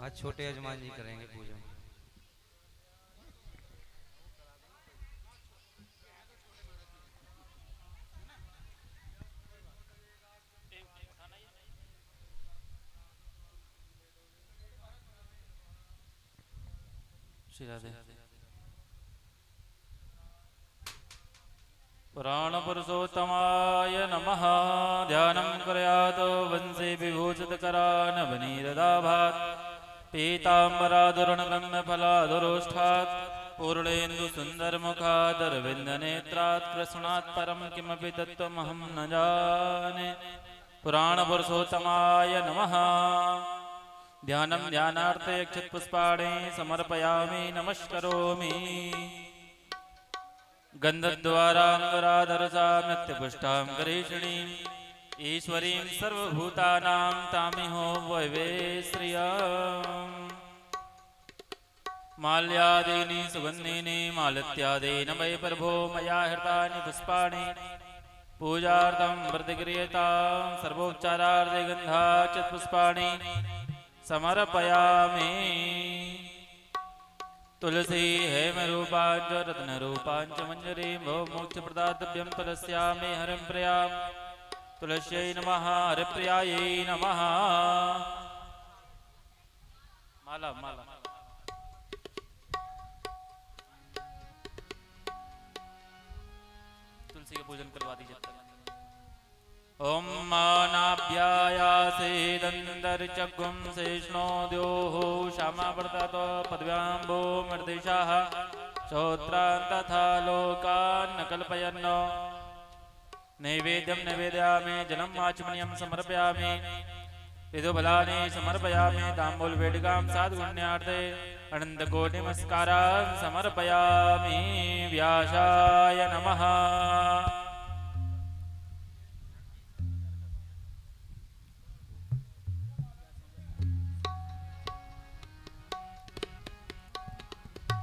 आज छोटे यजमान जी करेंगे पूजा। श्री राधे। पुराण पुरुषोत्तमाय नमः। ध्यानं कर्यातो वंशे विभूषितकरानवनीरदाभात् पीताम्बरादुरणगम्यफलादुरोष्ठात् पूर्णेन्दु सुन्दरमुखादरविन्दनेत्रात् कृष्णात् परं किमपि तत्त्वमहं न जाने। पुराणपुरुषोत्तमाय नमः। ध्यानं ध्यानार्थे अक्षतपुष्पाणि समर्पयामि नमस्करोमि। गन्धद्वाराङ्गराधरसा नित्यपुष्टां करीषिणीम् ईश्वरीं सर्वभूतानां तामिहो वैवे श्रियाम्। माल्यादीनि सुगन्धीनि मालत्यादीनि वै प्रभो मया हृतानि पुष्पाणि पूजार्थं प्रतिक्रियतां सर्वोपचारार्थे गन्धाक्षतपुष्पाणि समर्पयामि। तुलसी हेमरूपाञ्च रत्नरूपाञ्च मञ्जरीं भवमोक्षप्रदातव्यं तुलस्यामि हरिं प्रियां। तुलस्यै नमः हरिप्रियायै नमः। माला माला तुलसी का पूजन करवा दीजिए। ओम मानाभ्यायासेदन्तर्चग्गुं शेष्णो द्योः श्यामावर्ततो पदव्याम्बो मर्दिशाः श्रोत्रान् तथा लोकान् न कल्पयन्। नैवेद्यं निवेदयामि जलं आचमनीयं समर्पयामि विधुफलानि समर्पयामि ताम्बूलवेदिकां साधुगुण्यार्थे अनन्तकोटिनमस्कारान् समर्पयामि। व्यासाय नमः।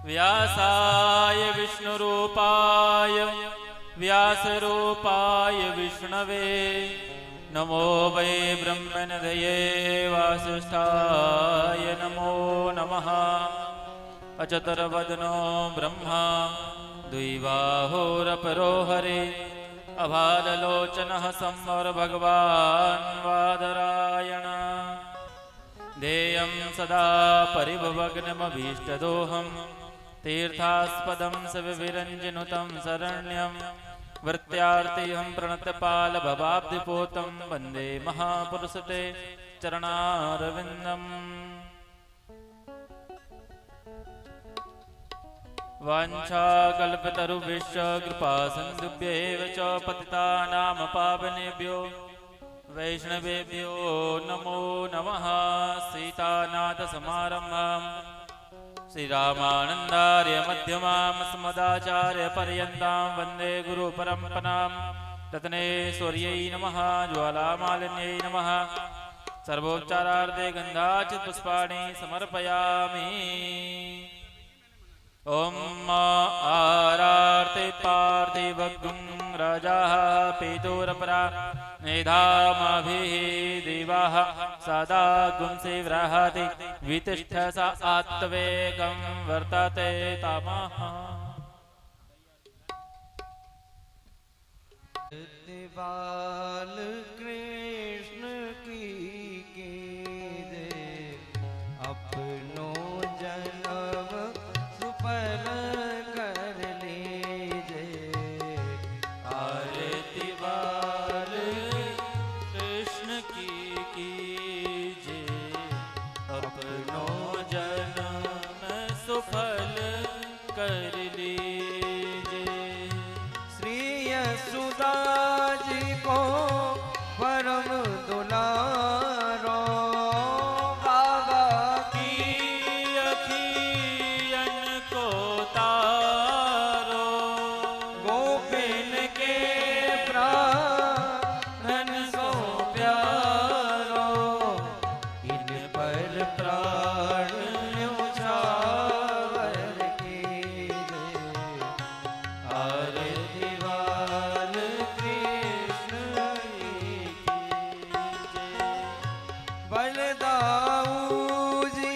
व्यासाय विष्णुरूपाय व्यासरूपाय विष्णवे नमो वै ब्रह्मनिधये वासिष्ठाय नमो नमः। अचतुर्वदनो ब्रह्मा द्विबाहोरपरो हरे अभाललोचनः संवरभगवान् वादरायण। ध्येयं सदा परिभवग्नमभीष्टदोहम् तीर्थास्पदं सविरञ्जनुतं शरण्यं वृत्त्यार्तिहं प्रणतपालभवाब्धिपोतं वन्दे महापुरुषते चरणारविन्दम्। वाञ्छाकल्पतरुभ्यश्च कृपासिन्धुभ्यैव च पतितानां पावनेभ्यो वैष्णवेभ्यो नमो नमः। सीतानाथसमारम्भाम् श्रीरामानन्दार्य मध्यमां अस्मदाचार्यपर्यन्तां वन्दे गुरुपरम्परां। रत्नेश्वर्यै नमः। ज्वालामालिन्यै नमः। सर्वोपचारार्थे गन्धाक्षतपुष्पाणि समर्पयामि। ॐ आरार्ते पार्थिवगुं राजाः पीतोरपरा निधामाभिः देवाः सदा गुंसेव्रहति वितिष्ठ स आत्तवेगं वर्तते तामः। बाल कृष्ण की कीजे अपनो जन्म सुफल कर लीजे। आरती बाल कृष्ण की कीजे अपनो जन्म सुफल कर लीजे। श्री यशोदा जी को परम दुलारो बाबा की अखियन को तारो गोपिन के प्राण सो प्यारो। इन पर प्राण न्योछावर कीजे। आरती बाल कृष्ण की जय। बलदाऊ जी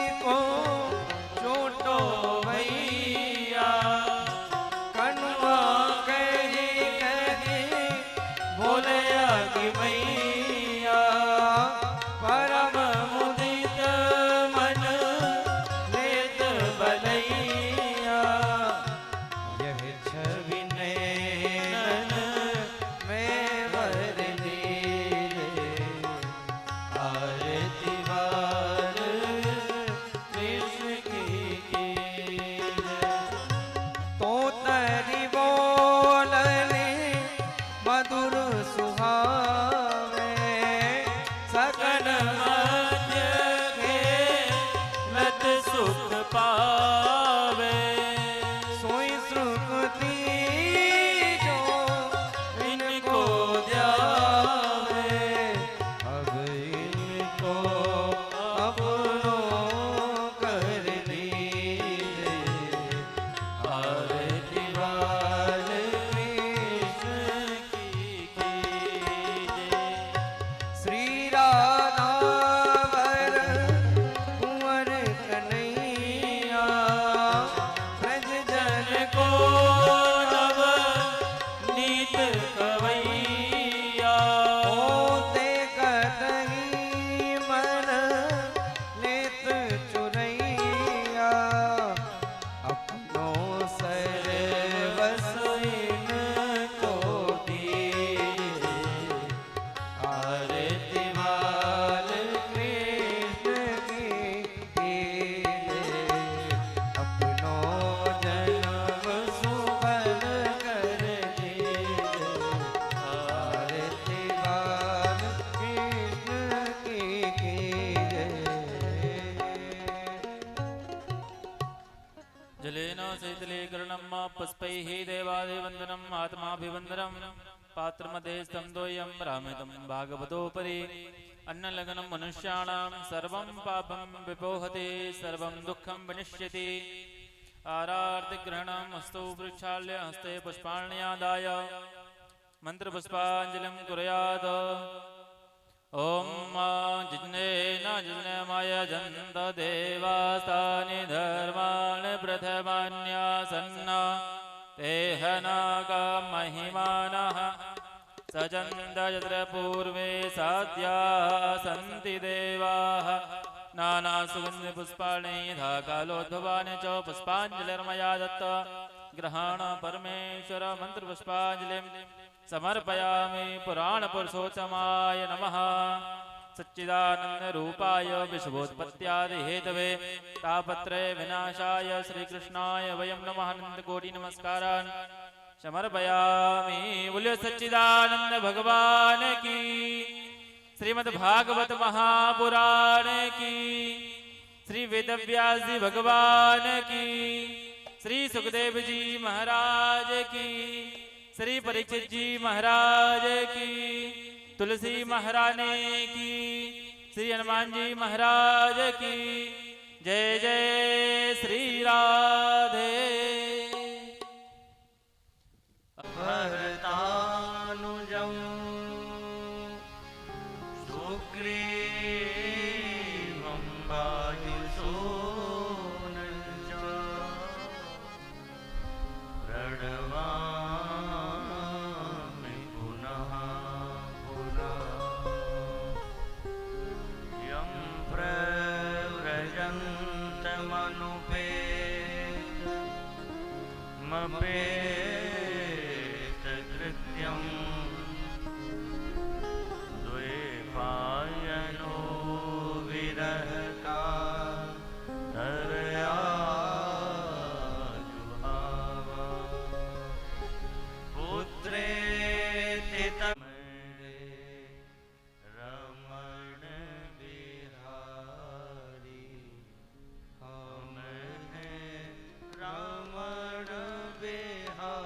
पुष्पैः देवादिवन्दनम् आत्माभिवन्दनम् पात्रमध्यस्थं तोयं रामितं भागवतोपरि अन्नलग्नं मनुष्याणां सर्वं पापं विपोहति सर्वं दुःखं विनश्यति आरार्तिग्रहणम् हस्तौ वृक्षाल्य हस्ते पुष्पाण्यादाय मन्त्रपुष्पाञ्जलिं कुर्यात् ॐ जिज्ञेन जिज्ञेमाय जन्त देवास्तानि धर्माणि प्रथमान्यासन्न तेह नागमहिमानः सजन्त यत्र पूर्वे साध्याः सन्ति देवाः नानासुगन्धिपुष्पाणि यथा कालोद्भवानि च पुष्पाञ्जलिर्मया दत्त ग्रहाण परमेश्वर मन्त्रपुष्पाञ्जलिं समर्पयामि पुराणपुरुषोत्तमाय नमः सच्चिदानन्दरूपाय विश्वोत्पत्त्यादिहेतवे तापत्रय विनाशाय श्रीकृष्णाय वयं नमः अनन्तकोटिनमस्कारान् समर्पयामि। बोलो सच्चिदानंद भगवान की, श्रीमद्भागवत महापुराण की, श्री वेदव्यास जी भगवान की, श्री सुखदेव जी महाराज की, श्री परीक्षित जी महाराज की, तुलसी महारानी की, श्री हनुमान जी महाराज की। जय जय श्री राधे। भरतानुजं सुग्रीवं वायुसूनं च प्रणमामि पुनः पुनः यं प्रव्रजन्तमनुपेतमपेतकृत्यं द्वैपायनो विरहकातरया जुहाव पुत्रेति तमरे रमण बिहारी हम हैं रमण बिहारी।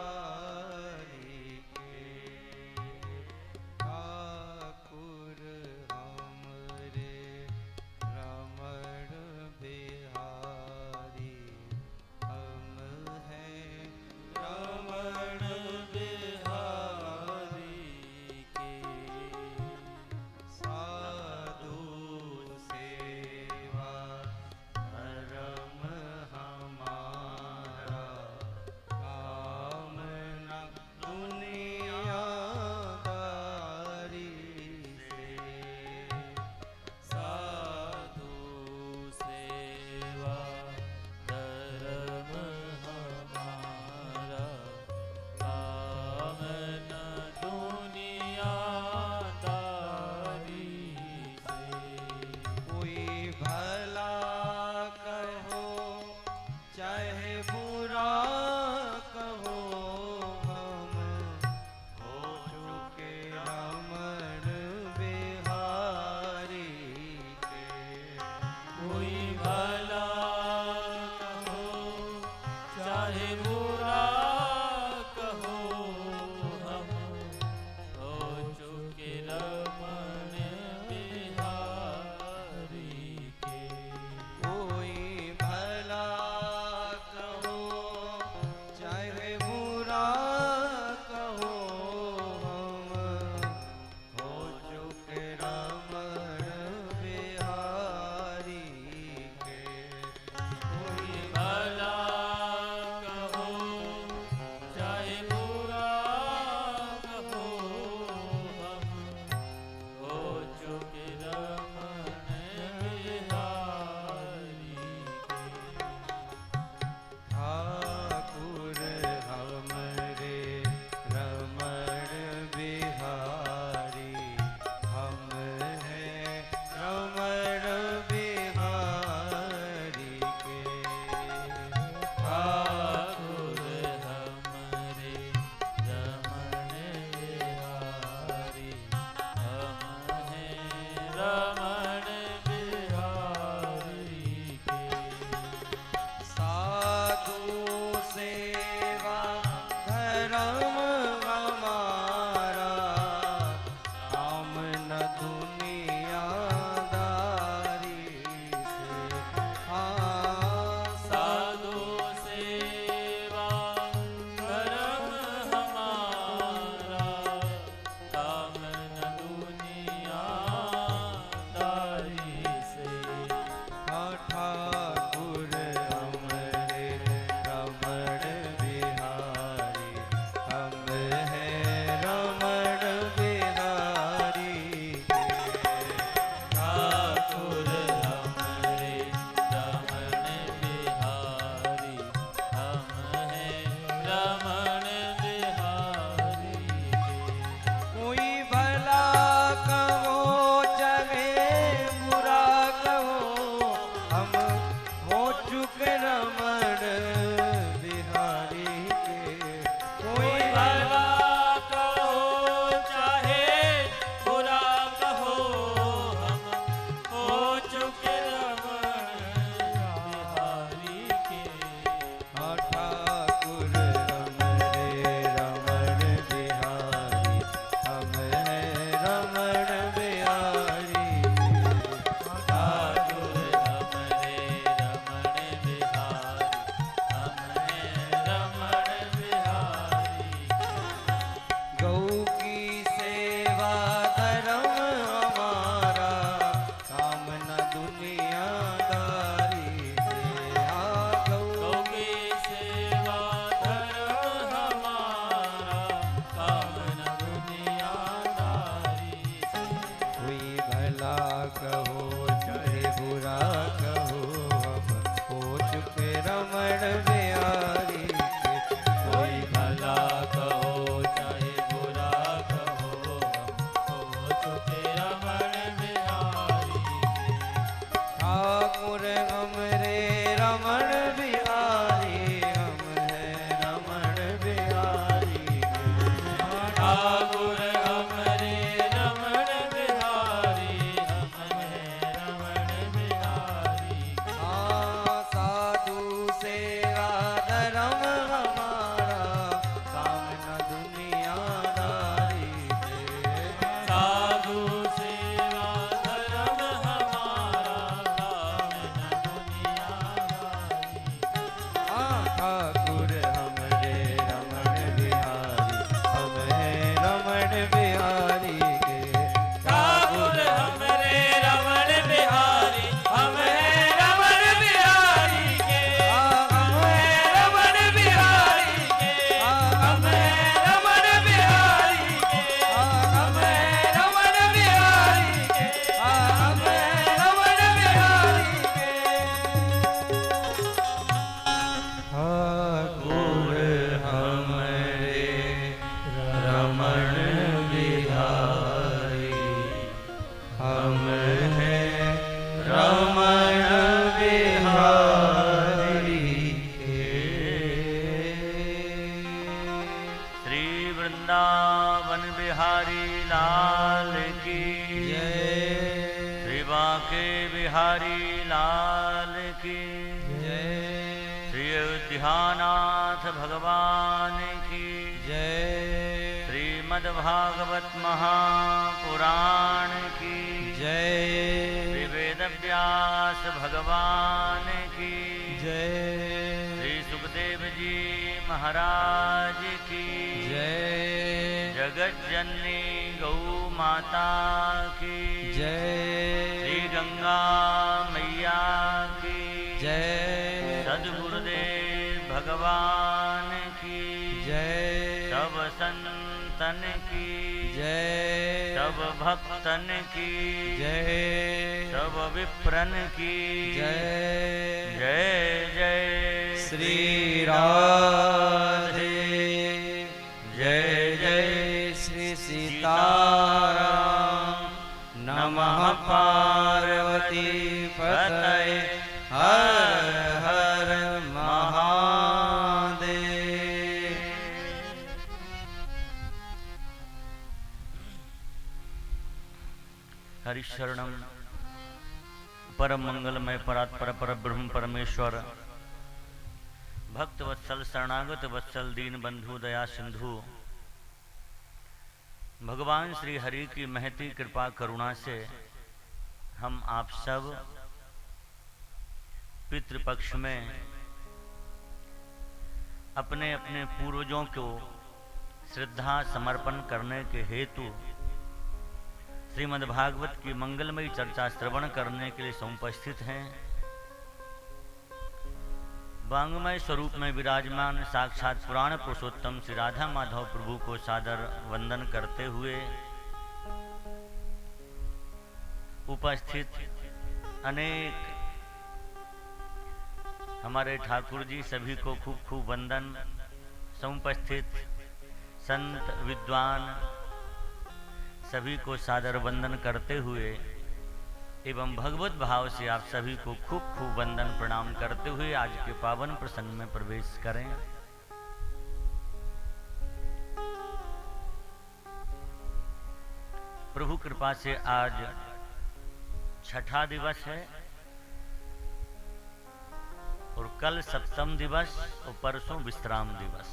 भला कहो चाहे बुरा कहो हम हो चुके रमण बिहारी के। कोई भला कहो चाहे बुरा कहो हम हो चुके रमण बिहारी के। ठाकुर हमरे रमण बिहारी हम हैं रमण बिहारी के। ठाकुर हमरे रमण बिहारी हम हैं रमण बिहारी के। साधु सेवा धर्म हमारा काम न दुनियादारी से। साधु सेवा धर्म हमारा काम न दुनियादारी। ठाकुर हमरे रमण बिहारी हम हैं रमण बिहारी के। ठाकुर हमरे रमण बिहारी हम हैं रमण बिहारी के। हम हैं रमण बिहारी के। हम हैं रमण बिहारी के। हम हैं रमण बिहारी के। हम हैं रमण बिहारी के। ठाकुर हमरे रमण बिहारी हम हैं रमण बिहारी के। श्री वृंदावन बिहारी लाल की जय श्री बांके बिहारी लाल की जय श्री अयोध्यानाथ भगवान की जय श्रीमद्भागवत महापुराण की जय श्री वेदव्यास भगवान की जय श्री सुखदेव जी महाराज की जय जगत जननी गौ माता की जय श्री गंगा मैया की जय सद्गुरुदेव भगवान की जय सब संतन की जय सब भक्तन की जय सब विप्रन की जय जय जय श्री राधे जय जय श्री सीताराम नमः पार्वती पतये हर हर महादेव। हरिशरणम परम मंगलमय परात्पर पर ब्रह्म परमेश्वर भक्त वत्सल शरणागत वत्सल दीन बंधु दया सिंधु भगवान श्री हरि की महती कृपा करुणा से हम आप सब पितृपक्ष में अपने अपने पूर्वजों को श्रद्धा समर्पण करने के हेतु श्रीमद्भागवत की मंगलमयी चर्चा श्रवण करने के लिए समुपस्थित हैं। वांग्मय स्वरूप में विराजमान साक्षात पुराण पुरुषोत्तम श्री राधा माधव प्रभु को सादर वंदन करते हुए उपस्थित अनेक हमारे ठाकुर जी सभी को खूब खूब वंदन। समुपस्थित संत विद्वान सभी को सादर वंदन करते हुए एवं भगवत भाव से आप सभी को खूब खूब वंदन प्रणाम करते हुए आज के पावन प्रसंग में प्रवेश करें। प्रभु कृपा से आज छठा दिवस है और कल सप्तम दिवस और परसों विश्राम दिवस।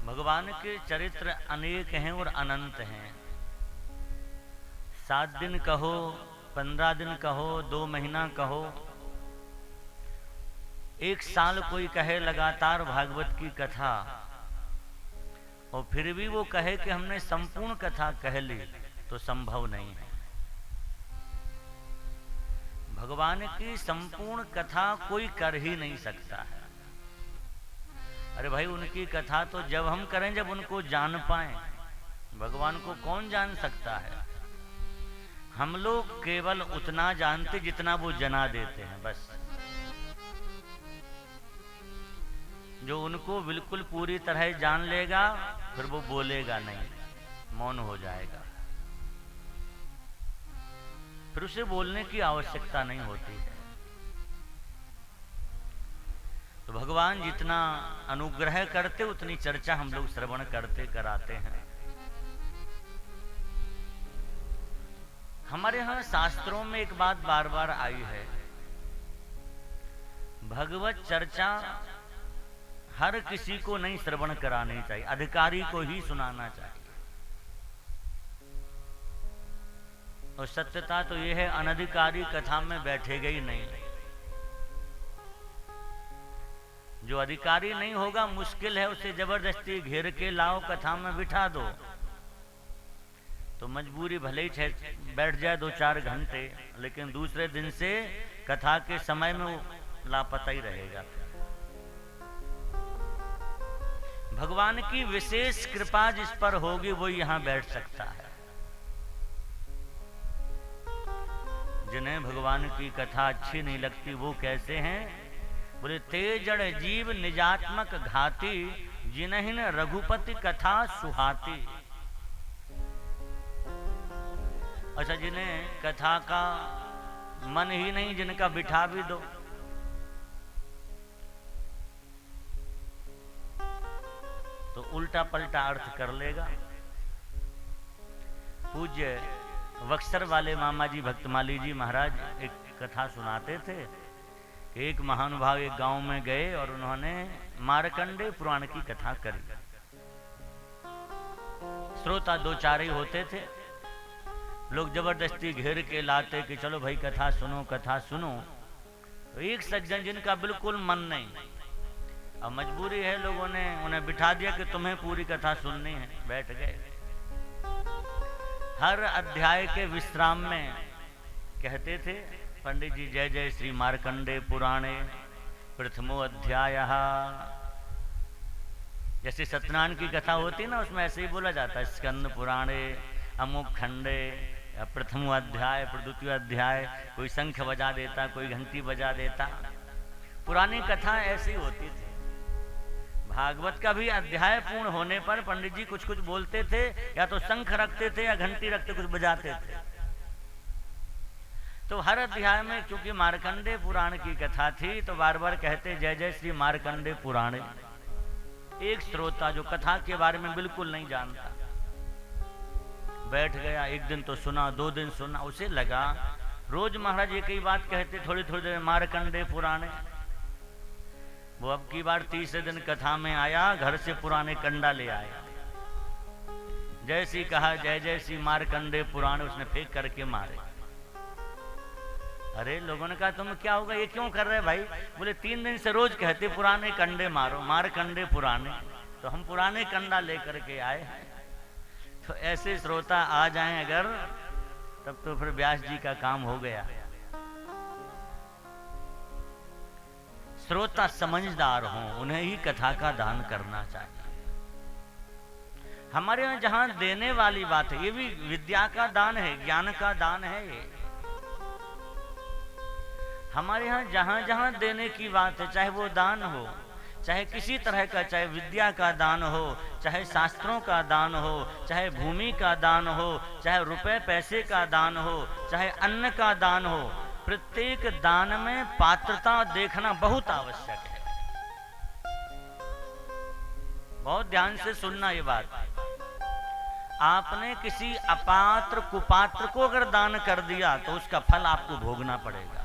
भगवान के चरित्र अनेक हैं और अनंत हैं। 7 दिन कहो, 15 दिन कहो, 2 महीना कहो, 1 साल कोई कहे लगातार भागवत की कथा और फिर भी वो कहे कि हमने संपूर्ण कथा कह ली तो संभव नहीं है। भगवान की संपूर्ण कथा कोई कर ही नहीं सकता है। अरे भाई, उनकी कथा तो जब हम करें जब उनको जान पाए, भगवान को कौन जान सकता है? हम लोग केवल उतना जानते जितना वो जना देते हैं, बस। जो उनको बिल्कुल पूरी तरह जान लेगा फिर वो बोलेगा नहीं, मौन हो जाएगा, फिर उसे बोलने की आवश्यकता नहीं होती है। तो भगवान जितना अनुग्रह करते उतनी चर्चा हम लोग श्रवण करते कराते हैं। हमारे यहाँ शास्त्रों में एक बात बार बार आई है, भगवत चर्चा हर किसी को नहीं श्रवण करानी चाहिए, अधिकारी को ही सुनाना चाहिए। और सत्यता तो यह है, अनधिकारी कथा में बैठेगा ही नहीं। जो अधिकारी नहीं होगा, मुश्किल है उसे जबरदस्ती घेर के लाओ कथा में बिठा दो, तो मजबूरी भले ही बैठ जाए 2-4 घंटे, लेकिन दूसरे दिन से कथा के समय में वो लापता ही रहेगा। भगवान की विशेष कृपा जिस पर होगी वो यहां बैठ सकता है। जिन्हें भगवान की कथा अच्छी नहीं लगती वो कैसे हैं? बोले तेजड़ जीव निजात्मक घाती, जिन्हिन रघुपति कथा सुहाती। अच्छा, जिन्हें कथा का मन ही नहीं, जिनका बिठा भी दो तो उल्टा पलटा अर्थ कर लेगा। पूज्य बक्सर वाले मामा जी भक्तमाली जी महाराज एक कथा सुनाते थे कि एक महानुभाव एक गांव में गए और उन्होंने मार्कंडेय पुराण की कथा करी। श्रोता 2-4 ही होते थे, लोग जबरदस्ती घेर के लाते कि चलो भाई कथा सुनो कथा सुनो। तो एक सज्जन जिनका बिल्कुल मन नहीं, अब मजबूरी है, लोगों ने उन्हें बिठा दिया कि तुम्हें पूरी कथा सुननी है, बैठ गए। हर अध्याय के विश्राम में कहते थे पंडित जी, जय जय श्री मार्कंडेय पुराणे प्रथमो अध्याय। जैसे सत्यनारायण की कथा होती ना, उसमें ऐसे ही बोला जाता है, स्कंद पुराणे अमुक खंडे प्रथम अध्याय द्वितीय अध्याय। कोई शंख बजा देता, कोई घंटी बजा देता। पुरानी कथा ऐसी होती थी। भागवत का भी अध्याय पूर्ण होने पर पंडित जी कुछ कुछ बोलते थे, या तो शंख रखते थे या घंटी रखते कुछ बजाते थे। तो हर अध्याय में क्योंकि मार्कंडेय पुराण की कथा थी तो बार बार कहते जय जय श्री मार्कंडेय पुराणे। एक श्रोता जो कथा के बारे में बिल्कुल नहीं जानता बैठ गया, एक दिन तो सुना, 2 दिन सुना, उसे लगा रोज महाराज एक ही बात कहते, थोड़ी थोड़ी देर मार्कंडेय पुराणे। वो अब की बार 30 दिन कथा में आया, घर से पुराने कंडा ले आया। जैसी कहा जय जय श्री मार्कंडेय पुराण, उसने फेंक करके मारे। अरे लोगों ने कहा तुम क्या होगा, ये क्यों कर रहे भाई? बोले 3 दिन से रोज कहते पुराने कंडे मारो, मार्कंडेय पुराणे, तो हम पुराने कंडा लेकर के आए हैं। तो ऐसे श्रोता आ जाएं अगर, तब तो फिर व्यास जी का काम हो गया। श्रोता समझदार हों, उन्हें ही कथा का दान करना चाहिए। हमारे यहाँ जहां देने वाली बात है, ये भी विद्या का दान है, ज्ञान का दान है। ये हमारे यहाँ जहां जहां देने की बात है, चाहे वो दान हो, चाहे किसी तरह का, चाहे विद्या का दान हो, चाहे शास्त्रों का दान हो, चाहे भूमि का दान हो, चाहे रुपए पैसे का दान हो, चाहे अन्न का दान हो, प्रत्येक दान में पात्रता देखना बहुत आवश्यक है। बहुत ध्यान से सुनना ये बात। आपने किसी अपात्र कुपात्र को अगर दान कर दिया तो उसका फल आपको भोगना पड़ेगा।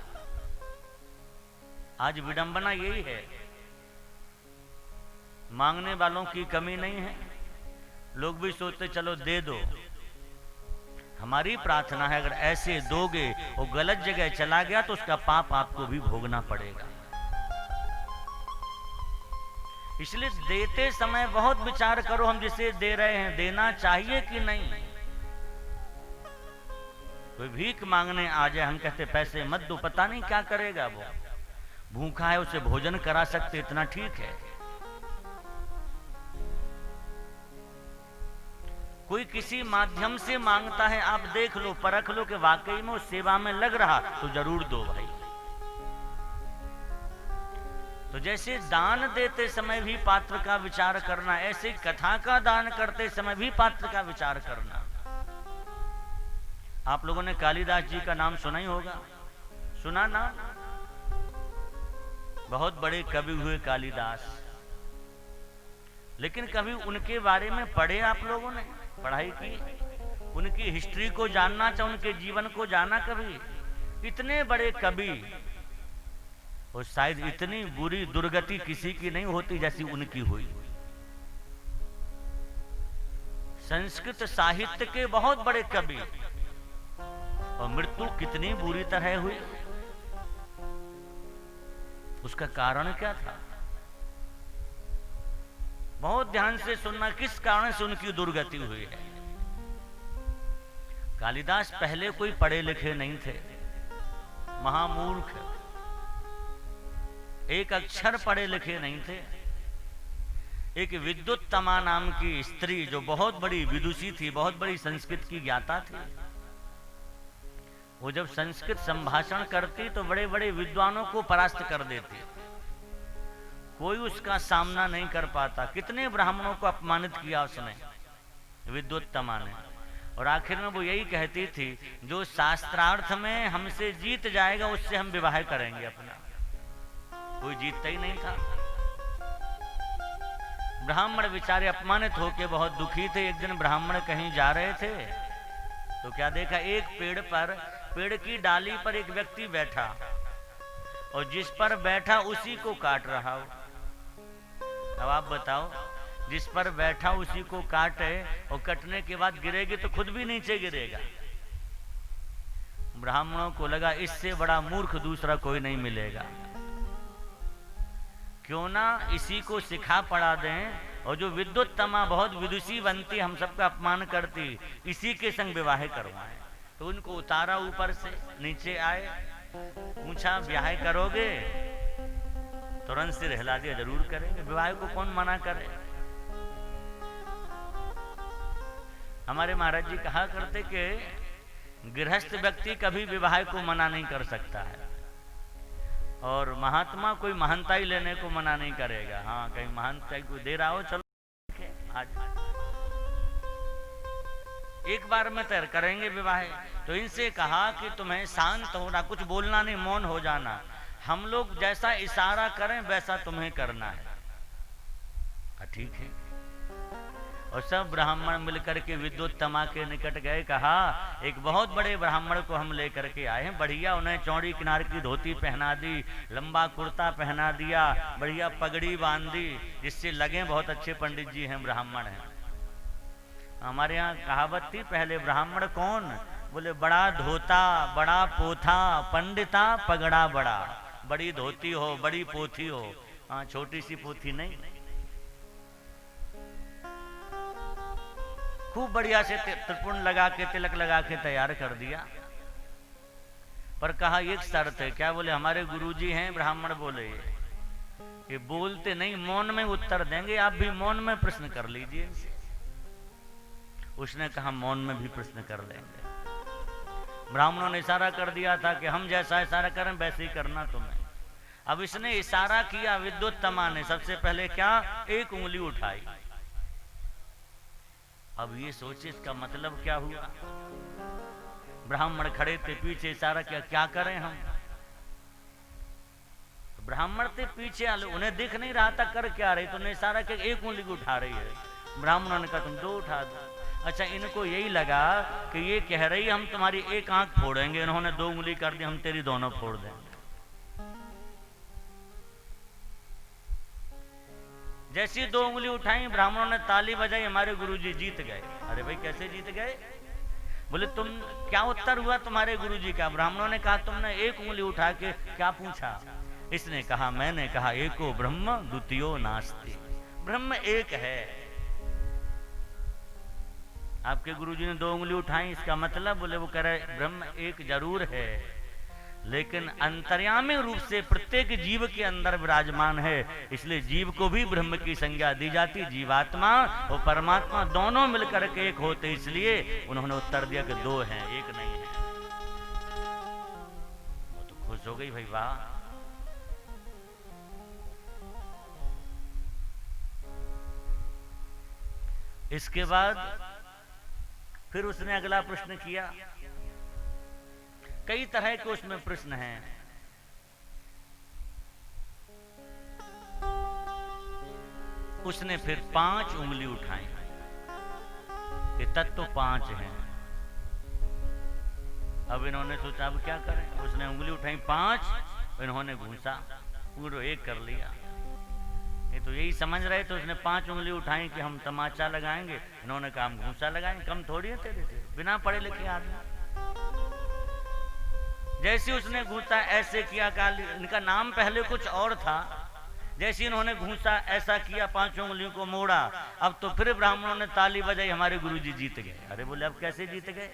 आज विडंबना यही है, मांगने वालों की कमी नहीं है, लोग भी सोचते चलो दे दो। हमारी प्रार्थना है अगर ऐसे दोगे और गलत जगह चला गया तो उसका पाप आपको भी भोगना पड़ेगा। इसलिए देते समय बहुत विचार करो, हम जिसे दे रहे हैं देना चाहिए कि नहीं। कोई भीख मांगने आ जाए, हम कहते पैसे मत दो, पता नहीं क्या करेगा वो, भूखा है उसे भोजन करा सकते, इतना ठीक है। कोई किसी माध्यम से मांगता है, आप देख लो, परख लो कि वाकई में उस सेवा में लग रहा, तो जरूर दो भाई। तो जैसे दान देते समय भी पात्र का विचार करना, ऐसे कथा का दान करते समय भी पात्र का विचार करना। आप लोगों ने कालिदास जी का नाम सुना ही होगा, सुना ना? बहुत बड़े कवि हुए कालिदास, लेकिन कभी उनके बारे में पढ़े आप लोगों ने? पढ़ाई की, उनकी हिस्ट्री को जानना, चाहे उनके जीवन को जाना कभी? इतने बड़े कवि, और शायद इतनी बुरी दुर्गति किसी की नहीं होती जैसी उनकी हुई। संस्कृत साहित्य के बहुत बड़े कवि, और मृत्यु कितनी बुरी तरह हुई। उसका कारण क्या था? बहुत ध्यान से सुनना, किस कारण से उनकी दुर्गति हुई है। कालिदास पहले कोई पढ़े लिखे नहीं थे, महामूर्ख, एक अक्षर पढ़े लिखे नहीं थे। एक विद्युत्तमा नाम की स्त्री, जो बहुत बड़ी विदुषी थी, बहुत बड़ी संस्कृत की ज्ञाता थी, वो जब संस्कृत संभाषण करती तो बड़े बड़े विद्वानों को परास्त कर देती, कोई उसका सामना नहीं कर पाता। कितने ब्राह्मणों को अपमानित किया उसने, विद्युत्तमा ने। और आखिर में वो यही कहती थी, जो शास्त्रार्थ में हमसे जीत जाएगा उससे हम विवाह करेंगे अपना। कोई जीतता ही नहीं था। ब्राह्मण बेचारे अपमानित होकर बहुत दुखी थे। एक दिन ब्राह्मण कहीं जा रहे थे तो क्या देखा, एक पेड़ पर, पेड़ की डाली पर एक व्यक्ति बैठा, और जिस पर बैठा उसी को काट रहा हो। अब आप बताओ, जिस पर बैठा उसी को काटे और कटने के बाद गिरेगी तो खुद भी नीचे गिरेगा। ब्राह्मणों को लगा इससे बड़ा मूर्ख दूसरा कोई नहीं मिलेगा, क्यों ना इसी को सिखा पढ़ा दें, और जो विद्युत्तमा बहुत विदुषी बनती, हम सबका अपमान करती, इसी के संग विवाह करवाएं। तो उनको उतारा ऊपर से, नीचे आए, पूछा ब्याह करोगे? तुरंत से हिला दिया, जरूर करेंगे, विवाह को कौन मना करे। हमारे महाराज जी कहा करते कि गृहस्थ व्यक्ति कभी विवाह को मना नहीं कर सकता है, और महात्मा कोई महानताई लेने को मना नहीं करेगा। हाँ, कहीं महानताई कोई दे रहा हो, चलो आज एक बार में तय करेंगे विवाह। तो इनसे कहा कि तुम्हें शांत होना, कुछ बोलना नहीं, मौन हो जाना। हम लोग जैसा इशारा करें वैसा तुम्हें करना है। ठीक है। और सब ब्राह्मण मिलकर के विद्युत्तमा के निकट गए। कहा एक बहुत बड़े ब्राह्मण को हम लेकर के आए हैं, बढ़िया उन्हें चौड़ी किनार की धोती पहना दी, लंबा कुर्ता पहना दिया, बढ़िया पगड़ी बांध दी, जिससे लगे बहुत अच्छे पंडित जी हैं, ब्राह्मण हैं। हमारे यहाँ कहावत थी पहले, ब्राह्मण कौन? बोले बड़ा धोता, बड़ा पोथा, पंडिता पगड़ा बड़ा। बड़ी धोती हो, बड़ी पोथी हो, हाँ, छोटी सी पोथी नहीं। खूब बढ़िया से त्रिपुण लगा के, तिलक लगा के तैयार कर दिया। पर कहा एक शर्त है। क्या? बोले हमारे गुरुजी हैं ब्राह्मण। बोले ये बोलते नहीं, मौन में उत्तर देंगे, आप भी मौन में प्रश्न कर लीजिए इनसे। उसने कहा मौन में भी प्रश्न कर लेंगे। ब्राह्मणों ने इशारा कर दिया था कि हम जैसा इशारा करें वैसे ही करना तुम्हें। अब इसने इशारा किया, विद्युत्तमा ने सबसे पहले क्या, एक उंगली उठाई। अब ये सोचे इसका मतलब क्या हुआ। ब्राह्मण खड़े थे, पीछे इशारा किया, क्या करें हम। ब्राह्मण थे पीछे आले, उन्हें दिख नहीं रहा था कर क्या रही, तो उन्हें इशारा किया एक उंगली को उठा रही है। ब्राह्मणों ने कहा तुम दो उठा दो। अच्छा, इनको यही लगा कि ये कह रही हम तुम्हारी एक आंख फोड़ेंगे, इन्होंने दो उंगली कर दी, हम तेरी दोनों फोड़ देंगे। जैसी दो उंगली उठाई, ब्राह्मणों ने ताली बजाई, हमारे गुरुजी जीत गए। अरे भाई कैसे जीत गए? बोले तुम क्या उत्तर हुआ तुम्हारे गुरुजी का? ब्राह्मणों ने कहा तुमने एक उंगली उठा के क्या पूछा? इसने कहा मैंने कहा एको ब्रह्म द्वितीयो नास्ति, ब्रह्म एक है। आपके गुरुजी ने दो उंगली उठाई, इसका मतलब? बोले वो कह रहे ब्रह्म एक जरूर है, लेकिन अंतर्यामी रूप से प्रत्येक जीव के अंदर विराजमान है, इसलिए जीव को भी ब्रह्म की संज्ञा दी जाती। जीवात्मा और परमात्मा दोनों मिलकर के एक होते, इसलिए उन्होंने उत्तर दिया कि दो हैं, एक नहीं है। वो तो खुश हो गई, भाई वाह। इसके बाद फिर उसने अगला प्रश्न किया। कई तरह के उसमें प्रश्न हैं। उसने फिर 5 उंगली उठाई, ये तत्व 5 हैं। अब इन्होंने सोचा अब क्या करें। उसने उंगली उठाई 5, इन्होंने घूसा, पूरा एक कर लिया। ये तो यही समझ रहे थे। उसने 5 उंगली उठाई कि हम तमाचा लगाएंगे, इन्होंने कहा हम घूसा लगाएंगे। कम थोड़ी है तेरे से, बिना पढ़े लिखे आदमी। जैसे उसने घूसा ऐसे किया, काली, इनका नाम पहले कुछ और था। जैसे इन्होंने घूसा ऐसा किया, 5 उंगलियों को मोड़ा। अब तो फिर ब्राह्मणों ने ताली बजाई, हमारे गुरुजी जीत गए। अरे बोले अब कैसे जीत गए?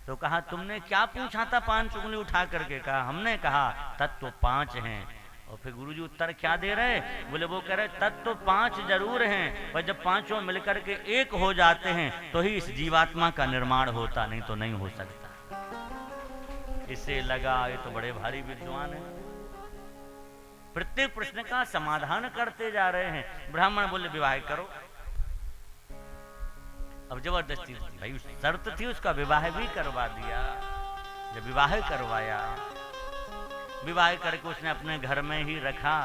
तो कहा तुमने क्या पूछा था 5 उंगली उठा करके? कहा हमने कहा तत्व 5 हैं। और फिर गुरुजी उत्तर क्या दे रहे? बोले वो कह रहे तत्व 5 जरूर हैं, पर जब 5 मिलकर के एक हो जाते हैं तो ही इस जीवात्मा का निर्माण होता, नहीं तो नहीं हो सकता। इससे लगा ये तो बड़े भारी विद्वान है। प्रत्येक प्रश्न का समाधान करते जा रहे हैं। ब्राह्मण बोले विवाह करो। अब जबरदस्ती भाई शर्त थी, उसका विवाह भी करवा दिया। जब विवाह करवाया, विवाह करके उसने अपने घर में ही रखा।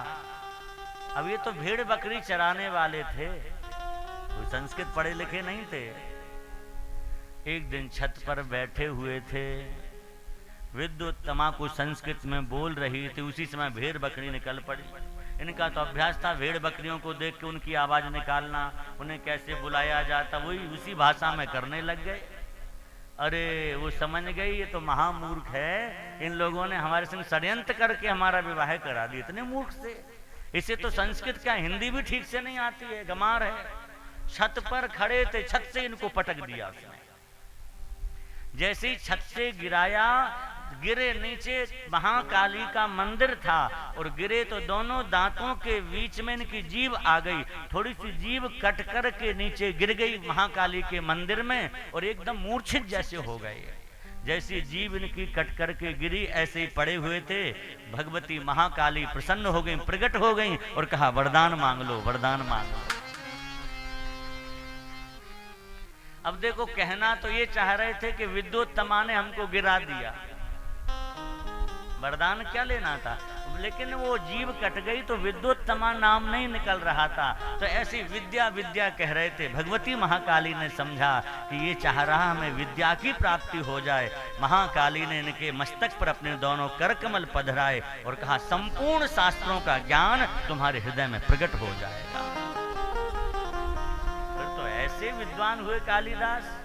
अब ये तो भेड़ बकरी चराने वाले थे, कोई संस्कृत पढ़े लिखे नहीं थे। एक दिन छत पर बैठे हुए थे, विद्युत्तमा को संस्कृत में बोल रही थी। उसी समय भेड़ बकरी निकल पड़ी। इनका तो अभ्यास था भेड़ बकरियों को देख के उनकी आवाज निकालना, उन्हें कैसे बुलाया जाता, वही उसी भाषा में करने लग गए। अरे वो समझ गई ये तो महामूर्ख है, इन लोगों ने हमारे संग षड्यंत्र करके हमारा विवाह करा दिया। इतने मूर्ख से, इसे तो संस्कृत क्या हिंदी भी ठीक से नहीं आती है, गमार है। छत पर खड़े थे, छत से इनको पटक दिया उसने। जैसे ही छत से गिराया, गिरे नीचे महाकाली का मंदिर था, और गिरे तो दोनों दांतों के बीच में इनकी जीभ आ गई। थोड़ी सी जीभ कट कर के नीचे गिर गई महाकाली के मंदिर में, और एकदम मूर्छित जैसे हो गए। जैसी जीभ इनकी कट कर के गिरी, ऐसे ही पड़े हुए थे। भगवती महाकाली प्रसन्न हो गई, प्रकट हो गई और कहा वरदान मांग लो, वरदान मांग लो। अब देखो कहना तो ये चाह रहे थे कि विद्युत्तमा ने हमको गिरा दिया, वरदान क्या लेना था। लेकिन वो जीव कट गई तो विद्युत्तमा नाम नहीं निकल रहा था। तो ऐसी विद्या विद्या कह रहे थे। भगवती महाकाली ने समझा कि ये चाह रहा हमें विद्या की प्राप्ति हो जाए। महाकाली ने इनके मस्तक पर अपने दोनों कर कमल पधराए और कहा संपूर्ण शास्त्रों का ज्ञान तुम्हारे हृदय में प्रकट हो जाएगा। फिर तो ऐसे विद्वान हुए कालिदास।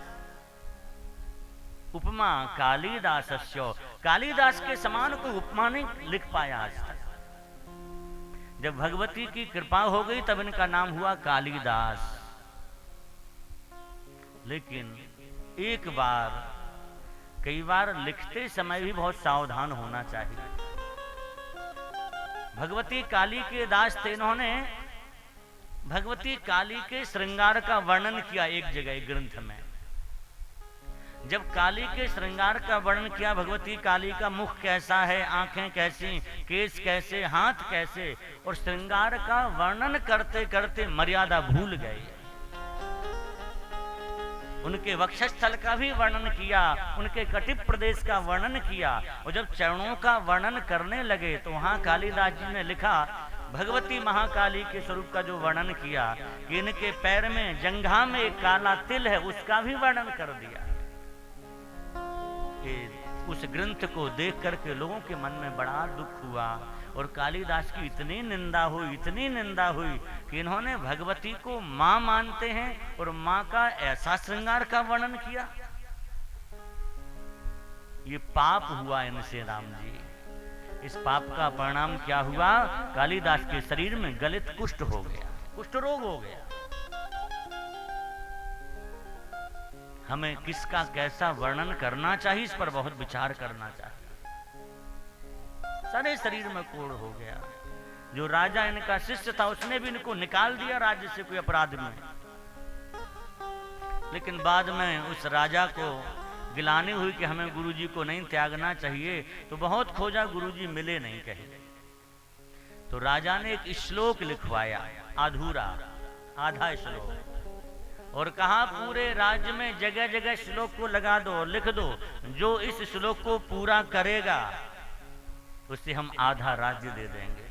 उपमा कालिदासस्यो, कालिदास के समान कोई उपमा नहीं लिख पाया आज तक। जब भगवती की कृपा हो गई तब इनका नाम हुआ कालिदास। लेकिन एक बार, कई बार लिखते समय भी बहुत सावधान होना चाहिए। भगवती काली के दास थे। इन्होंने भगवती काली के श्रृंगार का वर्णन किया एक जगह, एक ग्रंथ में। जब काली के श्रृंगार का वर्णन किया, भगवती काली का मुख कैसा है, आंखें कैसी, केस कैसे, हाथ कैसे, और श्रृंगार का वर्णन करते करते मर्यादा भूल गए। उनके वक्षस्थल का भी वर्णन किया, उनके कटिप प्रदेश का वर्णन किया, और जब चरणों का वर्णन करने लगे तो वहां कालिदास जी ने लिखा, भगवती महाकाली के स्वरूप का जो वर्णन किया कि इनके पैर में जंघा में एक काला तिल है, उसका भी वर्णन कर दिया। उस ग्रंथ को देख करके लोगों के मन में बड़ा दुख हुआ, और कालिदास की इतनी निंदा हुई, इतनी निंदा हुई कि इन्होंने भगवती को मां मानते हैं और मां का ऐसा श्रृंगार का वर्णन किया। ये पाप हुआ इनसे राम जी। इस पाप का परिणाम क्या हुआ? कालिदास के शरीर में गलित कुष्ठ हो गया, कुष्ठ रोग हो गया। हमें किसका कैसा वर्णन करना चाहिए, इस पर बहुत विचार करना चाहिए। सारे शरीर में कोढ़ हो गया। जो राजा इनका शिष्य था उसने भी इनको निकाल दिया राज्य से कोई अपराध में। लेकिन बाद में उस राजा को गिलानी हुई कि हमें गुरुजी को नहीं त्यागना चाहिए, तो बहुत खोजा, गुरुजी मिले नहीं कहीं। तो राजा ने एक श्लोक लिखवाया, अधूरा, आधा श्लोक, और कहा पूरे राज्य में जगह जगह श्लोक को लगा दो और लिख दो, जो इस श्लोक को पूरा करेगा उसे हम आधा राज्य दे देंगे।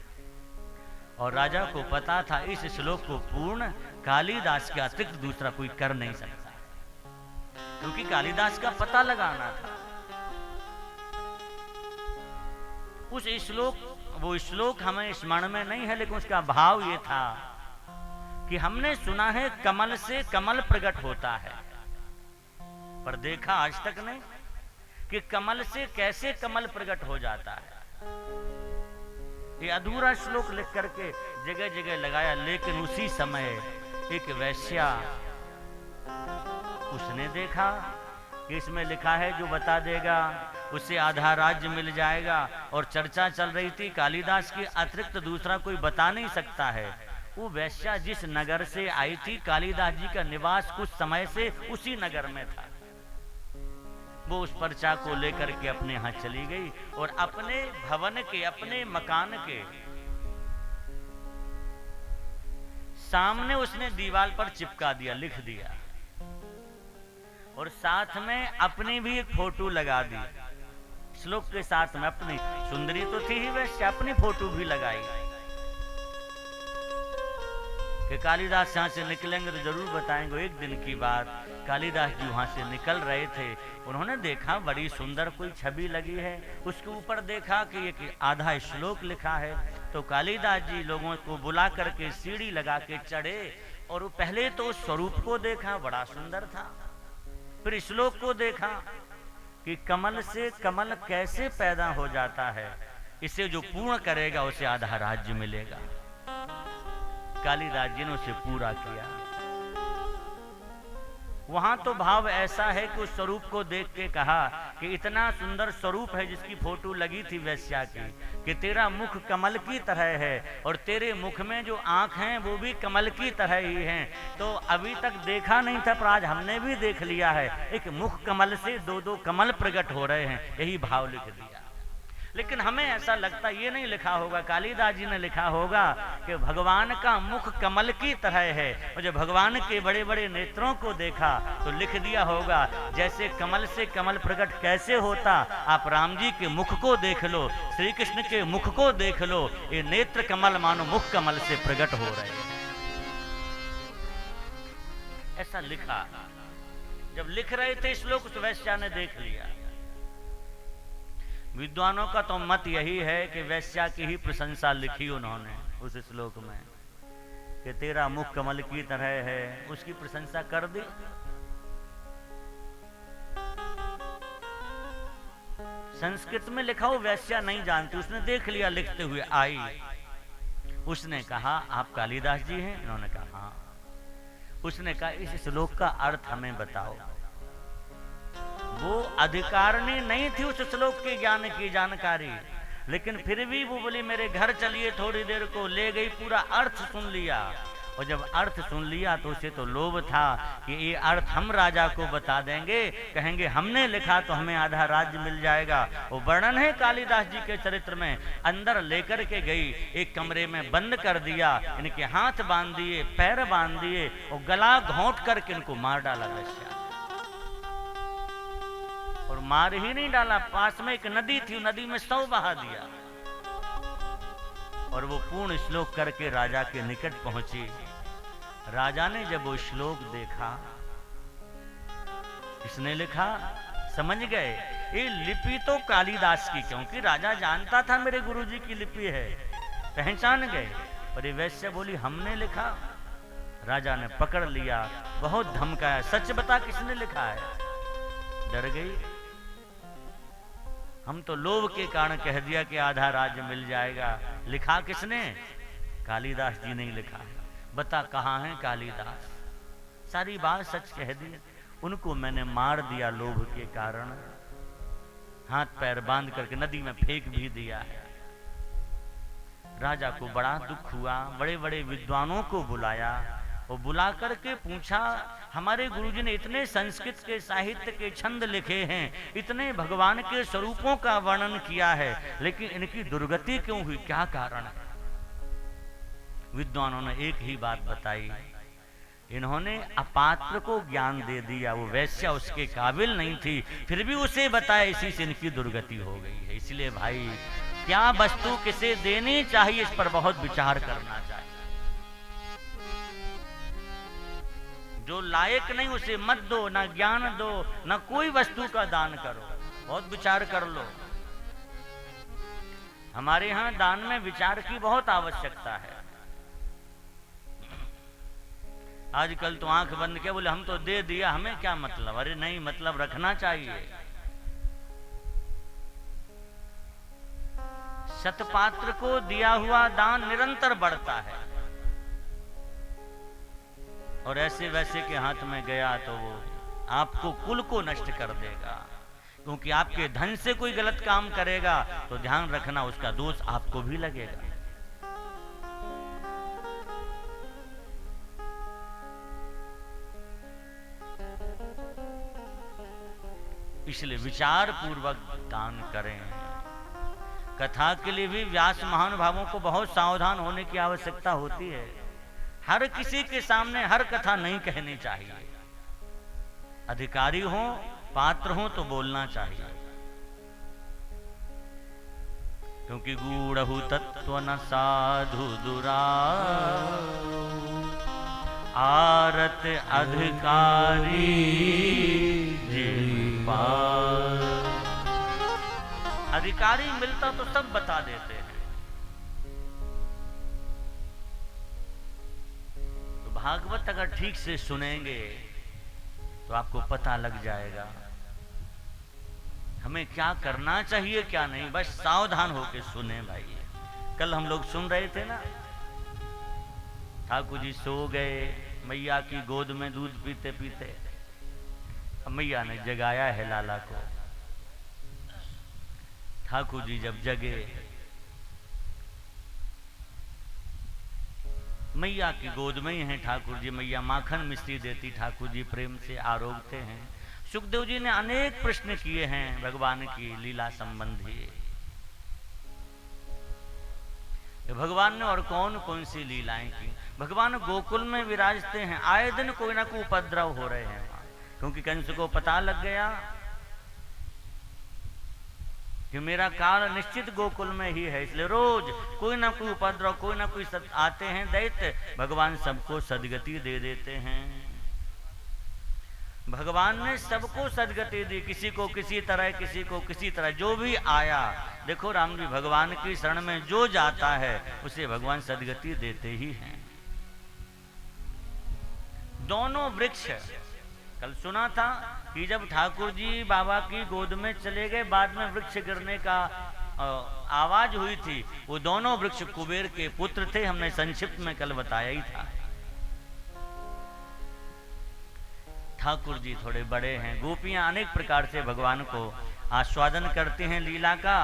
और राजा को पता था इस श्लोक को पूर्ण कालिदास के अतिरिक्त दूसरा कोई कर नहीं सकता, क्योंकि कालिदास का पता लगाना था। उस श्लोक, वो श्लोक हमें स्मरण में नहीं है, लेकिन उसका भाव ये था कि हमने सुना है कमल से कमल प्रकट होता है, पर देखा आज तक नहीं कि कमल से कैसे कमल प्रकट हो जाता है। ये अधूरा श्लोक लिख करके जगह जगह लगाया। लेकिन उसी समय एक वैश्या, उसने देखा कि इसमें लिखा है जो बता देगा उसे आधा राज्य मिल जाएगा, और चर्चा चल रही थी कालिदास के अतिरिक्त दूसरा कोई बता नहीं सकता है। वो वैश्या जिस नगर से आई थी, कालिदास जी का निवास कुछ समय से उसी नगर में था। वो उस पर्चा को लेकर के अपने यहाँ चली गई और अपने भवन के, अपने मकान के सामने उसने दीवार पर चिपका दिया, लिख दिया, और साथ में अपनी भी एक फोटो लगा दी। श्लोक के साथ में अपनी, सुंदरी तो थी ही वैसे, अपनी फोटो भी लगाई कि कालिदास यहाँ से निकलेंगे तो जरूर बताएंगे। एक दिन की बात, कालिदास जी वहां से निकल रहे थे, उन्होंने देखा बड़ी सुंदर कोई छवि लगी है, उसके ऊपर देखा कि एक आधा श्लोक लिखा है। तो कालिदास जी लोगों को बुला करके सीढ़ी लगा के चढ़े, और वो पहले तो उस स्वरूप को देखा, बड़ा सुंदर था। फिर श्लोक को देखा कि कमल से कमल कैसे पैदा हो जाता है, इसे जो पूर्ण करेगा उसे आधा राज्य मिलेगा। कालिदास जी ने उसे पूरा किया। वहां तो भाव ऐसा है कि उस स्वरूप को देख के कहा कि इतना सुंदर स्वरूप है जिसकी फोटो लगी थी वैश्या की, कि तेरा मुख कमल की तरह है और तेरे मुख में जो आंख हैं वो भी कमल की तरह ही हैं। तो अभी तक देखा नहीं था, पर आज हमने भी देख लिया है, एक मुख कमल से दो दो कमल प्रकट हो रहे हैं, यही भाव लिख दिया। लेकिन हमें ऐसा लगता, ये नहीं लिखा होगा, कालिदास जी ने लिखा होगा कि भगवान का मुख कमल की तरह है, और जब भगवान के बड़े बड़े नेत्रों को देखा तो लिख दिया होगा जैसे कमल से कमल प्रकट कैसे होता, आप राम जी के मुख को देख लो, श्री कृष्ण के मुख को देख लो, ये नेत्र कमल मानो मुख कमल से प्रकट हो रहे हैं। ऐसा लिखा। जब लिख रहे थे श्लोक तो वैश्या ने देख लिया। विद्वानों का तो मत यही है कि वैश्या की ही प्रशंसा लिखी उन्होंने उस श्लोक में, कि तेरा मुख कमल की तरह है, उसकी प्रशंसा कर दी। संस्कृत में लिखा हो वैश्या नहीं जानती, उसने देख लिया लिखते हुए, आई, उसने कहा आप कालिदास जी हैं? इन्होंने कहा हाँ। उसने कहा इस श्लोक का अर्थ हमें बताओ। वो अधिकारिणी नहीं थी उस श्लोक के ज्ञान की जानकारी, लेकिन फिर भी वो बोली मेरे घर चलिए, थोड़ी देर को ले गई, पूरा अर्थ सुन लिया। और जब अर्थ सुन लिया तो उसे तो लोभ था कि ये अर्थ हम राजा को बता देंगे, कहेंगे हमने लिखा तो हमें आधा राज्य मिल जाएगा। वो वर्णन है कालिदास जी के चरित्र में। अंदर लेकर के गई, एक कमरे में बंद कर दिया, इनके हाथ बांध दिए, पैर बांध दिए और गला घोंट करके इनको मार डाला वैश्या। और मार ही नहीं डाला, पास में एक नदी थी, नदी में शव बहा दिया। और वो पूर्ण श्लोक करके राजा के निकट पहुंची। राजा ने जब वो श्लोक देखा, किसने लिखा समझ गए, ये लिपि तो कालिदास की, क्योंकि राजा जानता था मेरे गुरुजी की लिपि है, पहचान गए। और ये वैश्य बोली हमने लिखा। राजा ने पकड़ लिया, बहुत धमकाया, सच बता किसने लिखा है। डर गई। हम तो लोभ के कारण कह दिया कि आधा राज्य मिल जाएगा, लिखा किसने? कालिदास जी ने लिखा है। बता कहाँ है कालिदास? सारी बात सच कह दी। उनको मैंने मार दिया लोभ के कारण, हाथ पैर बांध करके नदी में फेंक भी दिया है। राजा को बड़ा दुख हुआ, बड़े बड़े विद्वानों को बुलाया और बुला करके पूछा, हमारे गुरुजी ने इतने संस्कृत के साहित्य के छंद लिखे हैं, इतने भगवान के स्वरूपों का वर्णन किया है, लेकिन इनकी दुर्गति क्यों हुई, क्या कारण है? विद्वानों ने एक ही बात बताई, इन्होंने अपात्र को ज्ञान दे दिया, वो वैश्या उसके काबिल नहीं थी, फिर भी उसे बताया, इसी से इनकी दुर्गति हो गई है। इसलिए भाई, क्या वस्तु किसे देनी चाहिए, इस पर बहुत विचार करना चाहिए। जो लायक नहीं उसे मत दो, ना ज्ञान दो, ना कोई वस्तु का दान करो, बहुत विचार कर लो। हमारे यहाँ दान में विचार की बहुत आवश्यकता है। आजकल तो आंख बंद के बोले हम तो दे दिया, हमें क्या मतलब, अरे नहीं, मतलब रखना चाहिए। सतपात्र को दिया हुआ दान निरंतर बढ़ता है, और ऐसे वैसे के हाथ में गया तो वो आपको कुल को नष्ट कर देगा, क्योंकि आपके धन से कोई गलत काम करेगा तो ध्यान रखना उसका दोष आपको भी लगेगा। इसलिए विचार पूर्वक दान करें। कथा के लिए भी व्यास महानुभावों को बहुत सावधान होने की आवश्यकता होती है। हर किसी के सामने हर कथा नहीं कहनी चाहिए। अधिकारी हो, पात्र हो तो बोलना चाहिए, क्योंकि गूढ़हु तत्व न साधु दुरा आरत अधिकारी अधिकारी मिलता तो सब बता देते हैं। तो भागवत अगर ठीक से सुनेंगे तो आपको पता लग जाएगा हमें क्या करना चाहिए क्या नहीं, बस सावधान होकर सुने भाई। कल हम लोग सुन रहे थे ना, ठाकुर जी सो गए मैया की गोद में दूध पीते पीते, मैया ने जगाया है लाला को। ठाकुर जी जब जगे, मैया की गोद में ही हैं ठाकुर जी। मैया माखन मिश्री देती, ठाकुर जी प्रेम से आरोगते हैं। सुखदेव जी ने अनेक प्रश्न किए हैं भगवान की लीला संबंधी। भगवान ने और कौन कौन सी लीलाएं की। भगवान गोकुल में विराजते हैं, आए दिन कोई ना कोई उपद्रव हो रहे हैं, क्योंकि कंस को पता लग गया कि मेरा काल निश्चित गोकुल में ही है, इसलिए रोज कोई ना कोई उपद्रव, कोई ना कोई आते हैं दैत्य। भगवान सबको सदगति दे देते हैं। भगवान ने सबको सदगति दी, किसी को किसी तरह, किसी को किसी तरह, जो भी आया। देखो राम जी, भगवान की शरण में जो जाता है उसे भगवान सदगति देते ही हैं। दोनों वृक्ष, कल सुना था कि जब ठाकुर जी बाबा की गोद में चले गए, बाद में वृक्ष गिरने का आवाज हुई थी। वो दोनों वृक्ष कुबेर के पुत्र थे, हमने संक्षिप्त में कल बताया ही था। ठाकुर जी थोड़े बड़े हैं। गोपियां अनेक प्रकार से भगवान को आस्वादन करते हैं लीला का।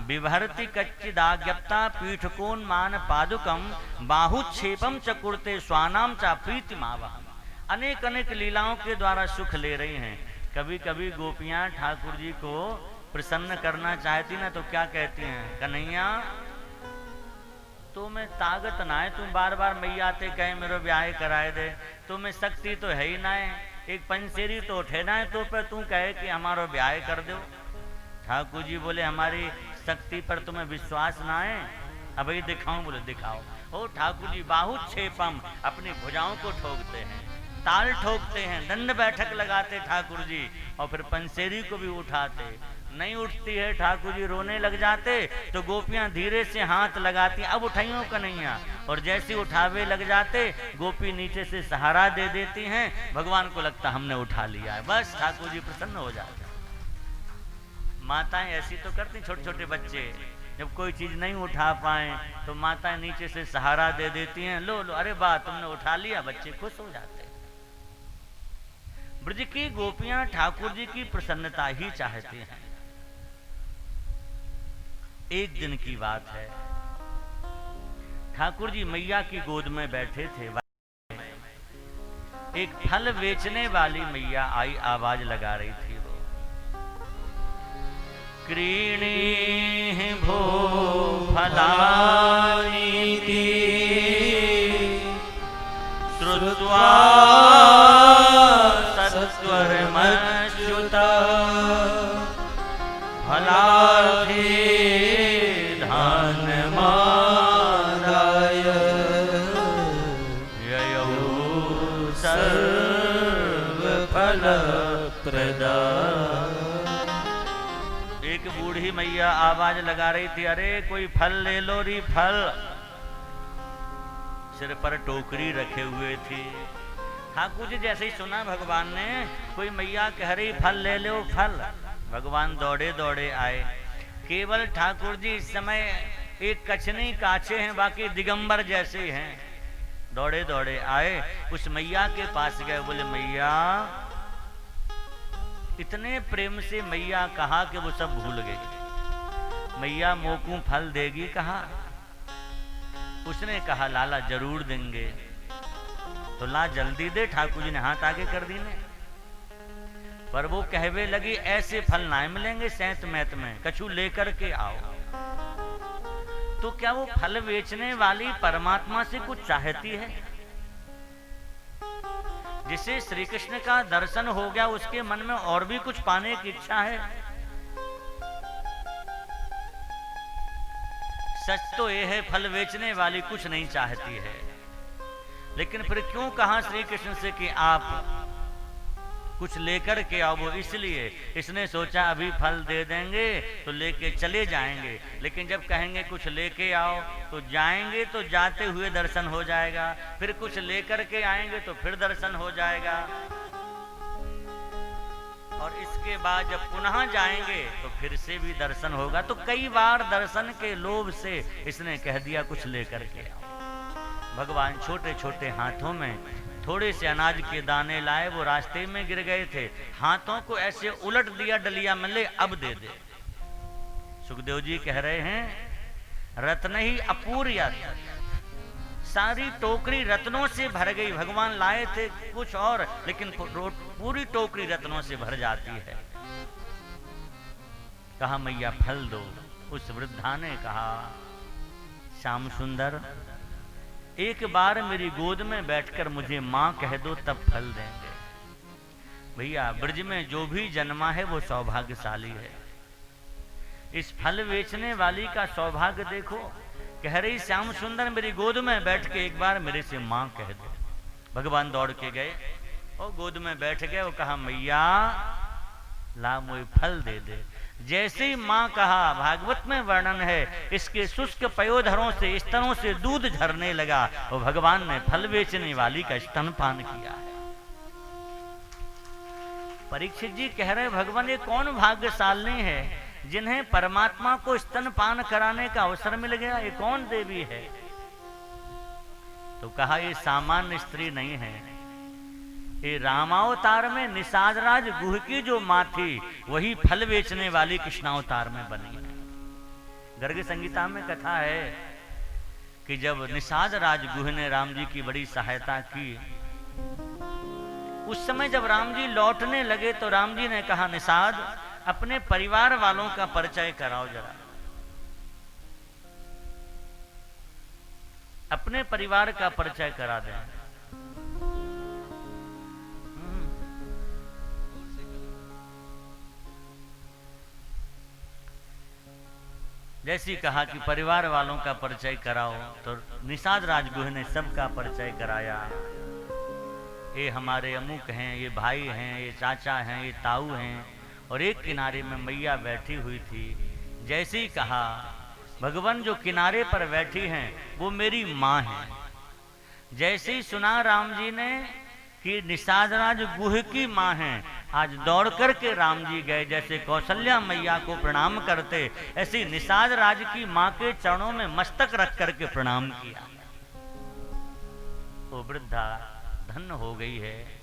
विभरति कच्चिदाज्ञप्ता पीठकोन मान पादुकम बाहुक्षेपम च कुर्ते स्वानाम चा प्रीतिमावहम। अनेक अनेक लीलाओं के द्वारा सुख ले रही हैं। कभी कभी गोपियां ठाकुर जी को प्रसन्न करना चाहती ना, तो क्या कहती हैं, कन्हैया तो मैं ताकत ना है, तुम बार बार मैया आते कहे मेरे ब्याह कराए दे, तुम्हें शक्ति तो है ही ना है, एक पंसेरी तो उठे ना है तो पर तू कहे कि हमारा ब्याह कर दो। ठाकुर जी बोले हमारी शक्ति पर तुम्हें विश्वास ना है, अब ये दिखाऊं, बोले दिखाओ। ओ ठाकुर जी बाहुक्षेपम, अपनी भुजाओं को ठोकते हैं, ताल ठोकते हैं, दंड बैठक लगाते ठाकुर जी, और फिर पंसेरी को भी उठाते। नहीं उठती है ठाकुर जी रोने लग जाते, तो गोपियां धीरे से हाथ लगाती, अब उठाइयों कन्हैया, और जैसे उठावे लग जाते गोपी नीचे से सहारा दे देती हैं। भगवान को लगता हमने उठा लिया है, बस ठाकुर जी प्रसन्न हो जाते। माताएं ऐसी तो करती, छोटे छोटे बच्चे जब कोई चीज नहीं उठा पाए तो माताएं नीचे से सहारा दे देती हैं, लो लो, अरे बा तुमने उठा लिया, बच्चे खुश हो जाते। ब्रज की गोपियां ठाकुर जी की प्रसन्नता ही चाहती हैं। एक दिन की बात है, ठाकुर जी मैया की गोद में बैठे थे। एक फल बेचने वाली मैया आई, आवाज लगा रही थी वो, क्रीणी भो फलानी श्रुत्वा सत्वरमच्युता फलार्थी धानमादाय ययौ सर्वफलप्रदा। एक बूढ़ी मैया आवाज लगा रही थी, अरे कोई फल ले लो री फल। सिर पर टोकरी रखे हुए थी। ठाकुर जी जैसे ही सुना भगवान ने कोई मैया कह रही फल ले लो फल, भगवान दौड़े दौड़े आए। केवल ठाकुर जी इस समय एक कछनी काछे हैं, बाकी दिगंबर जैसे हैं। दौड़े दौड़े आए, उस मैया के पास गए, बोले मैया, इतने प्रेम से मैया कहा कि वो सब भूल गए। मैया मोकू फल देगी कहा? उसने कहा लाला जरूर देंगे। तो ला जल्दी दे। ठाकुर जी ने हाथ आगे कर दी ने, पर वो कहवे लगी ऐसे फल ना मिलेंगे सैंत मैत में, कछु लेकर के आओ। तो क्या वो फल बेचने वाली परमात्मा से कुछ चाहती है? जिसे श्री कृष्ण का दर्शन हो गया उसके मन में और भी कुछ पाने की इच्छा है? सच तो ये है फल बेचने वाली कुछ नहीं चाहती है, लेकिन फिर क्यों कहा श्री कृष्ण से कि आप कुछ लेकर के आओ? वो इसलिए इसने सोचा अभी फल दे देंगे तो लेके चले जाएंगे, लेकिन जब कहेंगे कुछ लेके आओ तो जाएंगे, तो जाते हुए दर्शन हो जाएगा, फिर कुछ लेकर के आएंगे तो फिर दर्शन हो जाएगा, और इसके बाद जब पुनः जाएंगे तो फिर से भी दर्शन होगा। तो कई बार दर्शन के लोभ से इसने कह दिया कुछ लेकर के आओ। भगवान छोटे छोटे हाथों में थोड़े से अनाज के दाने लाए, वो रास्ते में गिर गए थे, हाथों को ऐसे उलट दिया, डलिया में ले अब दे दे। सुखदेव जी कह रहे हैं रत्न ही अपूर्य, सारी टोकरी रत्नों से भर गई। भगवान लाए थे कुछ और, लेकिन पूरी टोकरी रत्नों से भर जाती है। कहा मैया फल दो। उस वृद्धा ने कहा श्याम सुंदर, एक बार मेरी गोद में बैठकर मुझे मां कह दो, तब फल देंगे। भैया ब्रज में जो भी जन्मा है वो सौभाग्यशाली है। इस फल बेचने वाली का सौभाग्य देखो, कह रही श्याम सुंदर मेरी गोद में बैठ के एक बार मेरे से मां कह दो। भगवान दौड़ के गए और गोद में बैठ गए। वो कहा मैया ला मुझे फल दे दे। जैसे ही मां कहा, भागवत में वर्णन है, इसके शुष्क पयोधरों से स्तनों से दूध झरने लगा और भगवान ने फल बेचने वाली का स्तनपान किया है। परीक्षित जी कह रहे भगवान ये कौन भाग्यशाली है जिन्हें परमात्मा को स्तनपान कराने का अवसर मिल गया? ये कौन देवी है? तो कहा ये सामान्य स्त्री नहीं है, ये रामावतार में निषादराज गुह की जो मां थी वही फल बेचने वाली कृष्णावतार में बनी है। गर्ग संगीता में कथा है कि जब निषादराज गुह ने राम जी की बड़ी सहायता की, उस समय जब राम जी लौटने लगे तो राम जी ने कहा निषाद अपने परिवार वालों का परिचय कराओ, जरा अपने परिवार का परिचय करा दें। जैसी कहा कि परिवार वालों का परिचय कराओ, तो निषाद राजगुह ने सबका परिचय कराया। ये हमारे अमुक हैं, ये भाई हैं, ये चाचा हैं, ये ताऊ हैं, और एक किनारे में मैया बैठी हुई थी। जैसे ही कहा भगवान जो किनारे पर बैठी हैं वो मेरी माँ है। जैसे ही सुना राम जी ने कि निषादराज गुह की माँ है, आज दौड़ करके राम जी गए। जैसे कौशल्या मैया को प्रणाम करते, ऐसी निषाद राज की माँ के चरणों में मस्तक रख करके प्रणाम किया। वो वृद्धा धन्य हो गई है।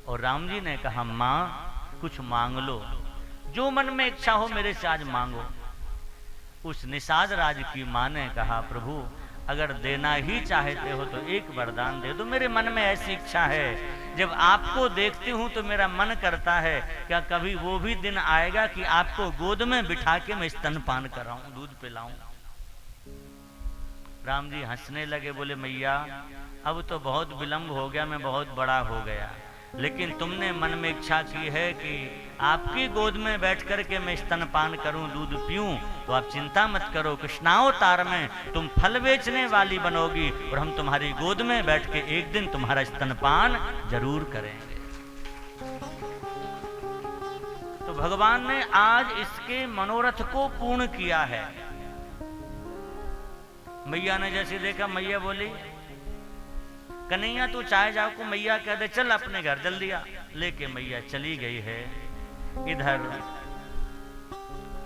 और राम जी ने कहा माँ कुछ मांग लो, जो मन में इच्छा हो मेरे से आज मांगो। उस निषाद राज की माँ ने कहा प्रभु अगर देना ही चाहते हो तो एक वरदान दे दो। मेरे मन में ऐसी इच्छा है, जब आपको देखती हूं तो मेरा मन करता है क्या कभी वो भी दिन आएगा कि आपको गोद में बिठा के मैं स्तनपान कराऊं, दूध पिलाऊं। राम जी हंसने लगे, बोले मैया अब तो बहुत विलंब हो गया, मैं बहुत बड़ा हो गया, लेकिन तुमने मन में इच्छा की है कि आपकी गोद में बैठ कर के मैं स्तनपान करूं, दूध पीऊं, तो आप चिंता मत करो, कृष्णावतार में तुम फल बेचने वाली बनोगी और हम तुम्हारी गोद में बैठ के एक दिन तुम्हारा स्तनपान जरूर करेंगे। तो भगवान ने आज इसके मनोरथ को पूर्ण किया है। मैया ने जैसे देखा, मैया बोली कन्हैया तू चाय जाओ को, मैया कह दे चल अपने घर जल्दी आ, लेके मैया चली गई है। इधर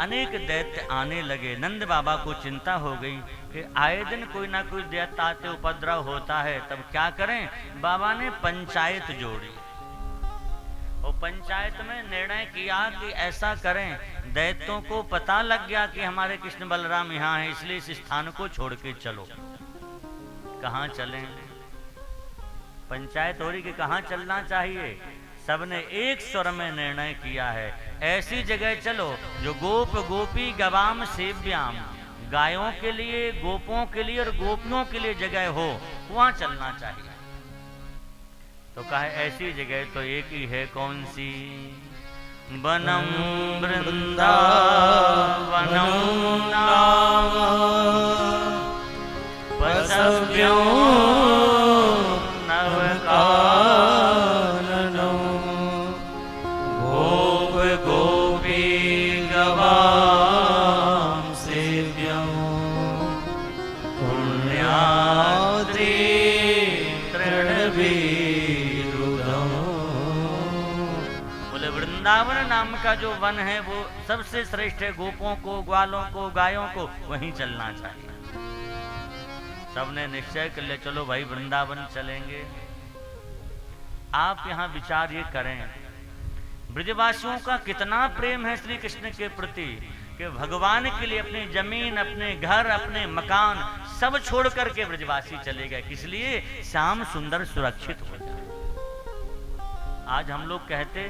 अनेक दैत्य आने लगे। नंद बाबा को चिंता हो गई कि आए दिन कोई ना कोई दैत्य आते, उपद्रव होता है, तब क्या करें। बाबा ने पंचायत जोड़ी और पंचायत में निर्णय किया कि ऐसा करें, दैत्यों को पता लग गया कि हमारे कृष्ण बलराम यहाँ हैं, इसलिए इस स्थान को छोड़ के चलो। कहाँ चलें? पंचायत हो रही कि कहाँ चलना चाहिए। सबने एक स्वर में निर्णय किया है, ऐसी जगह चलो जो गोप गोपी गवाम सेव्याम, गायों के लिए, गोपों के लिए और गोपियों के लिए जगह हो, वहां चलना चाहिए। तो कहा ऐसी जगह तो एक ही है, कौन सी? वनम वृंदावनम नाम पशव्यो नवकाननो गोप गोपी गवाम सेव्यं पुण्याद्रि तृणवीरुधम्। बोले वृंदावन नाम का जो वन है वो सबसे श्रेष्ठ है, गोपों को, ग्वालों को, गायों को वहीं चलना चाहिए। सबने निश्चय कर लिया, चलो भाई वृंदावन चलेंगे। आप यहाँ विचार ये करें, ब्रजवासियों का कितना प्रेम है श्री कृष्ण के प्रति कि भगवान के लिए अपनी जमीन, अपने घर, अपने मकान सब छोड़ करके ब्रजवासी चले गए। किस लिए? श्याम सुंदर सुरक्षित हो जाए। आज हम लोग कहते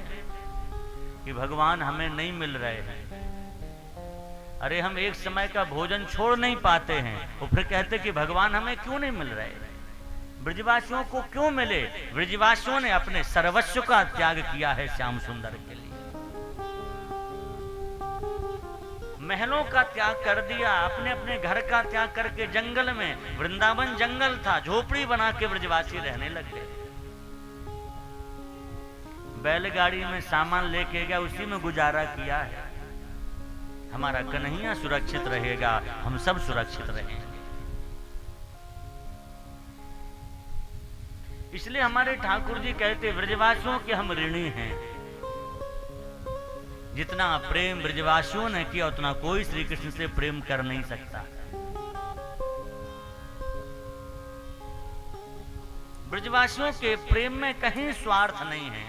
कि भगवान हमें नहीं मिल रहे हैं, अरे हम एक समय का भोजन छोड़ नहीं पाते हैं, और फिर कहते कि भगवान हमें क्यों नहीं मिल रहे। ब्रजवासियों को क्यों मिले? ब्रजवासियों ने अपने सर्वस्व का त्याग किया है श्याम सुंदर के लिए। महलों का त्याग कर दिया, अपने अपने घर का त्याग करके जंगल में, वृंदावन जंगल था, झोपड़ी बना के ब्रजवासी रहने लग गए। बैलगाड़ी में सामान लेके गया, उसी में गुजारा किया है। हमारा कन्हैया सुरक्षित रहेगा, हम सब सुरक्षित रहेंगे। इसलिए हमारे ठाकुर जी कहते ब्रजवासियों के हम ऋणी हैं। जितना प्रेम ब्रजवासियों ने किया उतना कोई श्री कृष्ण से प्रेम कर नहीं सकता। ब्रजवासियों के प्रेम में कहीं स्वार्थ नहीं है,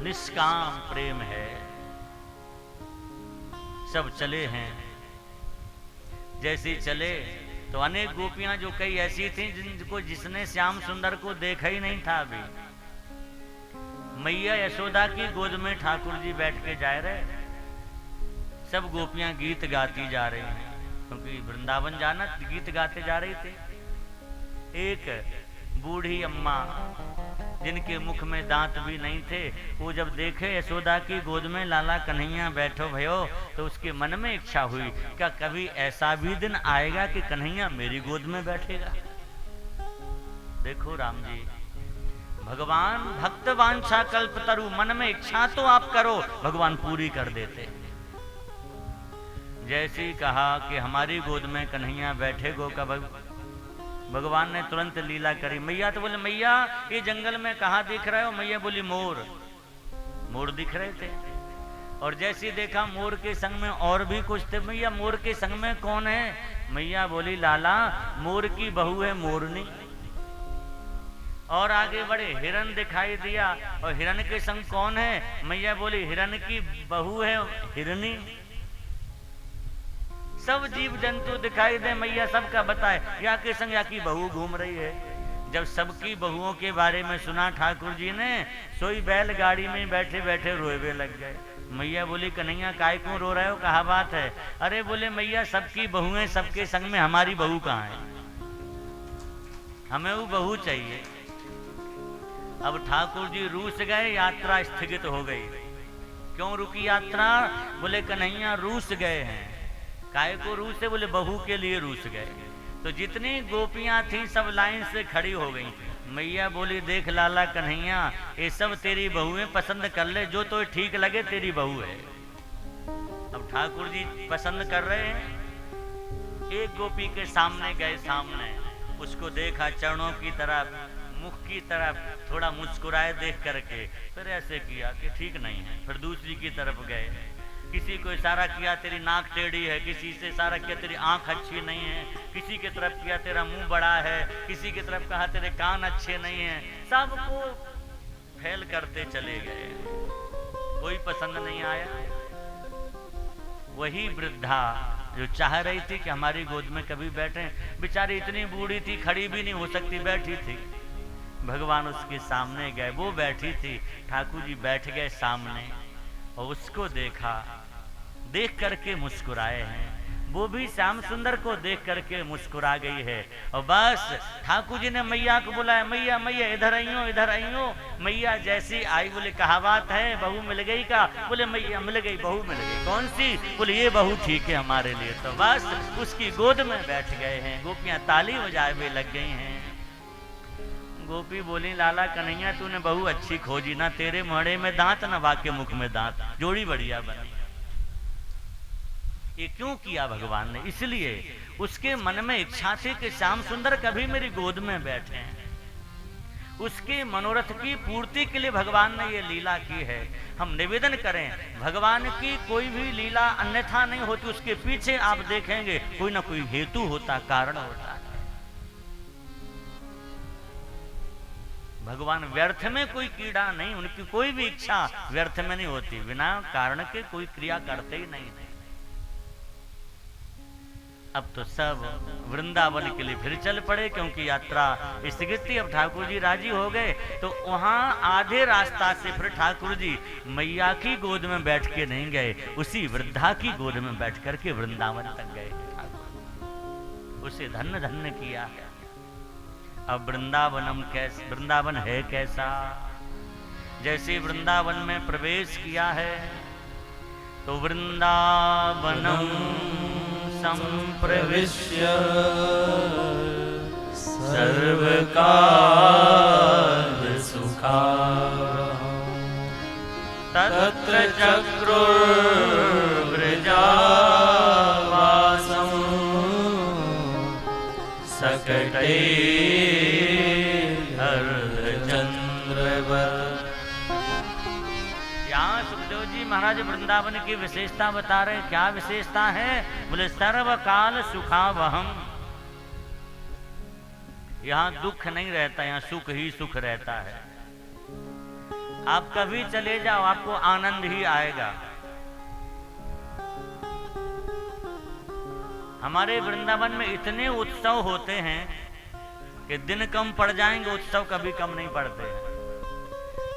निष्काम प्रेम है। सब चले हैं, जैसे चले तो अनेक गोपियां जो कई ऐसी थीं जिनको जिसने श्याम सुंदर को देखा ही नहीं था। अभी मैया यशोदा की गोद में ठाकुर जी बैठ के जा रहे, सब गोपियां गीत गाती जा रही हैं, क्योंकि वृंदावन जाना, गीत गाते जा रही थे। एक बूढ़ी अम्मा जिनके मुख में दांत भी नहीं थे, वो जब देखे यशोदा की गोद में लाला कन्हैया बैठो भयो, तो उसके मन में इच्छा हुई, क्या कभी ऐसा भी दिन आएगा कि कन्हैया मेरी गोद में बैठेगा। देखो राम जी, भगवान भक्त वांछा कल्पतरु, मन में इच्छा तो आप करो, भगवान पूरी कर देते। जैसे ही कहा कि हमारी गोद में कन्हैया बैठेगो, का भगवान ने तुरंत लीला करी। मैया तो बोले मैया ये जंगल में कहाँ दिख रहे हो? मैया बोली मोर। मोर दिख रहे थे, और जैसे देखा मोर के संग में और भी कुछ थे। मैया मोर के संग में कौन है? मैया बोली लाला मोर की बहू है मोरनी। और आगे बढ़े, हिरन दिखाई दिया, और हिरन के संग कौन है? मैया बोली हिरन की बहू है हिरनी। सब जीव जंतु दिखाई दे, मैया सबका बताए, या के संग या की बहू घूम रही है। जब सबकी बहुओं के बारे में सुना ठाकुर जी ने, सोई बैलगाड़ी में बैठे बैठे रोए लग गए। मैया बोली, कन्हैया काय क्यों रो रहे हो, कहा बात है? अरे बोले मैया, सबकी बहुएं सबके संग में, हमारी बहू कहाँ है? हमें वो बहू चाहिए। अब ठाकुर जी रूस गए, यात्रा स्थगित हो गई। क्यों रुकी यात्रा? बोले कन्हैया रूस गए हैं। काय को रूस है? बोले बहू के लिए रूस गए। तो जितनी गोपियां थीं सब लाइन से खड़ी हो गई। मैया बोली, देख लाला कन्हैया, ये सब तेरी बहुएं, पसंद कर ले, जो तो ठीक लगे तेरी बहू है। अब ठाकुर जी पसंद कर रहे हैं। एक गोपी के सामने गए, सामने उसको देखा, चरणों की तरफ, मुख की तरफ, थोड़ा मुस्कुराए देख करके, फिर ऐसे किया कि ठीक नहीं है। फिर दूसरी की तरफ गए, किसी को इशारा किया तेरी नाक टेढ़ी है, किसी से इशारा किया तेरी आंख अच्छी नहीं है, किसी की तरफ किया तेरा मुंह बड़ा है, किसी की तरफ कहा तेरे कान अच्छे नहीं हैं। सबको फेल करते चले गए, कोई पसंद नहीं आया। वही वृद्धा जो चाह रही थी कि हमारी गोद में कभी बैठे, बेचारी इतनी बूढ़ी थी, खड़ी भी नहीं हो सकती, बैठी थी। भगवान उसके सामने गए, वो बैठी थी, ठाकुर जी बैठ गए सामने और उसको देखा, देख करके मुस्कुराए हैं। वो भी श्याम सुंदर को देख करके मुस्कुरा गई है। और बस ठाकुर जी ने मैया को बुलाया, मैया मैया इधर आइयो, इधर आइयो। मैया जैसी आई, बोले कहा बात है, बहू मिल गई का? बोले मैया मिल गई, बहू मिल गई। कौन सी? बोले ये बहू ठीक है हमारे लिए। तो बस उसकी गोद में बैठ गए हैं। गोपियां ताली बजाए लग गई हैं। गोपी बोली, लाला कन्हैया तूने बहू अच्छी खोजी ना, तेरे मोहड़े में दांत ना बाके मुख में दांत, जोड़ी बढ़िया बनी। ये क्यों किया भगवान ने? इसलिए उसके मन में इच्छा थी कि श्याम सुंदर कभी मेरी गोद में बैठे हैं। उसके मनोरथ की पूर्ति के लिए भगवान ने ये लीला की है। हम निवेदन करें, भगवान की कोई भी लीला अन्यथा नहीं होती, उसके पीछे आप देखेंगे कोई ना कोई हेतु होता, कारण होता है। भगवान व्यर्थ में कोई कीड़ा नहीं, उनकी कोई भी इच्छा व्यर्थ में नहीं होती, बिना कारण के कोई क्रिया करते ही नहीं। अब तो सब वृंदावन के लिए फिर चल पड़े, क्योंकि यात्रा स्थगित थी। अब ठाकुर जी राजी हो गए, तो वहां आधे रास्ता से फिर ठाकुर जी मैया की गोद में बैठ के नहीं गए, उसी वृद्धा की गोद में बैठ करके वृंदावन तक गए। ठाकुर उसे धन्य धन्य किया है। अब वृंदावन है कैसा? जैसे वृंदावन में प्रवेश किया है, तो वृंदावनम संप्रविश्य सर्वकाल सुखा तत्र चक्रुर्व्रजावासं सकटे महाराज वृंदावन की विशेषता बता रहे। क्या विशेषता है? बोले सर्वकाल सुखावहम। यहाँ दुख नहीं रहता, यहाँ सुख ही सुख रहता है। आप कभी चले जाओ, आपको आनंद ही आएगा। हमारे वृंदावन में इतने उत्सव होते हैं कि दिन कम पड़ जाएंगे, उत्सव कभी कम नहीं पड़ते हैं।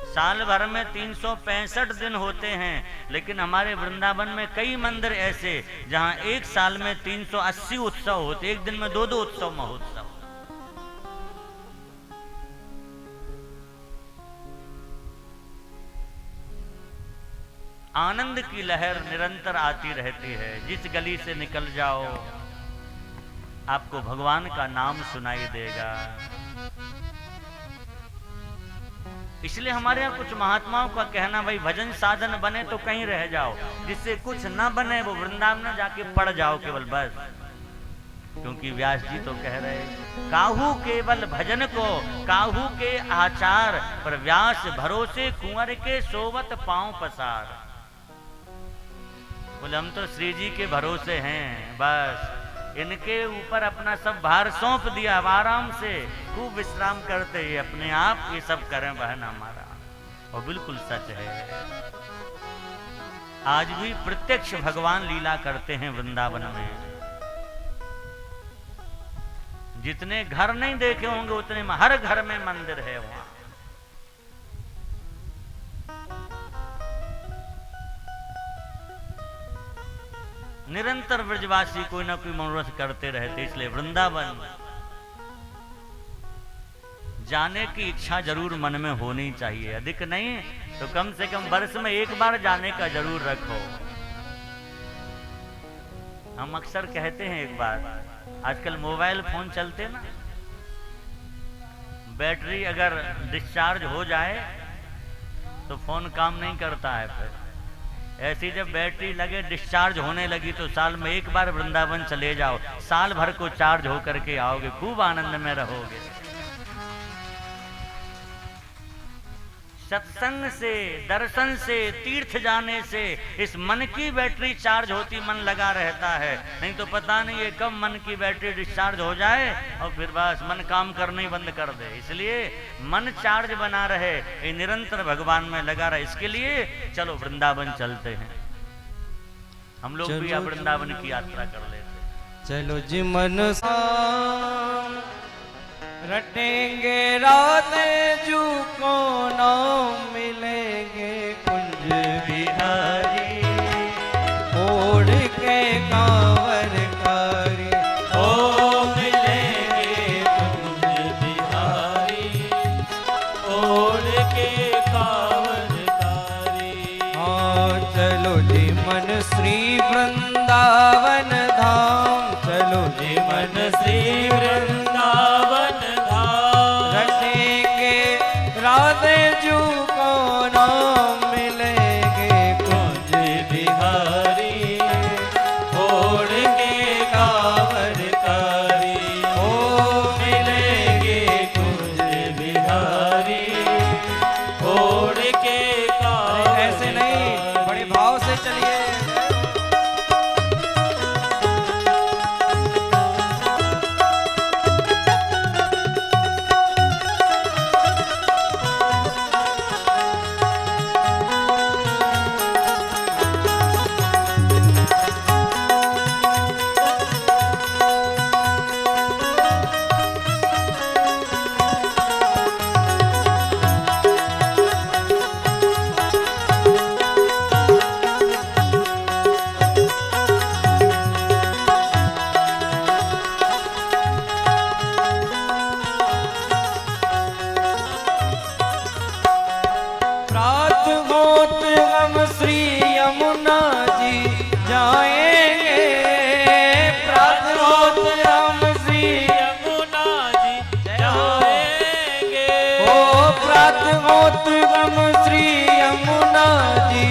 साल भर में 365 दिन होते हैं, लेकिन हमारे वृंदावन में कई मंदिर ऐसे जहां एक साल में 380 उत्सव होते, एक दिन में दो उत्सव महोत्सव। आनंद की लहर निरंतर आती रहती है। जिस गली से निकल जाओ आपको भगवान का नाम सुनाई देगा। इसलिए हमारे यहाँ कुछ महात्माओं का कहना, भाई भजन साधन बने तो कहीं रह जाओ, जिससे कुछ न बने वो वृंदावन जाके पड़ जाओ केवल, बस। क्योंकि व्यास जी तो कह रहे, काहू केवल भजन को काहू के आचार, पर व्यास भरोसे कुंवर के सोवत पांव पसार। बोले हम तो श्री जी के भरोसे हैं, बस इनके ऊपर अपना सब भार सौंप दिया, अब आराम से खूब विश्राम करते ही अपने आप ये सब करें बहन हमारा। और बिल्कुल सच है, आज भी प्रत्यक्ष भगवान लीला करते हैं वृंदावन में। जितने घर नहीं देखे होंगे उतने में हर घर में मंदिर है वहां। निरंतर ब्रजवासी कोई ना कोई मनोरथ करते रहते, इसलिए वृंदावन जाने की इच्छा जरूर मन में होनी चाहिए, अधिक नहीं तो कम से कम वर्ष में एक बार जाने का जरूर रखो। हम अक्सर कहते हैं एक बार, आजकल मोबाइल फोन चलते ना, बैटरी अगर डिस्चार्ज हो जाए तो फोन काम नहीं करता है। फिर ऐसी जब बैटरी लगे डिस्चार्ज होने लगी तो साल में एक बार वृंदावन चले जाओ, साल भर को चार्ज होकर के आओगे, खूब आनंद में रहोगे। सत्संग से, दर्शन से, तीर्थ जाने से इस मन की बैटरी चार्ज होती, मन लगा रहता है। नहीं तो पता नहीं है कब मन की बैटरी डिस्चार्ज हो जाए और फिर बस मन काम करना ही बंद कर दे। इसलिए मन चार्ज बना रहे, ये निरंतर भगवान में लगा रहे, इसके लिए चलो वृंदावन चलते हैं। हम लोग भी अब वृंदावन की यात्रा कर लेते। चलो जी मन रटेंगे राधे जू को नाम मिलेंगे कुंज बिहारी, ओढ़ के कांवर कारी ओ मिलेंगे कुंज बिहारी, ओढ़ के कांवर कारी। हाँ चलो जी मन श्री वृंदावन धाम, चलो जी मन श्री वृंदावन धाम, रटेंगे राधे जू को नाम मिलेंगे कुंज बिहारी, ओढ़ के कांवर कारी। ओ मिलेंगे कुंज बिहारी, ओढ़ के कांवर। ऐसे नहीं, बड़े भाव से चलिए। प्रात होत हम श्री यमुना जी जाएंगे, प्रात होत हम श्री यमुना जी जाएंगे। ओ प्रात होत हम श्री यमुना जी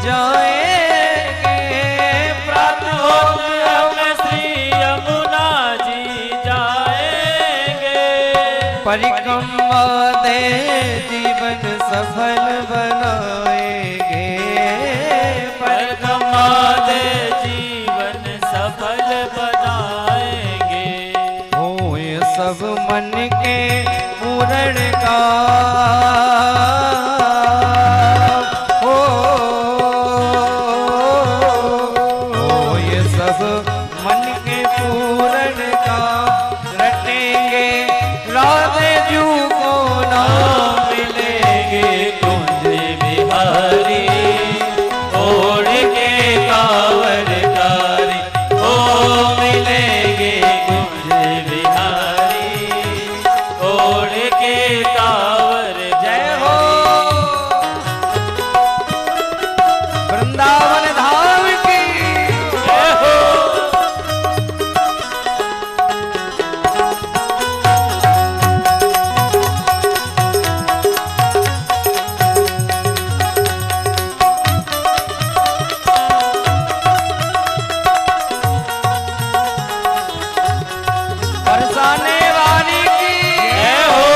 जाएंगे, प्रात होत हम श्री यमुना जी जाएंगे। परिक्रमा दे जीवन सफल बनाएंगे, परिक्रमा दे जीवन सफल बनाएंगे। हो ये सब मन के पूर्ण का हो ये सब मन के पूर्ण का, रटेंगे राधे जू को नाम मिलेंगे कुंज बिहारी, ओढ़ के कांवर कारी। ओ मिलेंगे कुंज बिहारी, ओढ़ के कांवर। जय हो वृंदावन धाम की जय हो। बरसाने वाली की जय हो।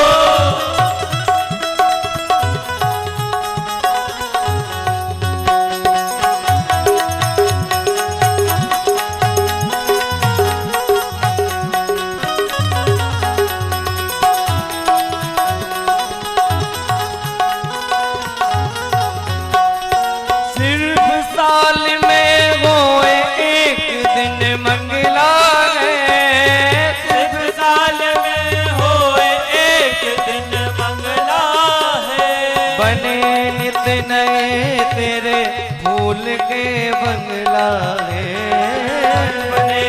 तेरे फूल के बंगला है, बने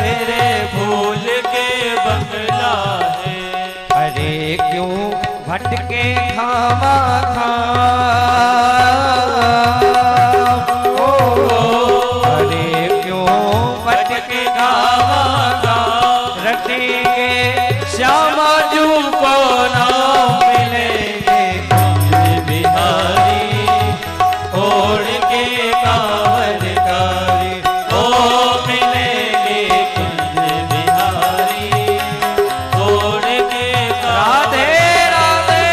तेरे फूल के बंगला है। अरे क्यों भटके खामा खा, अरे क्यों भटके खामा खा, रटेंगे श्यामा जू को नाम मिलेंगे कुंज बिहारी, ओढ़ के कांवरकारी ओ मिलेंगे कुंज बिहारी, ओढ़ के राधे राधे।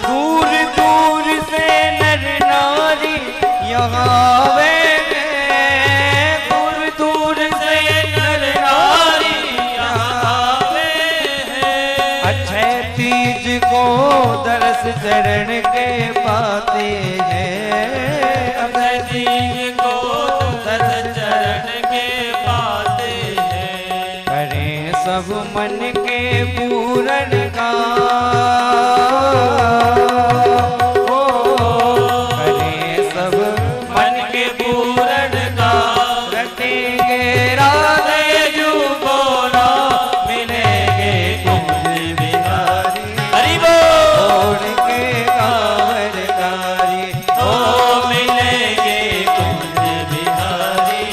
दूर दूर से नर नारी यहाँ आवेंगे, दूर दूर से नर नारी यहाँ आवेंगे। अक्षय तीज को दरस चरण के पाते हैं, अक्षय तीज को दरस चरण के पाते हैं। करें सब मन के पूरन का, करें सब मन के पूरन का, रटेंगे राधे जू को नाम मिलेंगे कुंज बिहारी, हरि बोल। ओढ़ के कांवरकारी ओ मिलेंगे कुंज बिहारी,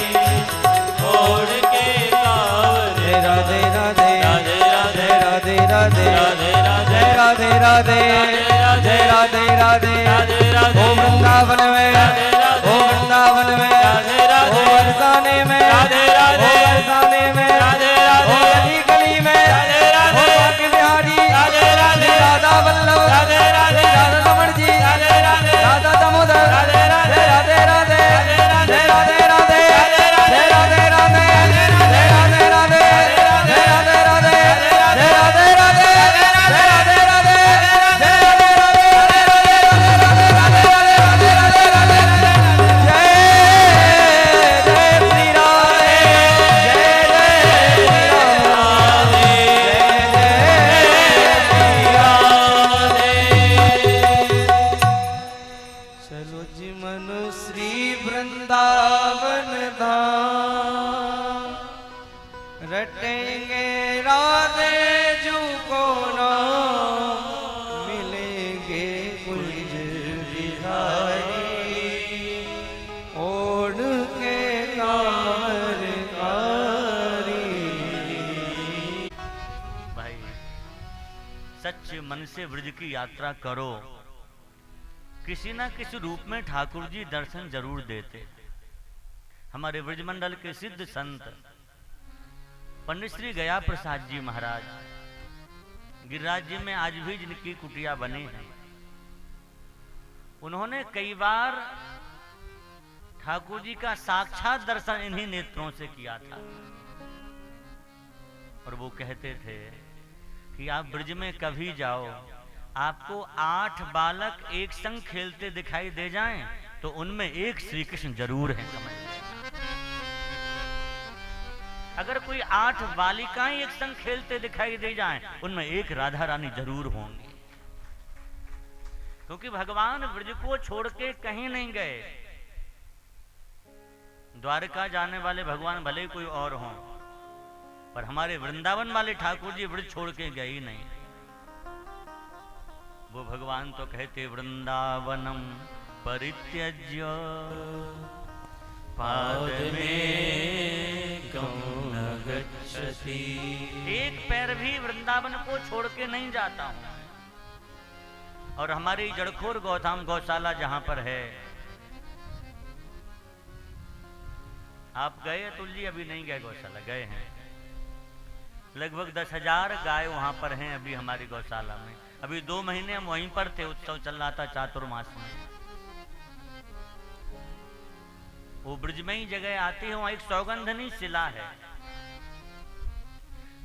ओढ़ के कांवर। राधे राधे राधे राधे राधे राधे राधे राधे राधे राधे राधे राधे राधे राधे राधे। ओ वृंदावन में, राधे राधे ओ वृंदावन में, राधे राधे ओ बरसाने में, राधे राधे ओ बरसाने में, राधे राधे ओ गली गली में, राधे राधे ओ बांके बिहारी, राधे राधे राधा वल्लभ, राधे राधे राधा रमण जी, राधे राधे राधा दामोदर, राधे राधे राधे राधे राधे राधे राधे राधे राधे राधे राधे राधे राधे राधे राधे राधे राधे चलो जी मनु श्री वृंदावन धाम, रटेंगे राधे जू को नाम, मिलेंगे कुंज बिहारी, ओढ़ के कांवरकारी। भाई सच्चे मन से ब्रज की यात्रा करो, किसी ना किसी रूप में ठाकुर जी दर्शन जरूर देते। हमारे ब्रजमंडल के सिद्ध संत पंडित श्री गया प्रसाद जी महाराज गिरिराज जी में आज भी जिनकी कुटिया बनी है, उन्होंने कई बार ठाकुर जी का साक्षात दर्शन इन्हीं नेत्रों से किया था। और वो कहते थे कि आप ब्रज में कभी जाओ, आपको 8 बालक एक संग खेलते दिखाई दे जाएं, तो उनमें एक श्री कृष्ण जरूर है, समझ लेना। अगर कोई 8 बालिकाएं एक संग खेलते दिखाई दे जाएं, उनमें एक राधा रानी जरूर होंगी, क्योंकि भगवान ब्रज को छोड़ के कहीं नहीं गए। द्वारका जाने वाले भगवान भले कोई और हों, पर हमारे वृंदावन वाले ठाकुर जी ब्रज छोड़ के गए ही नहीं। वो भगवान तो कहते वृंदावनम परित्यज्य पाद में एक पैर भी वृंदावन को छोड़ के नहीं जाता हूं। और हमारी जड़खोर गौधाम गौशाला जहां पर है, आप गए अतुल जी? अभी नहीं गए गौशाला? गए हैं। लगभग 10,000 गाय वहां पर हैं अभी हमारी गौशाला में। अभी 2 महीने हम वहीं पर थे, उत्सव चल रहा था चातुर्मास में। वो ब्रजमयी जगह आती है, वहां एक सौगंधनी शिला है,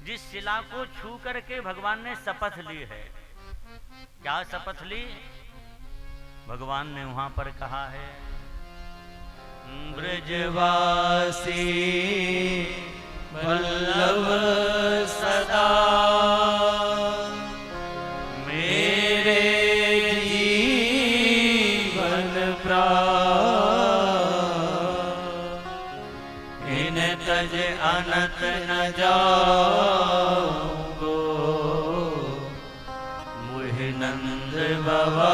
जिस शिला को छू करके भगवान ने शपथ ली है। क्या शपथ ली? भगवान ने वहां पर कहा है, ब्रजवासी वल्लभ सदा मेरे जीवन प्राण, इन तज अनंत न जाऊंगो, मुहि नंद बाबा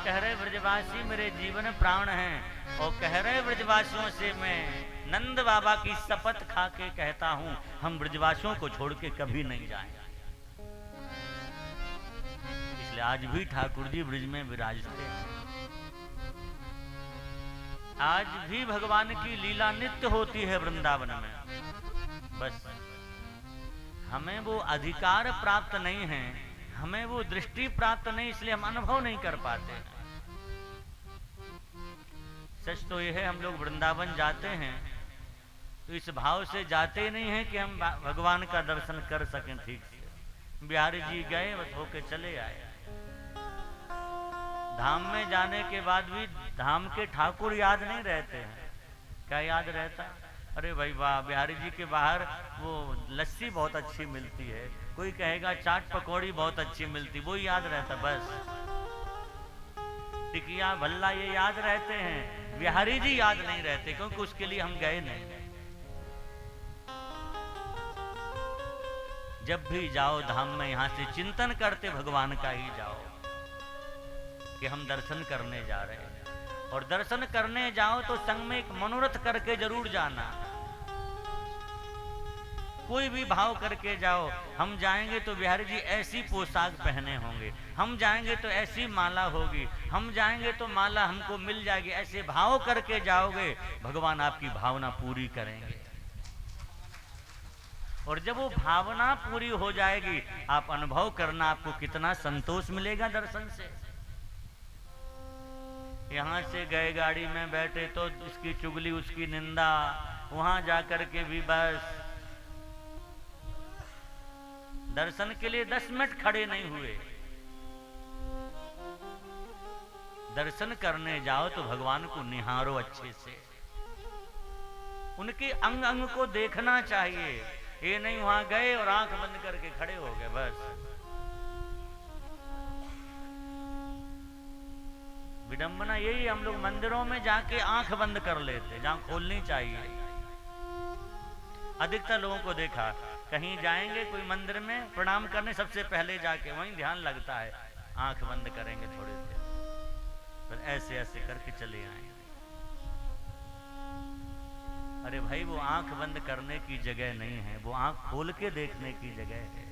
कह रहे ब्रजवासी मेरे जीवन प्राण हैं, और कह रहे ब्रजवासियों से मैं नंद बाबा की शपथ खा के कहता हूं, हम ब्रजवासियों को छोड़ के कभी नहीं जाएंगे। इसलिए आज भी ठाकुर जी ब्रज में विराजते हैं। आज भी भगवान की लीला नित्य होती है वृंदावन में। बस हमें वो अधिकार प्राप्त नहीं है, हमें वो दृष्टि प्राप्त नहीं, इसलिए हम अनुभव नहीं कर पाते। सच तो यह है, हम लोग वृंदावन जाते हैं तो इस भाव से जाते नहीं हैं कि हम भगवान का दर्शन कर सकें ठीक से। बिहारी जी गए, बस होके चले आए। धाम में जाने के बाद भी धाम के ठाकुर याद नहीं रहते हैं। क्या याद रहता? अरे भाई वाह, बिहारी जी के बाहर वो लस्सी बहुत अच्छी मिलती है, कोई कहेगा चाट पकौड़ी बहुत अच्छी मिलती, वो याद रहता। बस टिकिया भल्ला ये याद रहते हैं, बिहारी जी याद नहीं रहते, क्योंकि उसके लिए हम गए नहीं। जब भी जाओ धाम में, यहां से चिंतन करते भगवान का ही जाओ कि हम दर्शन करने जा रहे हैं। और दर्शन करने जाओ तो संग में एक मनोरथ करके जरूर जाना। कोई भी भाव करके जाओ। हम जाएंगे तो बिहारी जी ऐसी पोशाक पहने होंगे, हम जाएंगे तो ऐसी माला होगी, हम जाएंगे तो माला हमको मिल जाएगी। ऐसे भाव करके जाओगे, भगवान आपकी भावना पूरी करेंगे। और जब वो भावना पूरी हो जाएगी, आप अनुभव करना आपको कितना संतोष मिलेगा दर्शन से। यहां से गए गाड़ी में बैठे तो इसकी चुगली उसकी निंदा, वहां जाकर के भी बस दर्शन के लिए 10 मिनट खड़े नहीं हुए। दर्शन करने जाओ तो भगवान को निहारो अच्छे से, उनके अंग अंग को देखना चाहिए। ये नहीं वहां गए और आंख बंद करके खड़े हो गए बस। विडंबना यही, हम लोग मंदिरों में जाके आंख बंद कर लेते, जहां खोलनी चाहिए। अधिकतर लोगों को देखा, कहीं जाएंगे कोई मंदिर में प्रणाम करने, सबसे पहले जाके वहीं ध्यान लगता है, आंख बंद करेंगे थोड़ी देर, फिर ऐसे ऐसे करके चले आएंगे। अरे भाई, वो आंख बंद करने की जगह नहीं है, वो आंख खोल के देखने की जगह है।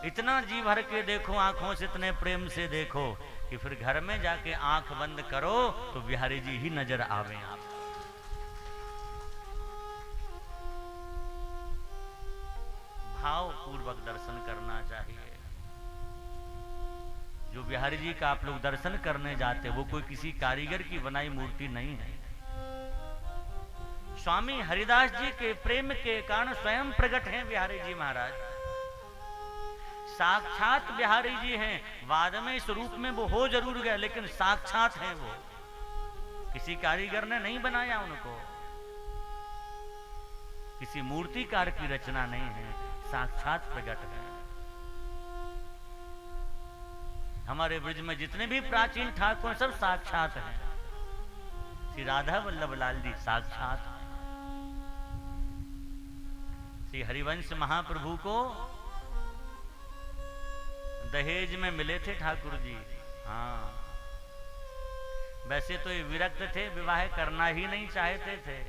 इतना जी भर के देखो, आंखों से इतने प्रेम से देखो कि फिर घर में जाके आंख बंद करो तो बिहारी जी ही नजर आवे आप। भाव पूर्वक दर्शन करना चाहिए। जो बिहारी जी का आप लोग दर्शन करने जाते, वो कोई किसी कारीगर की बनाई मूर्ति नहीं है। स्वामी हरिदास जी के प्रेम के कारण स्वयं प्रकट हैं बिहारी जी महाराज। साक्षात बिहारी जी हैं। बाद में इस रूप में वो हो जरूर गए, लेकिन साक्षात हैं वो, किसी कारीगर ने नहीं बनाया उनको, किसी मूर्तिकार की रचना नहीं है, साक्षात प्रकट है। हमारे ब्रज में जितने भी प्राचीन ठाकुर सब साक्षात हैं। श्री राधा वल्लभ लाल जी साक्षात हैं। श्री हरिवंश महाप्रभु को दहेज में मिले थे ठाकुर जी। हाँ, वैसे तो ये विरक्त थे, विवाह करना ही नहीं चाहते थे।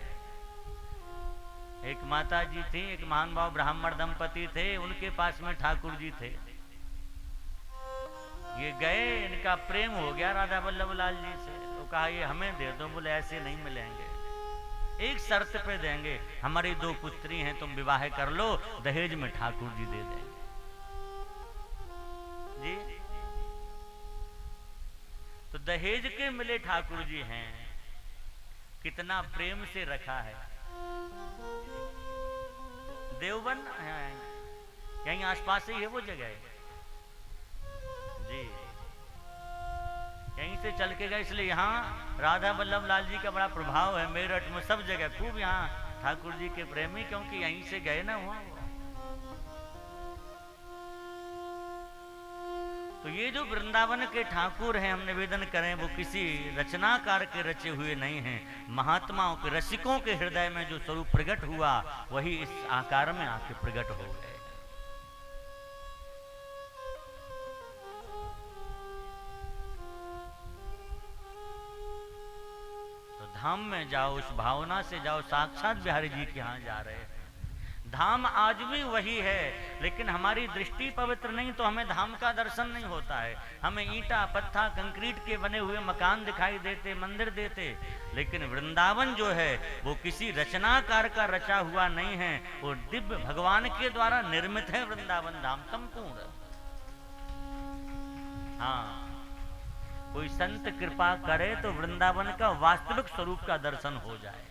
एक माता जी थी, एक महान भाव ब्राह्मण दंपति थे, उनके पास में ठाकुर जी थे। ये गए, इनका प्रेम हो गया राधा वल्लभ लाल जी से। तो कहा ये हमें दे दो। बोले ऐसे नहीं मिलेंगे, एक शर्त पे देंगे, हमारी 2 पुत्री हैं, तुम विवाह कर लो, दहेज में ठाकुर जी दे देंगे। जी तो दहेज के मिले ठाकुर जी हैं, कितना प्रेम से रखा है। देवबन यहीं आसपास ही है वो जगह जी, यहीं से चल के गए। इसलिए यहाँ राधा वल्लभ लाल जी का बड़ा प्रभाव है, मेरठ में सब जगह खूब यहाँ ठाकुर जी के प्रेमी, क्योंकि यहीं से गए ना वहां। तो ये जो वृंदावन के ठाकुर हैं, हम निवेदन करें, वो किसी रचनाकार के रचे हुए नहीं हैं। महात्माओं के, रसिकों के हृदय में जो स्वरूप प्रकट हुआ, वही इस आकार में आके प्रकट हो गए। तो धाम में जाओ, उस भावना से जाओ, साक्षात बिहारी जी के यहाँ जा रहे हैं। धाम आज भी वही है, लेकिन हमारी दृष्टि पवित्र नहीं तो हमें धाम का दर्शन नहीं होता है। हमें ईंटा पत्थर कंक्रीट के बने हुए मकान दिखाई देते, मंदिर देते, लेकिन वृंदावन जो है वो किसी रचनाकार का रचा हुआ नहीं है, वो दिव्य भगवान के द्वारा निर्मित है। वृंदावन धाम संपूर्ण। हाँ, कोई संत कृपा करे तो वृंदावन का वास्तविक स्वरूप का दर्शन हो जाए,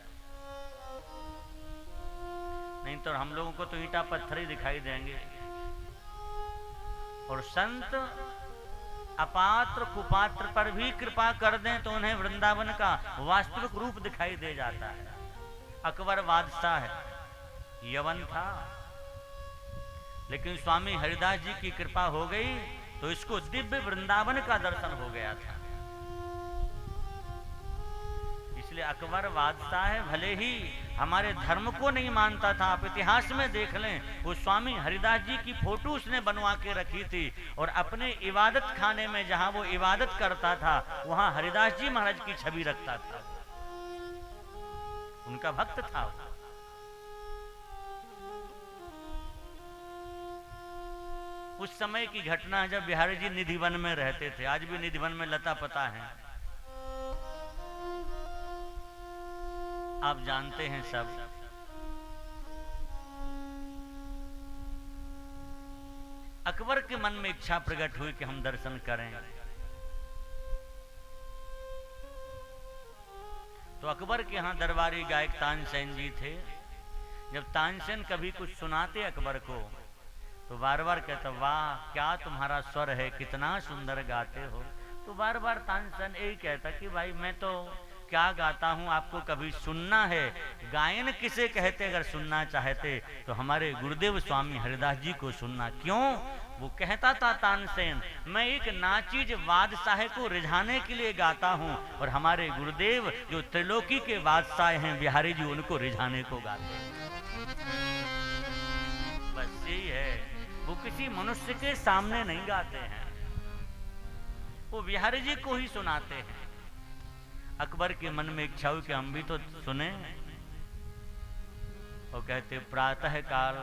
नहीं तो हम लोगों को तो ईंटा पत्थर ही दिखाई देंगे। और संत अपात्र कुपात्र पर भी कृपा कर दें तो उन्हें वृंदावन का वास्तविक रूप दिखाई दे जाता है। अकबर बादशाह है, यवन था, लेकिन स्वामी हरिदास जी की कृपा हो गई तो इसको दिव्य वृंदावन का दर्शन हो गया था। इसलिए अकबर बादशाह है, भले ही हमारे धर्म को नहीं मानता था। आप इतिहास में देख लें, वो स्वामी हरिदास जी की फोटो उसने बनवा के रखी थी, और अपने इबादत खाने में जहां वो इबादत करता था वहां हरिदास जी महाराज की छवि रखता था। उनका भक्त था। उस समय की घटना जब बिहारी जी निधिवन में रहते थे, आज भी निधिवन में लता पता है, आप जानते हैं सब। अकबर के मन में इच्छा प्रकट हुई कि हम दर्शन करें, तो अकबर के यहां दरबारी गायक तानसेन जी थे। जब तानसेन कभी कुछ सुनाते अकबर को तो बार बार कहता, वाह क्या तुम्हारा स्वर है, कितना सुंदर गाते हो। तो बार बार तानसेन यही कहता कि भाई मैं तो क्या गाता हूं, आपको कभी सुनना है। गायन किसे कहते, अगर सुनना चाहते तो हमारे गुरुदेव स्वामी हरिदास जी को सुनना। क्यों? वो कहता था तानसेन, मैं एक नाचीज बादशाह को रिझाने के लिए गाता हूं, और हमारे गुरुदेव जो त्रिलोकी के बादशाह हैं बिहारी जी, उनको रिझाने को गाते हैं। बस यही है, वो किसी मनुष्य के सामने नहीं गाते हैं, वो बिहारी जी को ही सुनाते हैं। अकबर के मन में इच्छा हुई कि हम भी तो सुने। वो कहते प्रातः काल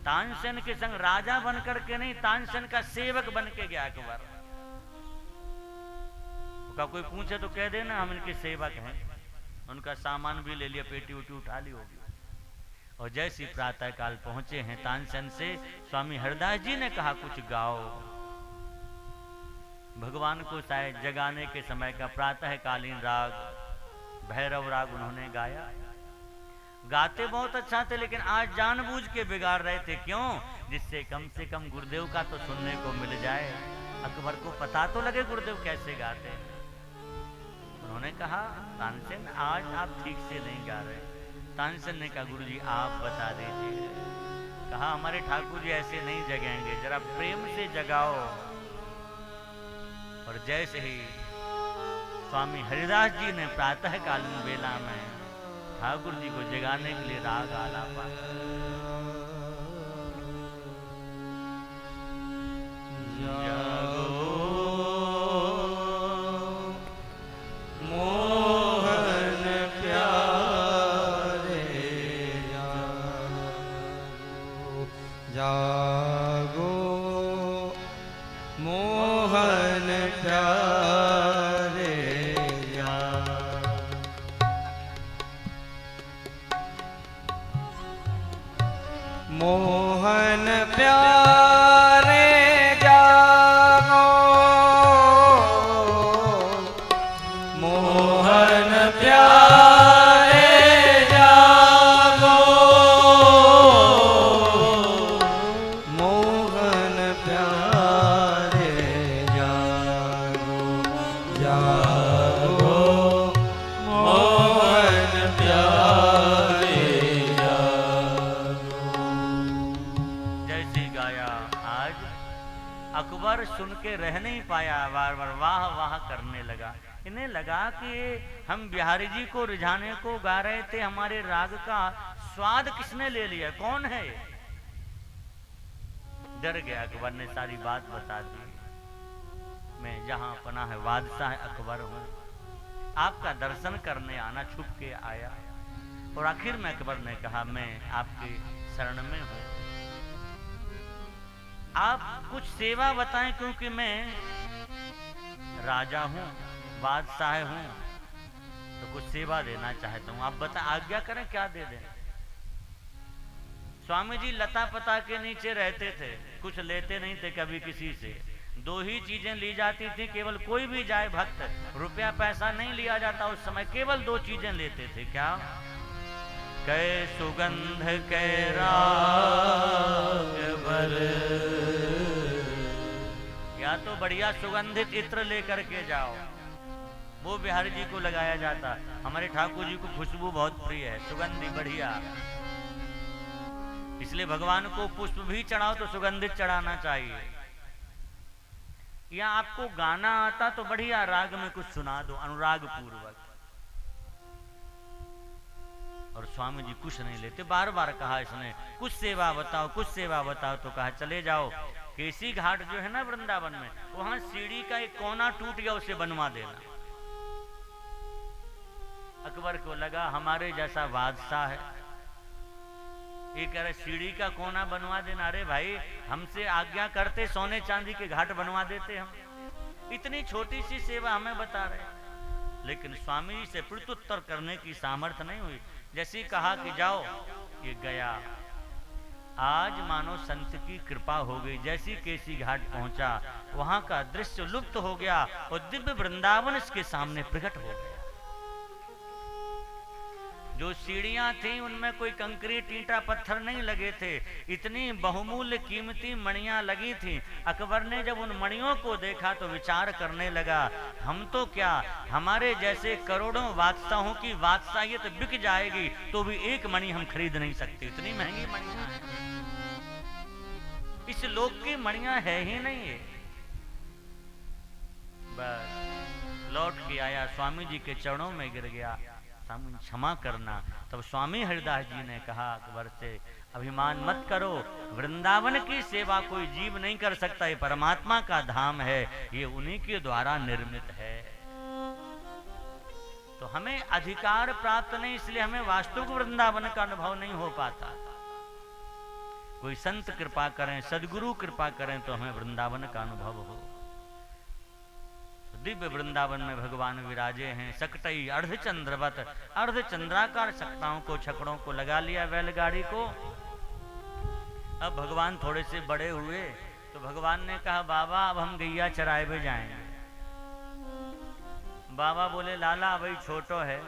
तानसेन के संग राजा बनकर के नहीं, तानसेन का सेवक बन के गया अकबर। का कोई पूछे तो कह देना हम इनके सेवक हैं। उनका सामान भी ले लिया, पेटी उटी उठा ली होगी। और जैसे प्रातः काल पहुंचे हैं तानसेन से, स्वामी हरिदास जी ने कहा कुछ गाओ। भगवान को शायद जगाने के समय का प्रातःकालीन राग भैरव राग उन्होंने गाया। गाते बहुत अच्छा थे, लेकिन आज जानबूझ के बिगाड़ रहे थे। क्यों? जिससे कम से कम गुरुदेव का तो सुनने को मिल जाए, अकबर को पता तो लगे गुरुदेव कैसे गाते हैं। उन्होंने कहा तानसेन आज आप ठीक से नहीं गा रहे। तानसेन ने कहा गुरुजी आप बता दीजिए। कहा हमारे ठाकुर जी ऐसे नहीं जगेंगे, जरा प्रेम से जगाओ। और जैसे ही स्वामी हरिदास जी ने प्रातःकालीन वेला में ठाकुर जी को जगाने के लिए राग आलापा, जागो मोहन प्यारे जागो मोहन प्यारे मोहन प्यारे जागो मोहन प्यारे जागो मोहन प्यारे जागो जागो मोहन प्यारे जैसे गाया आज अकबर सुन के रह नहीं पाया, बार बार वाह वाह करने लगा। इन्हें लगा कि हम बिहारी जी को रिझाने को गा रहे थे, हमारे राग का स्वाद किसने ले लिया, कौन है? डर गया अकबर ने, सारी बात बता दी। मैं जहां पनाह है बादशाह अकबर हूं, आपका दर्शन करने आना, छुप के आया। और आखिर में अकबर ने कहा मैं आपके शरण में हूं, आप कुछ सेवा बताएं, क्योंकि मैं राजा हूं, बादशाह हूं, तो कुछ सेवा देना चाहता हूं। आप बता, आज्ञा करें, क्या दे दें? स्वामी जी लता पता के नीचे रहते थे, कुछ लेते नहीं थे कभी किसी से। दो ही चीजें ली जाती थी, केवल कोई भी जाए भक्त, रुपया पैसा नहीं लिया जाता उस समय, केवल दो चीजें लेते थे। क्या? कै सुगंध कै राग बर, या तो बढ़िया सुगंधित इत्र लेकर के जाओ, वो बिहारी जी को लगाया जाता। हमारे ठाकुर जी को खुशबू बहुत प्रिय है, सुगंधी बढ़िया, इसलिए भगवान को पुष्प भी चढ़ाओ तो सुगंधित चढ़ाना चाहिए। या आपको गाना आता तो बढ़िया राग में कुछ सुना दो, अनुराग पूर्वक। और स्वामी जी कुछ नहीं लेते, बार बार कहा इसने कुछ सेवा बताओ, कुछ सेवा बताओ। तो कहा चले जाओ केसी घाट जो है ना वृंदावन में, वहां सीढ़ी का एक कोना टूट गया, उसे बनवा देना। अकबर को लगा हमारे जैसा बादशाह है, ये कह रहे सीढ़ी का कोना बनवा देना। अरे भाई, हमसे आज्ञा करते सोने चांदी के घाट बनवा देते हम, इतनी छोटी सी सेवा हमें बता रहे। लेकिन स्वामी जी से प्रत्युत्तर करने की सामर्थ्य नहीं हुई। जैसे कहा कि जाओ, ये गया। आज मानो संत की कृपा हो गई, जैसी केसी घाट पहुंचा वहां का दृश्य लुप्त हो गया और दिव्य वृंदावन इसके सामने प्रकट हो गया। जो सीढ़ियां थी उनमें कोई कंक्रीट ईंटा पत्थर नहीं लगे थे, इतनी बहुमूल्य कीमती मणियां लगी थी। अकबर ने जब उन मणियों को देखा तो विचार करने लगा, हम तो क्या, हमारे जैसे करोड़ों बादशाहों की बादशाहियत बिक जाएगी तो भी एक मणि हम खरीद नहीं सकते, इतनी महंगी मणियां हैं। इस लोक की मणियां है ही नहीं है। बस लौट के आया, स्वामी जी के चरणों में गिर गया, स्वामी क्षमा करना। तब स्वामी हरिदास जी ने कहा अकबर से, अभिमान मत करो, वृंदावन की सेवा कोई जीव नहीं कर सकता, ये परमात्मा का धाम है, ये उन्हीं के द्वारा निर्मित है। तो हमें अधिकार प्राप्त नहीं, इसलिए हमें वास्तविक वृंदावन का अनुभव नहीं हो पाता। कोई संत कृपा करें, सदगुरु कृपा करें तो हमें वृंदावन का अनुभव हो। दिव्य वृंदावन में भगवान विराजे हैं, सकटई अर्धचंद्रवत, अर्धचंद्राकार सकटाओं को, छकड़ों को लगा लिया बैलगाड़ी को। अब भगवान थोड़े से बड़े हुए तो भगवान ने कहा बाबा अब हम गैया चराए में जाएंगे। बाबा बोले लाला भाई छोटो है,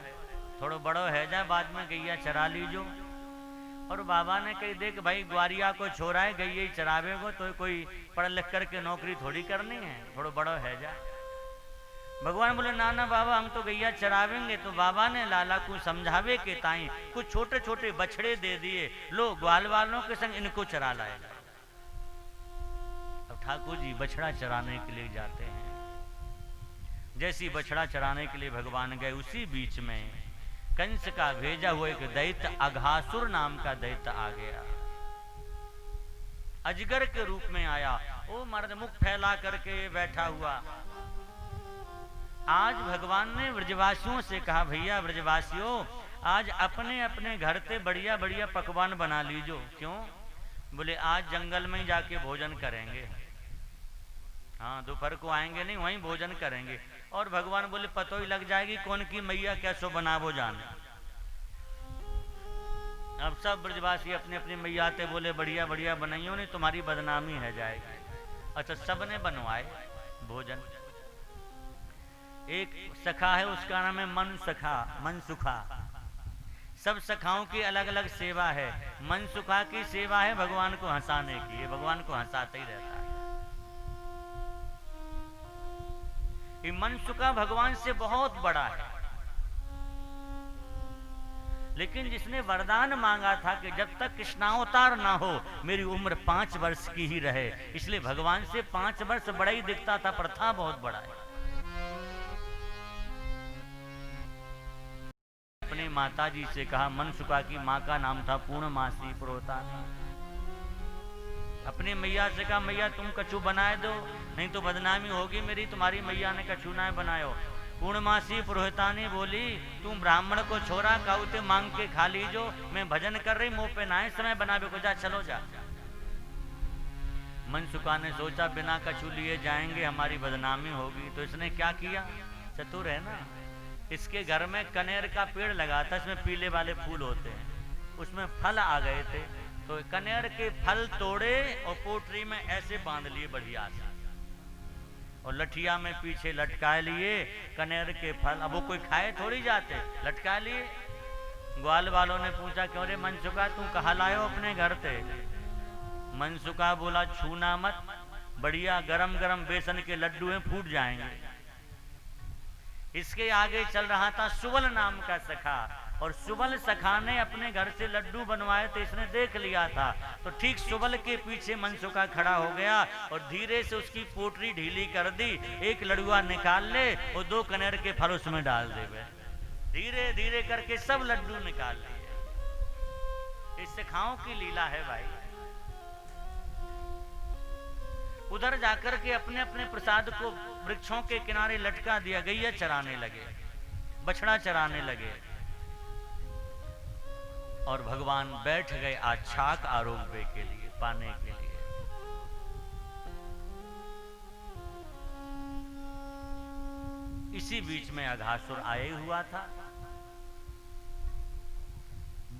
थोड़ो बड़ो है जा, बाद में गैया चरा लीजो। और बाबा ने कही देख भाई ग्वारिया को छोड़ा है, गैया चरावे को तो कोई पढ़ लिख करके नौकरी थोड़ी करनी है, थोड़ो बड़ो है जा। भगवान बोले ना ना बाबा हम तो गैया चरावेंगे। तो बाबा ने लाला को समझावे के ताई कुछ छोटे छोटे बछड़े दे दिए, लो ग्वाल वालों के संग इनको चरा लाए। अब ठाकुर जी बछड़ा चराने के लिए जाते हैं। जैसी बछड़ा चराने के लिए भगवान गए, उसी बीच में कंस का भेजा हुआ एक दैत्य अघासुर नाम का दैत्य आ गया, अजगर के रूप में आया। वो मर्द मुख फैला करके बैठा हुआ, आज भगवान ने ब्रजवासियों से कहा, भैया ब्रजवासियों, आज अपने अपने घर से बढ़िया बढ़िया पकवान बना लीजो। क्यों? बोले आज जंगल में जाके भोजन करेंगे। हाँ, दोपहर को आएंगे नहीं, वहीं भोजन करेंगे। और भगवान बोले पतो ही लग जाएगी कौन की मैया कैसो बनावो जाने। अब सब ब्रजवासी अपने अपनी मैया थे, बोले बढ़िया बढ़िया बनाइयो, नहीं तुम्हारी बदनामी है जाएगी। अच्छा, सबने बनवाए भोजन। एक सखा है, उसका नाम है मनसुखा। सब सखाओं की अलग अलग सेवा है। मनसुखा की सेवा है भगवान को हंसाने की, ये भगवान को हंसाते ही रहता है। ये मनसुखा भगवान से बहुत बड़ा है। लेकिन जिसने वरदान मांगा था कि जब तक कृष्णावतार ना हो मेरी उम्र 5 वर्ष की ही रहे, इसलिए भगवान से 5 वर्ष बड़ा ही दिखता था, पर था बहुत बड़ा है। अपने माता जी से कहा, मनसुखा की माँ का नाम था पूर्णमासी पुरोहितानी। अपने मैया से कहा, मैया तुम कछु बनाए दो, नहीं तो बदनामी होगी मेरी, तुम्हारी मैया ने कछु ना बनायो। पूर्णमासी पुरोहितानी बोली, तुम ब्राह्मण को छोरा काउते मांग के खा लीजो, मैं भजन कर रही, मुंह पे ना समय बनावे को, जा चलो जा। मनसुखा ने सोचा बिना कछु लिए जाएंगे हमारी बदनामी होगी, तो इसने क्या किया, चतुर है ना, इसके घर में कनेर का पेड़ लगा था, इसमें पीले वाले फूल होते हैं, उसमें फल आ गए थे, तो कनेर के फल तोड़े और पोटरी में ऐसे बांध लिए बढ़िया से, और लठिया में पीछे लटकाए लिए कनेर के फल। अब वो कोई खाए थोड़ी जाते, लटका लिए। ग्वाल वालों ने पूछा, क्यों रे मनसुखा तू कहाँ लायो अपने घर से? मनसुखा बोला, छूना मत, बढ़िया गरम गरम बेसन के लड्डू हैं, फूट जाएंगे। इसके आगे चल रहा था सुबल नाम का सखा, और सुबल सखा ने अपने घर से लड्डू बनवाए थे, इसने देख लिया था, तो ठीक सुबल के पीछे मनसुखा खड़ा हो गया और धीरे से उसकी पोटरी ढीली कर दी, एक लड़ुआ निकाल ले और 2 कनेर के फल उसमें डाल दे। धीरे धीरे करके सब लड्डू निकाल लिए। इस सखाओं की लीला है भाई। उधर जाकर के अपने अपने प्रसाद को वृक्षों के किनारे लटका दिया, गैया चराने लगे, बछड़ा चराने लगे, और भगवान बैठ गए आज छाक आरोग्य के लिए, पाने के लिए। इसी बीच में अघासुर आए हुआ था।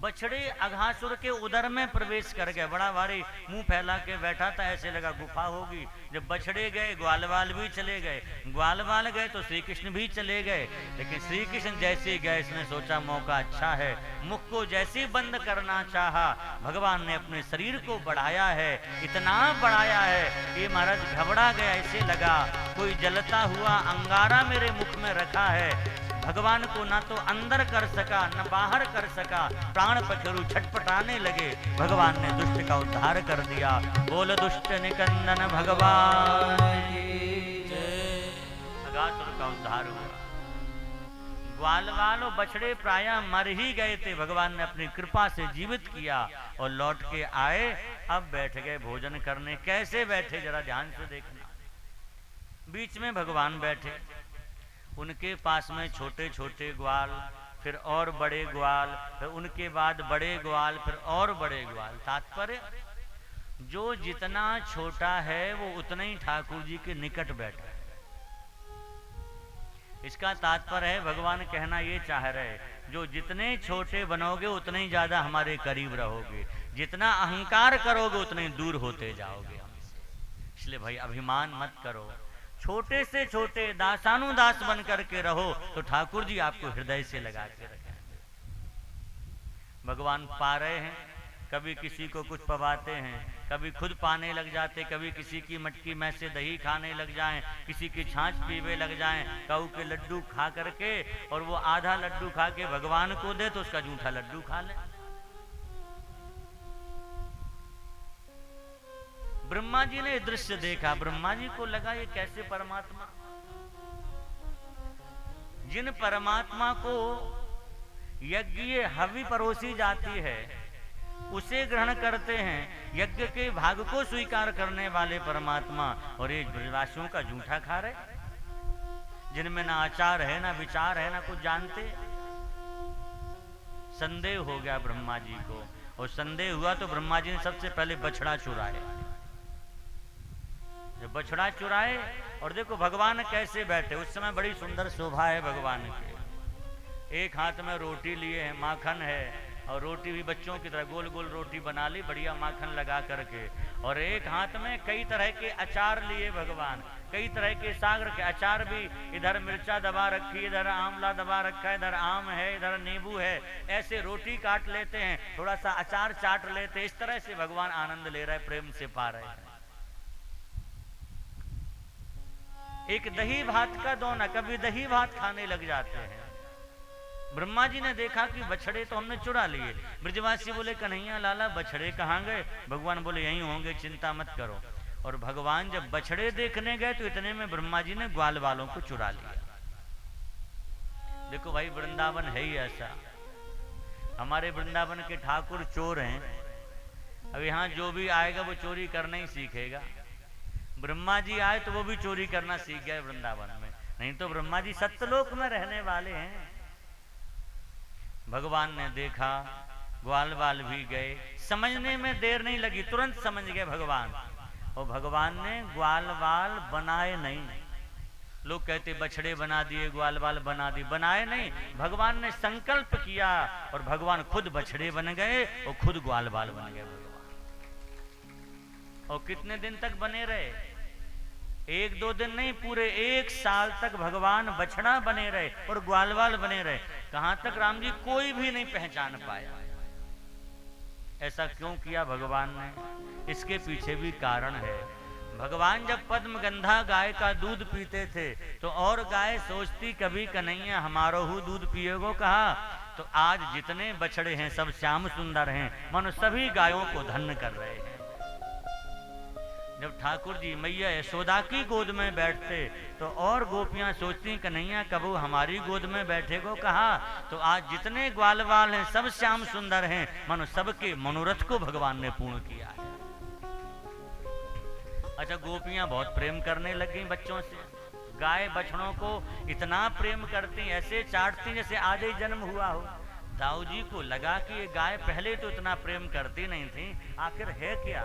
बछड़े अघासुर के उदर में प्रवेश कर गए, बड़ा भारी मुंह फैला के बैठा था, ऐसे लगा गुफा होगी। जब बछड़े गए, ग्वालवाल भी चले गए, ग्वालवाल गए तो श्री कृष्ण भी चले गए। लेकिन श्री कृष्ण जैसे गए, इसने सोचा मौका अच्छा है, मुख को जैसे बंद करना चाहा, भगवान ने अपने शरीर को बढ़ाया है, इतना बढ़ाया है कि महाराज घबरा गया, ऐसे लगा कोई जलता हुआ अंगारा मेरे मुख में रखा है। भगवान को ना तो अंदर कर सका न बाहर कर सका, प्राण पखेरु छटपटाने लगे। भगवान ने दुष्ट का उद्धार कर दिया। बोल दुष्ट निकंदन भगवान, अघासुर का उद्धार हुआ। ग्वालवाल और बछड़े प्रायः मर ही गए थे, भगवान ने अपनी कृपा से जीवित किया और लौट के आए। अब बैठ गए भोजन करने। कैसे बैठे जरा ध्यान से देखना। बीच में भगवान बैठे, उनके पास में छोटे छोटे ग्वाल, फिर और बड़े ग्वाल, फिर उनके बाद बड़े ग्वाल, फिर और बड़े ग्वाल। तात्पर्य जो जितना छोटा है वो उतना ही ठाकुर जी के निकट बैठा है। इसका तात्पर्य है भगवान कहना ये चाह रहे, जो जितने छोटे बनोगे उतने ही ज्यादा हमारे करीब रहोगे, जितना अहंकार करोगे उतने ही दूर होते जाओगे हमसे। इसलिए भाई अभिमान मत करो, छोटे से छोटे दासानुदास बन करके रहो तो ठाकुर जी आपको हृदय से लगा के रखेंगे। भगवान पा रहे हैं, कभी किसी को कुछ पवाते हैं, कभी खुद पाने लग जाते, कभी किसी की मटकी में से दही खाने लग जाएं, किसी की छाछ पीवे लग जाएं, काऊ के लड्डू खा करके, और वो आधा लड्डू खा के भगवान को दे तो उसका जूठा लड्डू खा ले। ब्रह्मा जी ने दृश्य देखा, ब्रह्मा जी को लगा ये कैसे परमात्मा, जिन परमात्मा को यज्ञ हवि परोसी जाती है उसे ग्रहण करते हैं, यज्ञ के भाग को स्वीकार करने वाले परमात्मा, और ये ब्रजवासियों का जूठा खा रहे। जिनमें ना आचार है ना विचार है ना कुछ जानते। संदेह हो गया ब्रह्मा जी को, और संदेह हुआ तो ब्रह्मा जी ने सबसे पहले बछड़ा चुराए। जब बछड़ा चुराए और देखो भगवान कैसे बैठे, उस समय बड़ी सुंदर शोभा है भगवान की। एक हाथ में रोटी लिए हैं, माखन है, और रोटी भी बच्चों की तरह गोल गोल रोटी बना ली बढ़िया माखन लगा करके, और एक हाथ में कई तरह के अचार लिए भगवान, कई तरह के साग रखे। अचार भी इधर मिर्चा दबा रखी, इधर आंवला दबा रखा है, इधर आम है, इधर नींबू है। ऐसे रोटी काट लेते हैं, थोड़ा सा अचार चाट लेते हैं, इस तरह से भगवान आनंद ले रहे, प्रेम से पा रहे हैं। एक दही भात का दोना, कभी दही भात खाने लग जाते हैं। ब्रह्मा जी ने देखा कि बछड़े तो हमने चुरा लिए। ब्रजवासी बोले कन्हैया लाला बछड़े कहाँ गए? भगवान बोले यहीं होंगे, चिंता मत करो। और भगवान जब बछड़े देखने गए तो इतने में ब्रह्मा जी ने ग्वाल वालों को चुरा लिया। देखो भाई वृंदावन है ही ऐसा, हमारे वृंदावन के ठाकुर चोर हैं। अब यहाँ जो भी आएगा वो चोरी करना ही सीखेगा। ब्रह्मा जी आए तो वो भी चोरी करना सीख गए वृंदावन में, नहीं तो ब्रह्मा जी सत्यलोक में रहने वाले हैं। भगवान ने देखा, ग्वाल वाल भी गए, समझने में देर नहीं लगी, तुरंत समझ गए भगवान। और भगवान ने ग्वाल वाल बनाए नहीं। लोग कहते बछड़े बना दिए, ग्वाल वाल बना दिए, बनाए नहीं। भगवान ने संकल्प किया और भगवान खुद बछड़े बन गए और खुद ग्वाल वाल बन गए भगवान। और कितने दिन तक बने रहे? एक दो दिन नहीं, पूरे 1 साल तक भगवान बछड़ा बने रहे और ग्वालवाल बने रहे। कहां तक राम जी? कोई भी नहीं पहचान पाया। ऐसा क्यों किया भगवान ने? इसके पीछे भी कारण है। भगवान जब पद्मगंधा गाय का दूध पीते थे तो और गाय सोचती कभी कन्हैया हमारो हु दूध पिएगो कहा। तो आज जितने बछड़े हैं सब श्याम सुंदर हैं, मानो सभी गायों को धन्य कर रहे हैं। जब ठाकुर जी मैया यशोदा की गोद में बैठते तो और गोपियां सोचती कन्हैया कबू हमारी गोद में बैठे को कहा। तो आज जितने ग्वालवाल हैं सब श्याम सुंदर हैं, मानो सबके मनोरथ को भगवान ने पूर्ण किया है। अच्छा, गोपियां बहुत प्रेम करने लग गई बच्चों से। गाय बछड़ों को इतना प्रेम करती, ऐसे चाटती जैसे आज ही जन्म हुआ हो। दाऊ जी को लगा कि ये गाय पहले तो इतना प्रेम करती नहीं थी, आखिर है क्या?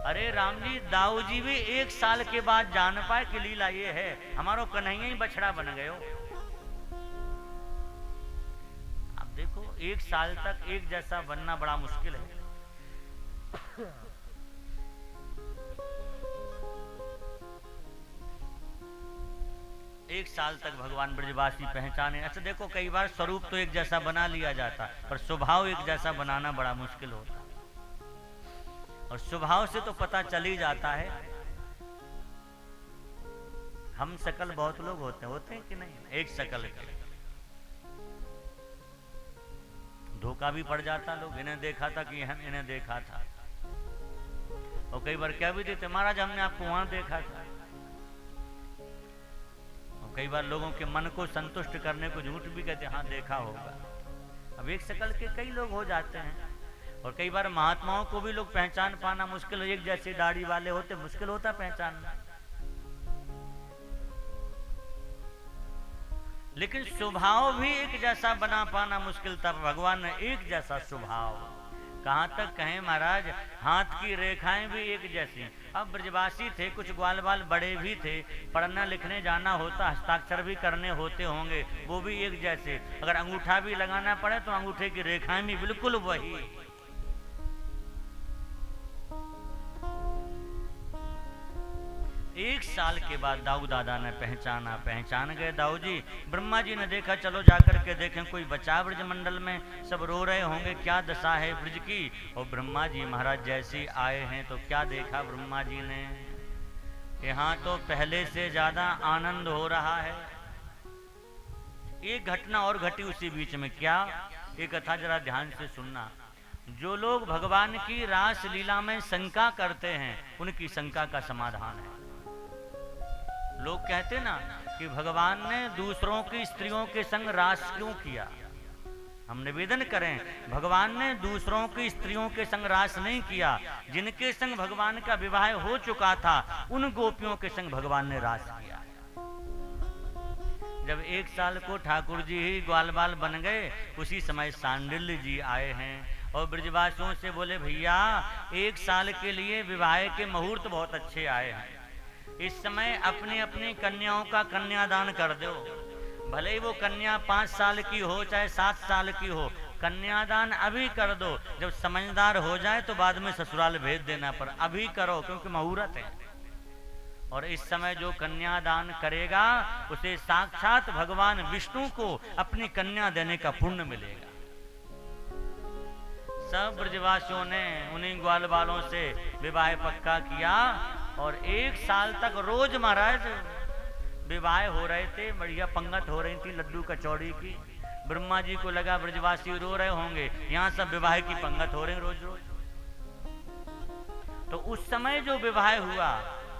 अरे राम जी, दाऊ जी भी 1 साल के बाद जान पाए कि लीला ये है, हमारो कन्हैया ही बछड़ा बन गए हो। अब देखो 1 साल तक एक जैसा बनना बड़ा मुश्किल है। 1 साल तक भगवान ब्रजवासी पहचाने। अच्छा देखो, कई बार स्वरूप तो एक जैसा बना लिया जाता, पर स्वभाव एक जैसा बनाना बड़ा मुश्किल होता। और स्वभाव से तो पता चल ही जाता है। हम शकल बहुत लोग होते हैं कि नहीं? एक शकल के धोखा भी पड़ जाता। लोग इन्हें देखा था कि हम इन्हें देखा था, और कई बार क्या भी देते महाराज हमने आपको वहां देखा था। और कई बार लोगों के मन को संतुष्ट करने को झूठ भी कहते हाँ देखा होगा। अब एक शकल के कई लोग हो जाते हैं। और कई बार महात्माओं को भी लोग पहचान पाना मुश्किल, एक जैसे दाढ़ी वाले होते, मुश्किल होता पहचानना। लेकिन स्वभाव भी एक जैसा बना पाना मुश्किल था। भगवान ने एक जैसा स्वभाव, कहां तक कहें महाराज, हाथ की रेखाएं भी एक जैसी। अब ब्रजवासी थे, कुछ ग्वाल बाल बड़े भी थे, पढ़ना लिखने जाना होता, हस्ताक्षर भी करने होते होंगे, वो भी एक जैसे। अगर अंगूठा भी लगाना पड़े तो अंगूठे की रेखाएं भी बिल्कुल वही। 1 साल के बाद दाऊ दादा ने पहचान गए दाऊ जी। ब्रह्मा जी ने देखा चलो जाकर के देखें कोई बचा ब्रज मंडल में, सब रो रहे होंगे, क्या दशा है ब्रज की। और ब्रह्मा जी महाराज जैसे आए हैं तो क्या देखा ब्रह्मा जी ने, यहाँ तो पहले से ज्यादा आनंद हो रहा है। एक घटना और घटी उसी बीच में। क्या? एक कथा जरा ध्यान से सुनना। जो लोग भगवान की रास लीला में शंका करते हैं उनकी शंका का समाधान है। लोग कहते ना कि भगवान ने दूसरों की स्त्रियों के संग रास क्यों किया। हम निवेदन करें, भगवान ने दूसरों की स्त्रियों के संग रास नहीं किया। जिनके संग भगवान का विवाह हो चुका था उन गोपियों के संग भगवान ने रास किया। जब 1 साल को ठाकुर जी ही ग्वाल बाल बन गए, उसी समय सांडिल्य जी आए हैं और ब्रजवासियों से बोले भैया 1 साल के लिए विवाह के मुहूर्त बहुत अच्छे आए हैं, इस समय अपनी अपनी कन्याओं का कन्यादान कर दो। भले ही वो कन्या 5 साल की हो चाहे 7 साल की हो, कन्यादान अभी कर दो। जब समझदार हो जाए तो बाद में ससुराल भेज देना, पर अभी करो क्योंकि मुहूर्त है। और इस समय जो कन्यादान करेगा उसे साक्षात भगवान विष्णु को अपनी कन्या देने का पुण्य मिलेगा। सब ब्रजवासियों ने उन्हीं ग्वाल बालों से विवाह पक्का किया और 1 साल तक रोज महाराज विवाह हो रहे थे, बढ़िया पंगत हो रही थी लड्डू कचौड़ी की। ब्रह्मा जी को लगा ब्रजवासी रो रहे होंगे, यहाँ सब विवाह की पंगत हो रही रोज रोज। तो उस समय जो विवाह हुआ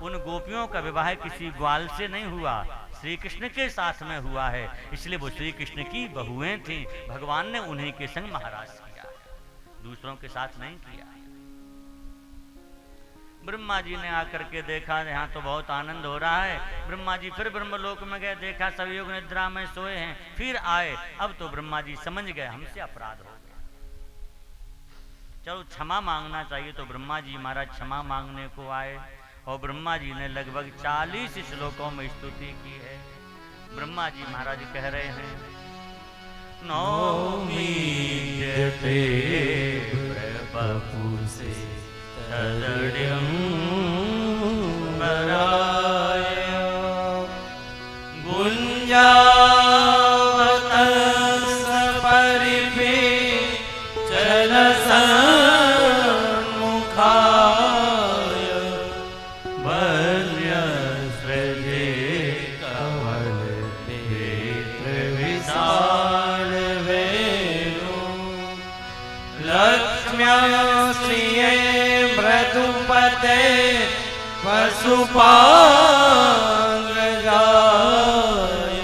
उन गोपियों का विवाह किसी ग्वाल से नहीं हुआ, श्री कृष्ण के साथ में हुआ है, इसलिए वो श्री कृष्ण की बहुएं थीं। भगवान ने उन्हीं के संग महाराज किया, दूसरों के साथ नहीं किया। ब्रह्मा जी ने आकर के देखा यहाँ तो बहुत आनंद हो रहा है। ब्रह्मा जी फिर ब्रह्मलोक में गए, देखा सब योग निद्रा में सोए हैं, फिर आए। अब तो ब्रह्मा जी समझ गए हमसे अपराध हो गया, चलो क्षमा मांगना चाहिए। तो ब्रह्मा जी महाराज क्षमा मांगने को आए और ब्रह्मा जी ने लगभग 40 श्लोकों में स्तुति की है। ब्रह्मा जी महाराज कह रहे हैं नौमी प्रभु से तदड्यं वराय गुंजावतंस परिपे चलस पशुपांग जाय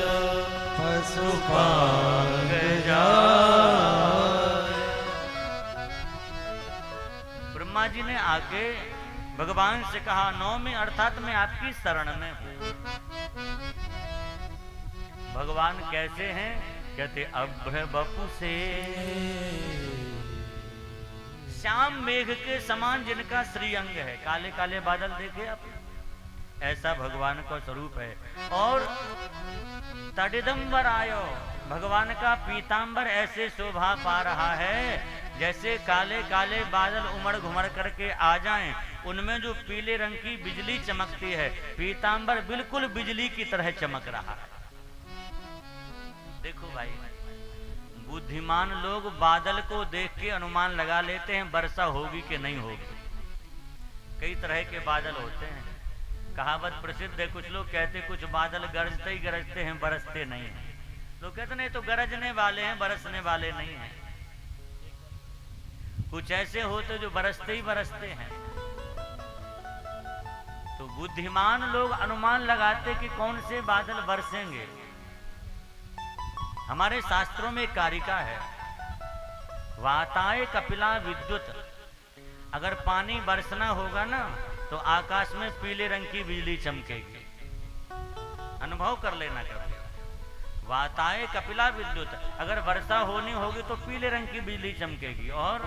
पशुपांग जाय। ब्रह्मा जी ने आके भगवान से कहा नौमी अर्थात मैं आपकी शरण में हूं। भगवान कैसे हैं? कहते अभ्र बपु से श्याम मेघ के समान जिनका श्रीअंग है, काले काले बादल देखे आप, ऐसा भगवान का स्वरूप है। और तडिदंबर आयो, भगवान का पीतांबर ऐसे शोभा पा रहा है जैसे काले काले बादल उमड़ घुमड़ करके आ जाएं, उनमें जो पीले रंग की बिजली चमकती है, पीतांबर बिल्कुल बिजली की तरह चमक रहा है। देखो भाई, बुद्धिमान लोग बादल को देख के अनुमान लगा लेते हैं वर्षा होगी कि नहीं होगी। कई तरह के बादल होते हैं, कहावत प्रसिद्ध है, कुछ लोग कहते कुछ बादल गरजते ही गरजते हैं बरसते नहीं हैं। लोग कहते नहीं तो गरजने वाले हैं बरसने वाले नहीं हैं। कुछ ऐसे होते जो बरसते ही बरसते हैं। तो बुद्धिमान लोग अनुमान लगाते कि कौन से बादल बरसेंगे। हमारे शास्त्रों में कारिका है, वाताए कपिला विद्युत, अगर पानी बरसना होगा ना तो आकाश में पीले रंग की बिजली चमकेगी। अनुभव कर लेना कभी। वाताए कपिला विद्युत, अगर वर्षा होनी होगी तो पीले रंग की बिजली चमकेगी। और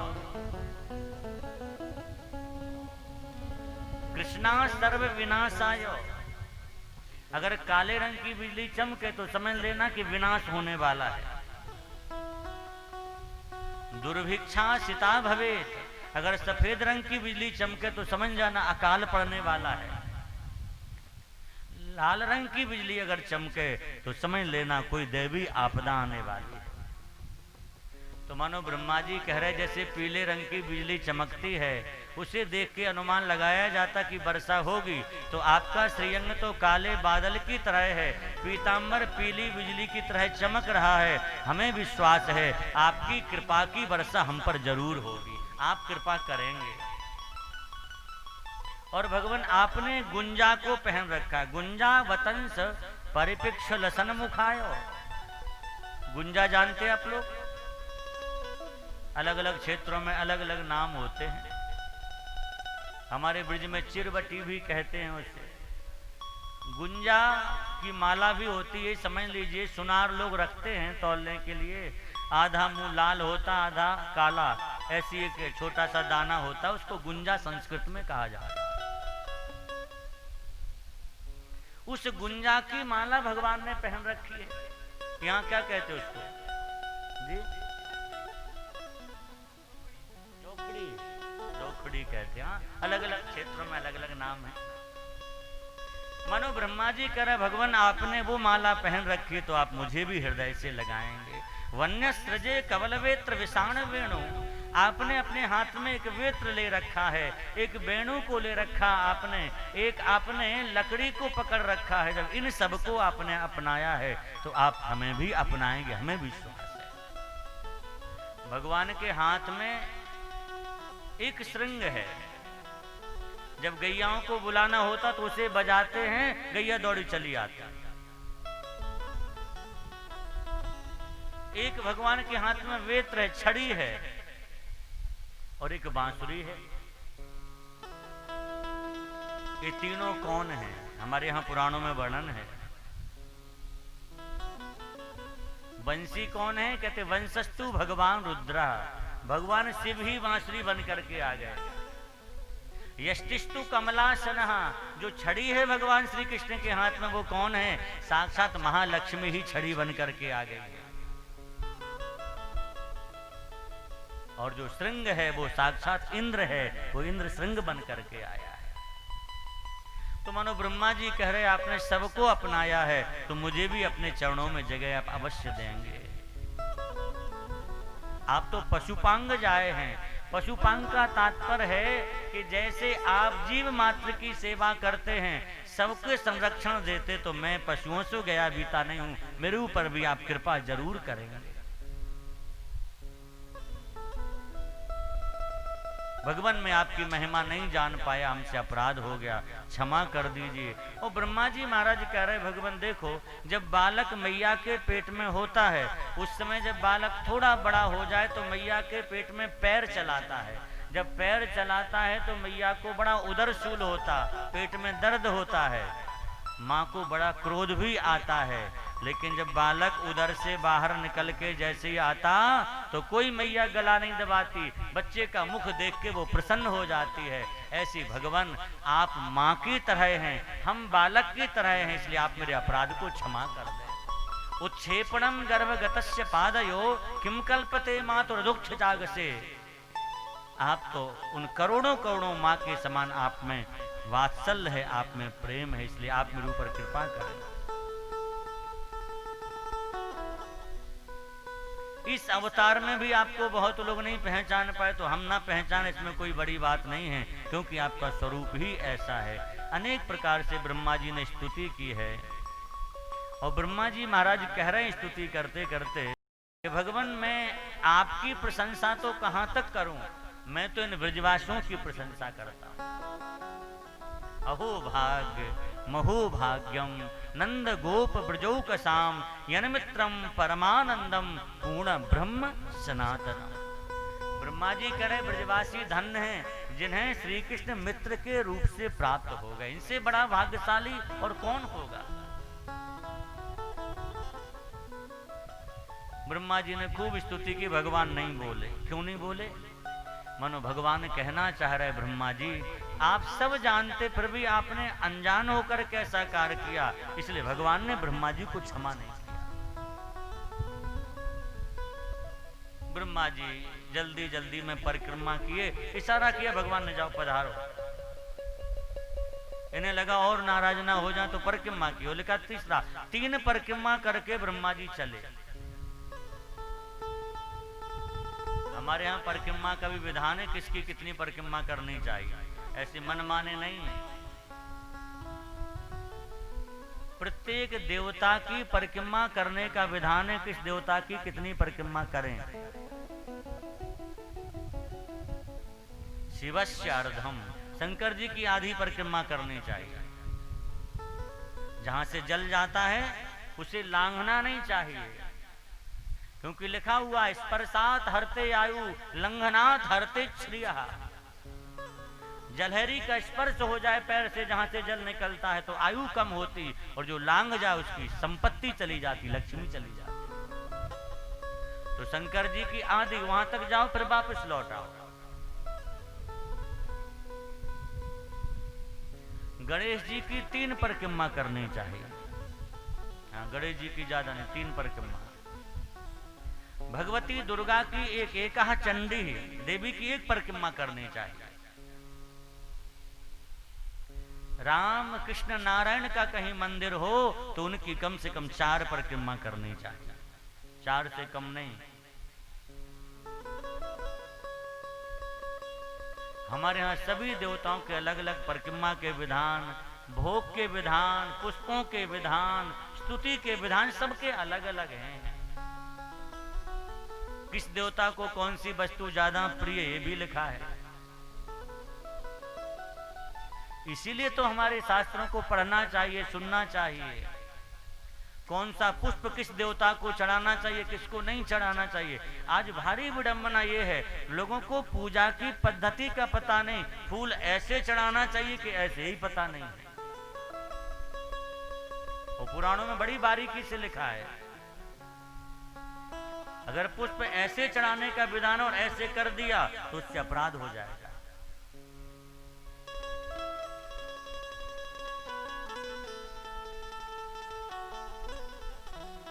कृष्णा सर्व विनाशाय, अगर काले रंग की बिजली चमके तो समझ लेना कि विनाश होने वाला है। दुर्भिक्षा सिता भवेत, अगर सफेद रंग की बिजली चमके तो समझ जाना अकाल पड़ने वाला है। लाल रंग की बिजली अगर चमके तो समझ लेना कोई देवी आपदा आने वाली है। तो मानो ब्रह्मा जी कह रहे जैसे पीले रंग की बिजली चमकती है, उसे देख के अनुमान लगाया जाता कि वर्षा होगी। तो आपका श्रीअंग तो काले बादल की तरह है, पीतांबर पीली बिजली की तरह चमक रहा है। हमें विश्वास है आपकी कृपा की वर्षा हम पर जरूर होगी, आप कृपा करेंगे। और भगवान आपने गुंजा को पहन रखा, गुंजा वतंस परिपिक्ष लसन मुखायो। गुंजा जानते आप लोग, अलग अलग क्षेत्रों में अलग अलग नाम होते हैं। हमारे ब्रिज में चिरबटी भी कहते हैं उसे। गुंजा की माला भी होती है, समझ लीजिए सुनार लोग रखते हैं तौलने के लिए, आधा मुंह लाल होता आधा काला, ऐसी एक छोटा सा दाना होता है, उसको गुंजा संस्कृत में कहा जाता है। उस गुंजा की माला भगवान ने पहन रखी है। यहाँ क्या कहते उसको जी? जोखड़ी, जोखड़ी कहते हैं। अलग अलग क्षेत्रों में अलग अलग नाम है। मानो ब्रह्मा जी कह रहे भगवान आपने वो माला पहन रखी तो आप मुझे भी हृदय से लगाएंगे। वन्य सृजे कवल वेत्र विषाण वेणु, आपने अपने हाथ में एक वेत्र ले रखा है, एक वेणु को ले रखा आपने, एक आपने लकड़ी को पकड़ रखा है। जब इन सबको आपने अपनाया है तो आप हमें भी अपनाएंगे, हमें विश्वास है। भगवान के हाथ में एक श्रृंग है, जब गैयाओं को बुलाना होता तो उसे बजाते हैं, गैया दौड़ी चली आती है। एक भगवान के हाथ में वेत्र है, छड़ी है, और एक बांसुरी है। ये तीनों कौन है? हमारे यहां पुराणों में वर्णन है। बंसी कौन है? कहते वंशस्तु भगवान रुद्रा, भगवान शिव ही बांसुरी बन करके आ गए। यष्टिस्तु कमलासन, जो छड़ी है भगवान श्री कृष्ण के हाथ में वो कौन है? साक्षात महालक्ष्मी ही छड़ी बन करके आ गई है। और जो श्रृंग है वो साक्षात इंद्र है, वो इंद्र श्रृंग बन करके आया है। तो मानो ब्रह्मा जी कह रहे आपने सबको अपनाया है तो मुझे भी अपने चरणों में जगह आप अवश्य देंगे। आप तो पशुपांग जाए हैं। पशुपांग का तात्पर्य है कि जैसे आप जीव मात्र की सेवा करते हैं, सबके संरक्षण देते, तो मैं पशुओं से गया बीता नहीं हूं, मेरे ऊपर भी आप कृपा जरूर करेंगे। भगवान मैं आपकी महिमा नहीं जान पाया, हमसे अपराध हो गया, क्षमा कर दीजिए। और ब्रह्मा जी महाराज कह रहे भगवान देखो, जब बालक मैया के पेट में होता है, उस समय जब बालक थोड़ा बड़ा हो जाए तो मैया के पेट में पैर चलाता है। जब पैर चलाता है तो मैया को बड़ा उदरशूल होता, पेट में दर्द होता है, माँ को बड़ा क्रोध भी आता है। लेकिन जब बालक उधर से बाहर निकल के जैसे ही आता तो कोई मैया गला नहीं दबाती, बच्चे का मुख देख के वो प्रसन्न हो जाती है। ऐसी भगवान आप माँ की तरह हैं, हम बालक की तरह हैं, इसलिए आप मेरे अपराध को क्षमा कर दें। उत्क्षेपणम गर्भगतस्य पादयो किम कल्पते मातुर्दुःख जाग से। आप तो उन करोड़ों करोड़ों माँ के समान आप में वात्सल्य है, आप में प्रेम है, इसलिए आप मेरे ऊपर कृपा करें। इस अवतार में भी आपको बहुत लोग नहीं पहचान पाए, तो हम ना पहचाने इसमें कोई बड़ी बात नहीं है, क्योंकि आपका स्वरूप ही ऐसा है। अनेक प्रकार से ब्रह्मा जी ने स्तुति की है, और ब्रह्मा जी महाराज कह रहे हैं स्तुति करते करते कि भगवान मैं आपकी प्रशंसा तो कहां तक करूं, मैं तो इन ब्रजवासियों की प्रशंसा करता हूं। अहो भाग्य महो भाग्यम नंद गोप ब्रजौकसाम यनमित्रम परमानंदम पूर्ण ब्रह्म सनातनम। ब्रह्मा जी कह रहे ब्रजवासी धन्य हैं जिन्हें श्री कृष्ण मित्र के रूप से प्राप्त हो गए, इनसे बड़ा भाग्यशाली और कौन होगा। ब्रह्मा जी ने खूब स्तुति की, भगवान नहीं बोले। क्यों नहीं बोले? मानो भगवान कहना चाह रहे ब्रह्मा जी आप सब जानते फिर भी आपने अनजान होकर कैसा कार्य किया, इसलिए भगवान ने ब्रह्मा जी को क्षमा नहीं किया। ब्रह्मा जी जल्दी जल्दी में परिक्रमा किए, इशारा किया भगवान ने जाओ पधारो। इन्हें लगा और नाराज ना हो जाए तो परिक्रमा की, लिखा तीसरा 3 परिक्रमा करके ब्रह्मा जी चले। हमारे यहाँ परिक्रमा का भी विधान है, किसकी कितनी परिक्रमा करनी चाहिए, ऐसे मनमाने नहीं है। प्रत्येक देवता की परिक्रमा करने का विधान है, किस देवता की कितनी परिक्रमा करें। शिवस्य अर्धम, शंकर जी की आधी परिक्रमा करनी चाहिए। जहां से जल जाता है उसे लांघना नहीं चाहिए, क्योंकि लिखा हुआ स्पर्शात हरते आयु लंघनात हरते श्रियः। जलहरी का स्पर्श हो जाए पैर से जहां से जल निकलता है तो आयु कम होती, और जो लांग जाए उसकी संपत्ति चली जाती, लक्ष्मी चली जाती। तो शंकर जी की आदि वहां तक जाओ फिर वापस लौट आओ। गणेश जी की 3 परिक्रमा करनी चाहिए। हाँ, गणेश जी की ज्यादा नहीं, 3 परिक्रमा। भगवती दुर्गा की एक चंडी देवी की 1 परिक्रमा करनी चाहिए। राम कृष्ण नारायण का कहीं मंदिर हो तो उनकी कम से कम 4 परिक्रमा करनी चाहिए, 4 से कम नहीं। हमारे यहाँ सभी देवताओं के अलग अलग परिक्रमा के विधान, भोग के विधान, पुष्पों के विधान, स्तुति के विधान सबके अलग अलग हैं। किस देवता को कौन सी वस्तु ज्यादा प्रिय ये भी लिखा है। इसीलिए तो हमारे शास्त्रों को पढ़ना चाहिए, सुनना चाहिए। कौन सा पुष्प किस देवता को चढ़ाना चाहिए, किसको नहीं चढ़ाना चाहिए। आज भारी विडंबना ये है, लोगों को पूजा की पद्धति का पता नहीं, फूल ऐसे चढ़ाना चाहिए कि ऐसे ही पता नहीं है। और पुराणों में बड़ी बारीकी से लिखा है, अगर पुष्प ऐसे चढ़ाने का विधान और ऐसे कर दिया तो उससे अपराध हो जाएगा।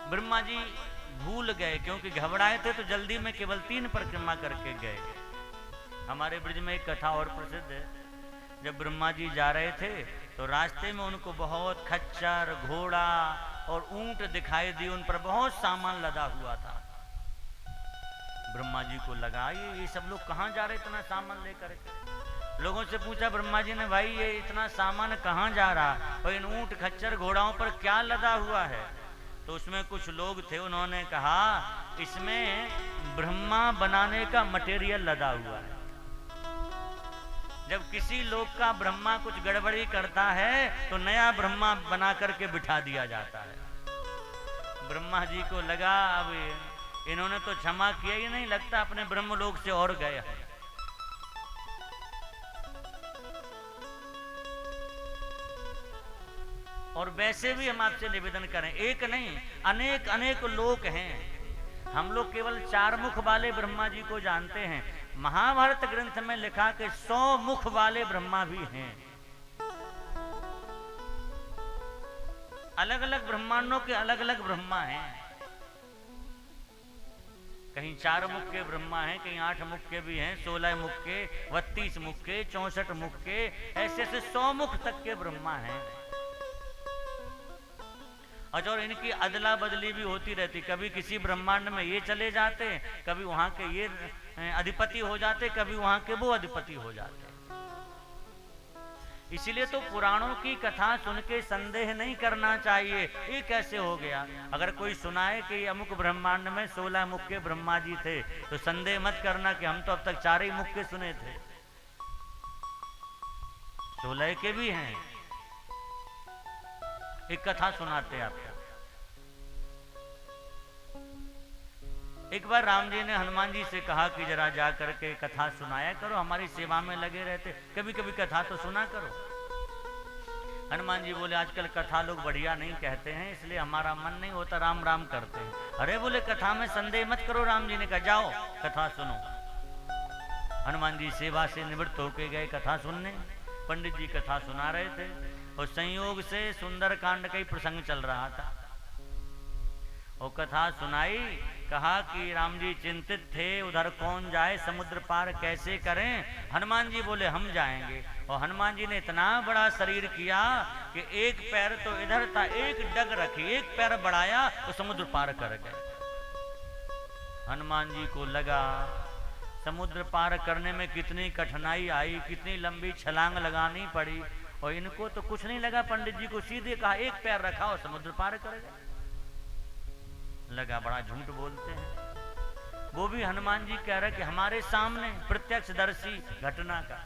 ब्रह्मा जी भूल गए, क्योंकि घबराए थे तो जल्दी में केवल 3 परिक्रमा करके गए। हमारे ब्रज में एक कथा और प्रसिद्ध है, जब ब्रह्मा जी जा रहे थे तो रास्ते में उनको बहुत खच्चर, घोड़ा और ऊंट दिखाई दी, उन पर बहुत सामान लदा हुआ था। ब्रह्मा जी को लगा ये सब लोग कहाँ जा रहे इतना सामान लेकर के। लोगों से पूछा ब्रह्मा जी ने, भाई ये इतना सामान कहाँ जा रहा, और इन ऊंट खच्चर घोड़ाओं पर क्या लदा हुआ है। तो उसमें कुछ लोग थे, उन्होंने कहा इसमें ब्रह्मा बनाने का मटेरियल लदा हुआ है। जब किसी लोग का ब्रह्मा कुछ गड़बड़ी करता है तो नया ब्रह्मा बना करके बिठा दिया जाता है। ब्रह्मा जी को लगा अब इन्होंने तो क्षमा किया ही नहीं, लगता अपने ब्रह्मलोक से और गए हैं। और वैसे भी हम आपसे निवेदन करें, एक नहीं अनेक अनेक लोक हैं। हम लोग केवल 4 मुख वाले ब्रह्मा जी को जानते हैं। महाभारत ग्रंथ में लिखा कि 100 मुख वाले ब्रह्मा भी हैं। अलग अलग ब्रह्मांडों के अलग अलग ब्रह्मा हैं। कहीं 4 मुख के ब्रह्मा हैं, कहीं 8 मुख के भी हैं, 16 मुख के, 32 मुख के, 64 मुख के, ऐसे ऐसे 100 मुख तक के ब्रह्मा हैं। अच्छा, और इनकी अदला बदली भी होती रहती, कभी किसी ब्रह्मांड में ये चले जाते, कभी वहां के ये अधिपति हो जाते, कभी वहां के वो अधिपति हो जाते। इसीलिए तो पुराणों की कथा सुन के संदेह नहीं करना चाहिए, ये कैसे हो गया। अगर कोई सुनाए कि अमुक ब्रह्मांड में 16 मुख के ब्रह्मा जी थे तो संदेह मत करना कि हम तो अब तक 4 ही मुख के सुने थे, 16 के भी हैं। एक कथा सुनाते आपको। एक बार राम जी ने हनुमान जी से कहा कि जरा जा करके कथा सुनाया करो, हमारी सेवा में लगे रहते, कभी कभी कथा तो सुना करो। हनुमान जी बोले आजकल कथा लोग बढ़िया नहीं कहते हैं, इसलिए हमारा मन नहीं होता, राम राम करते हैं। अरे बोले कथा में संदेह मत करो। राम जी ने कहा जाओ कथा सुनो। हनुमान जी सेवा से निवृत्त होके गए कथा सुनने। पंडित जी कथा सुना रहे थे और संयोग से सुंदर कांड का ही प्रसंग चल रहा था। वो कथा सुनाई, कहा कि राम जी चिंतित थे, उधर कौन जाए, समुद्र पार कैसे करें। हनुमान जी बोले हम जाएंगे। और हनुमान जी ने इतना बड़ा शरीर किया कि एक पैर तो इधर था, एक डग रखी, एक पैर बढ़ाया तो समुद्र पार कर गए। हनुमान जी को लगा समुद्र पार करने में कितनी कठिनाई आई, कितनी लंबी छलांग लगानी पड़ी, और इनको तो कुछ नहीं लगा। पंडित जी को सीधे कहा एक पैर रखा और समुद्र पार कर गए। लगा बड़ा झूठ बोलते हैं। वो भी हनुमान जी कह रहे कि हमारे सामने प्रत्यक्षदर्शी घटना का,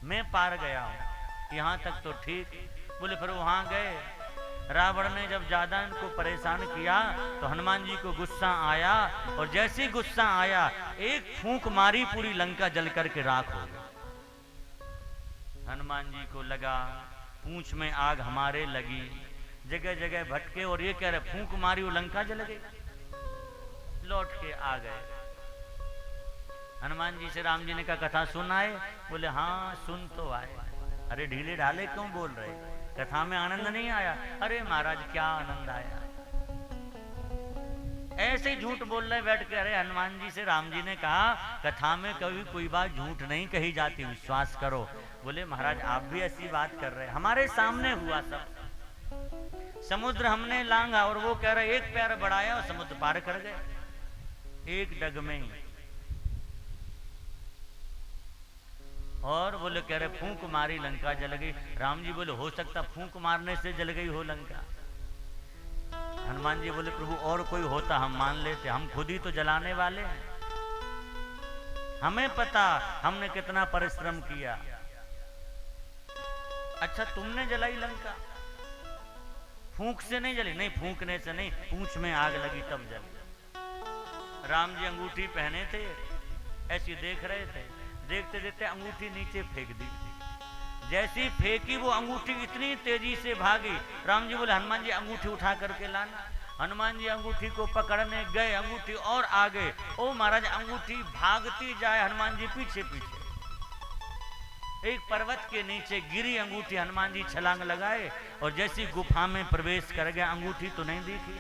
मैं पार गया हूं, यहां तक तो ठीक। बोले फिर वहां गए, रावण ने जब ज्यादा इनको परेशान किया तो हनुमान जी को गुस्सा आया, और जैसे गुस्सा आया एक फूंक मारी, पूरी लंका जल करके राख हो गई। हनुमान जी को लगा पूंछ में आग हमारे लगी, जगह जगह भटके और ये कह रहे फूंक मारी वो लंका जल गई। लौट के आ गए। हनुमान जी से राम जी ने कहा कथा सुन आए? बोले हाँ सुन तो आए। अरे ढीले ढाले क्यों बोल रहे, कथा में आनंद नहीं आया? अरे महाराज क्या आनंद आया, ऐसे ही झूठ बोल रहे बैठ के। अरे हनुमान जी से राम जी ने कहा कथा में कभी कोई बात झूठ नहीं कही जाती, विश्वास करो। बोले महाराज आप भी ऐसी बात कर रहे, हमारे सामने हुआ सब। समुद्र हमने लांघा और वो कह रहे एक पैर बढ़ाया और समुद्र पार कर गए, एक डग में ही। और बोले कह रहे फूंक मारी लंका जल गई। राम जी बोले हो सकता फूंक मारने से जल गई हो लंका। हनुमान जी बोले प्रभु और कोई होता हम मान लेते, हम खुद ही तो जलाने वाले हैं, हमें पता हमने कितना परिश्रम किया। अच्छा तुमने जलाई लंका, फूंक से नहीं जली? नहीं फूंकने से नहीं, पूंछ में आग लगी तब जली। राम जी अंगूठी पहने थे, ऐसी देख रहे थे, देखते देखते अंगूठी नीचे फेंक दी। जैसी फेंकी वो अंगूठी इतनी तेजी से भागी। राम जी बोले हनुमान जी अंगूठी उठा करके लाना। हनुमान जी अंगूठी को पकड़ने गए, अंगूठी और आगे। ओ महाराज अंगूठी भागती जाए, हनुमान जी पीछे पीछे। एक पर्वत के नीचे गिरी अंगूठी, हनुमान जी छलांग लगाए और जैसी गुफा में प्रवेश कर गए अंगूठी तो नहीं दिखी।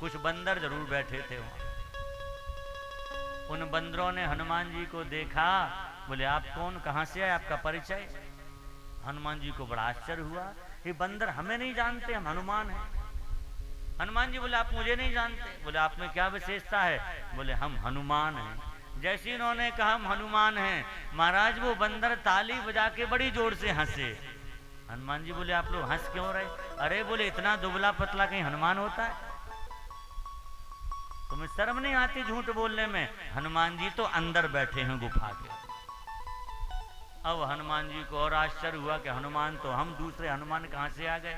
कुछ बंदर जरूर बैठे थे वहां। उन बंदरों ने हनुमान जी को देखा, बोले आप कौन, कहां से आए, आपका परिचय? हनुमान जी को बड़ा आश्चर्य हुआ, ये बंदर हमें नहीं जानते, हम हनुमान हैं। हनुमान जी बोले आप मुझे नहीं जानते? बोले आप में क्या विशेषता है? बोले हम हनुमान हैं। जैसे इन्होंने कहा हम हनुमान हैं, महाराज वो बंदर ताली बजा के बड़ी जोर से हंसे। हनुमान जी बोले आप लोग हंस क्यों रहे? अरे बोले इतना दुबला पतला कहीं हनुमान होता है? तुम्हें शर्म नहीं आती झूठ बोलने में? हनुमान जी तो अंदर बैठे हैं गुफा के। अब हनुमान जी को और आश्चर्य हुआ कि हनुमान तो हम, दूसरे हनुमान कहां से आ गए?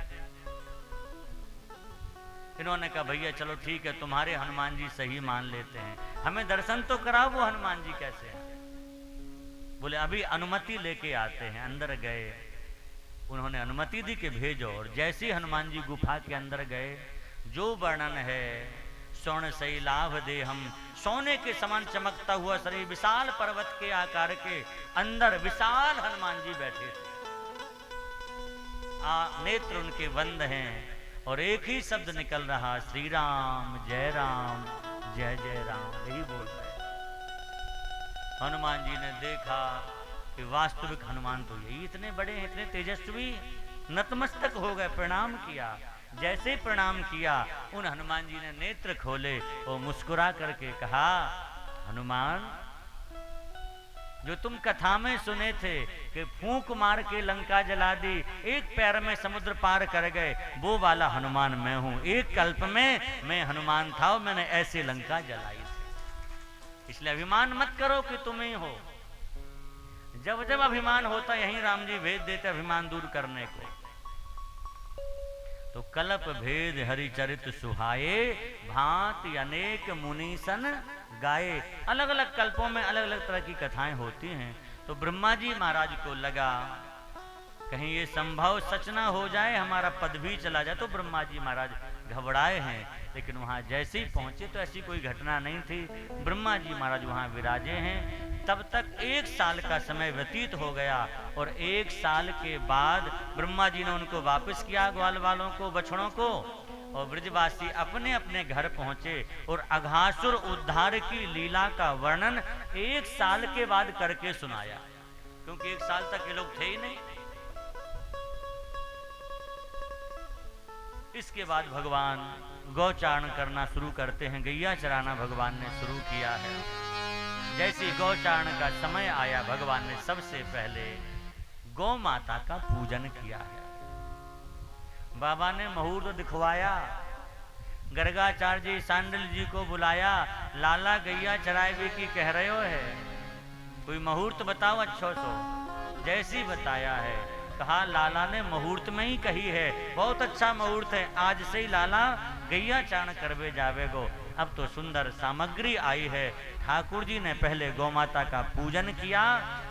इन्होंने कहा भैया चलो ठीक है तुम्हारे हनुमान जी सही मान लेते हैं, हमें दर्शन तो कराओ वो हनुमान जी कैसे हैं। बोले अभी अनुमति लेके आते हैं। अंदर गए, उन्होंने अनुमति दी कि भेजो। और जैसे ही हनुमान जी गुफा के अंदर गए, जो वर्णन है स्वर्ण शैलाभ दे हम, सोने के समान चमकता हुआ शरीर, विशाल पर्वत के आकार के, अंदर विशाल हनुमान जी बैठे थे। नेत्र उनके बंद हैं और एक ही शब्द निकल रहा, श्री राम जय जय राम, यही बोल रहे। हनुमान जी ने देखा कि वास्तविक हनुमान तो यही इतने बड़े हैं, इतने तेजस्वी। नतमस्तक हो गए, प्रणाम किया। जैसे प्रणाम किया उन हनुमान जी ने नेत्र खोले और मुस्कुरा करके कहा हनुमान जो तुम कथा में सुने थे कि फूंक मार के लंका जला दी, एक पैर में समुद्र पार कर गए, वो वाला हनुमान मैं हूं। एक कल्प में मैं हनुमान था और मैंने ऐसे लंका जलाई थी। इसलिए अभिमान मत करो कि तुम ही हो। जब जब अभिमान होता यहीं राम जी भेज देते अभिमान दूर करने को। तो कल्प भेद हरिचरित सुहाए, भांति अनेक मुनीसन गाए। अलग अलग कल्पों में अलग अलग तरह की कथाएं होती हैं। तो ब्रह्मा जी महाराज को लगा कहीं ये संभव सच ना हो जाए, हमारा पद भी चला जाए। तो ब्रह्मा जी महाराज घबराए हैं, लेकिन वहां जैसे ही पहुंचे तो ऐसी कोई घटना नहीं थी। ब्रह्मा जी महाराज वहां विराजे हैं। तब तक 1 साल का समय व्यतीत हो गया और 1 साल के बाद ब्रह्मा जी ने उनको वापस किया, ग्वाल वालों को, बछड़ों को, और ब्रजवासी अपने अपने घर पहुंचे और अघासुर उद्धार की लीला का वर्णन 1 साल के बाद करके सुनाया, क्योंकि 1 साल तक ये लोग थे ही नहीं। इसके बाद भगवान गौचारण करना शुरू करते हैं, गैया चराना भगवान ने शुरू किया है। जैसे गौचारण का समय आया, भगवान ने सबसे पहले गौ माता का पूजन किया है। बाबा ने मुहूर्त दिखवाया, गर्गाचार्य जी सांडल जी को बुलाया, लाला गैया चराए की कह रहे हो है, कोई मुहूर्त बताओ अच्छो सो। जैसी बताया है, कहा लाला ने मुहूर्त में ही कही है, बहुत अच्छा मुहूर्त है, आज से ही लाला गैया चारण करवे जावे गो। अब तो सुंदर सामग्री आई है। ठाकुर जी ने पहले गौ माता का पूजन किया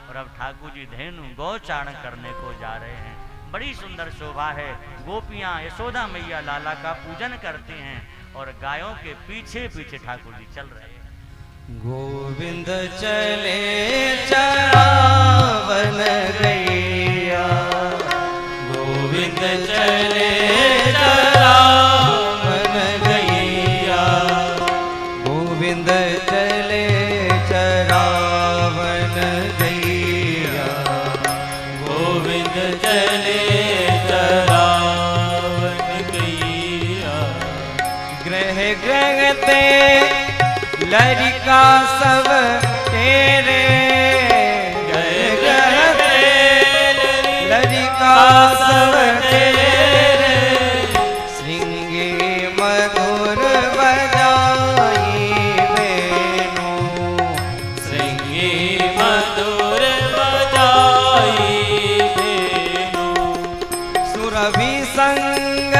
और अब ठाकुर जी धेनु गौचारण करने को जा रहे हैं। बड़ी सुंदर शोभा है। गोपियां यशोदा मैया लाला का पूजन करती हैं और गायों के पीछे पीछे ठाकुर जी चल रहे हैं। गोविंद चले चरावन गैया, गोविंद चले चरावन गैया, गोविंद चले चरावन गैया, गोविंद चले चरावन गैया। ग्रह ग्रह ते लरिका सब तेरे, ग्रह ग्रह ते लरिका सब तेरे, श्रृंगी मधुर बजाई बेनो, श्रृंगी मधुर बजाई बेनो। सुरभि संग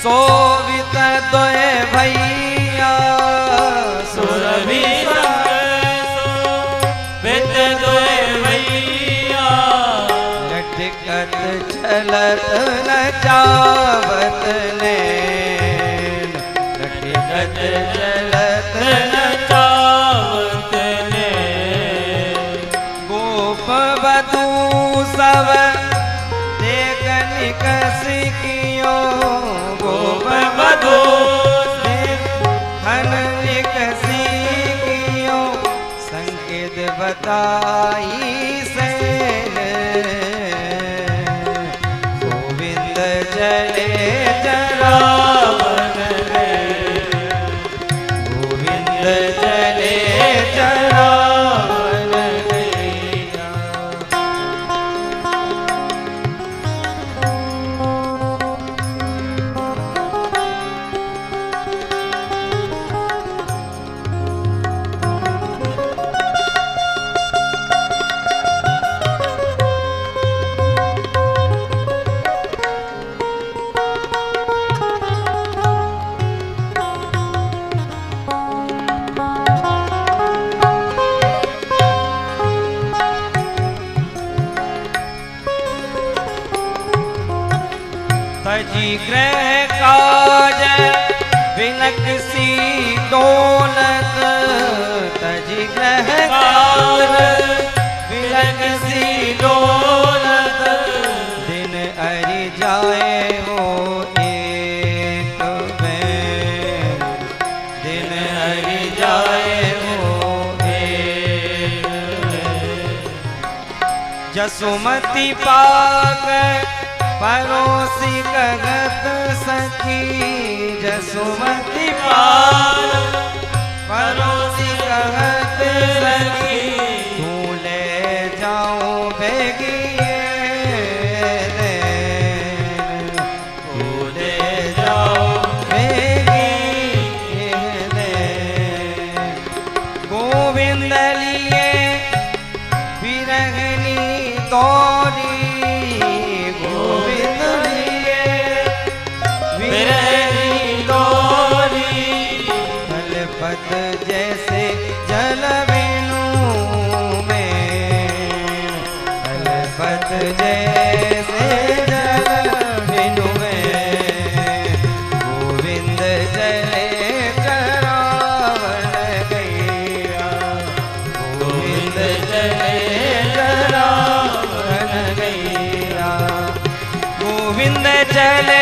सोवित दोए भैया, सुरभि संग सोवित दोए भैया, लटकत चलत नचावत नैन, लटकत चलत नचावत नैन। गोप बधू सब देख निकस कियो, गोप बधू हन निकसी कियो, संकेत बताई से गोविंद चले चरावन गैया, गोविंद चले चरावन गैया। तजी ग्रह काज बिनकसी दौलत, तजी ग्रह काज बिनकसी दौलत, दिन अरि जाए हो एक बेर, दिन अरि जाए हो एक बेर। जसुमती पाक परोसी गगत सखी, जसुमती पाक परोसी गगत सखी, तू ले जाओ बेगिए देन, तू ले जाओ बेगिए देन। गोविंद लिए बिरहनी तोरी, गोविंद लिए बिरहनी तोरी, तलपत जैसे जल बिनु में, तलपत जैसे जल बिनु में। गोविंद चले चरावन गैया, गोविंद चले चरावन गैया, गोविंद चले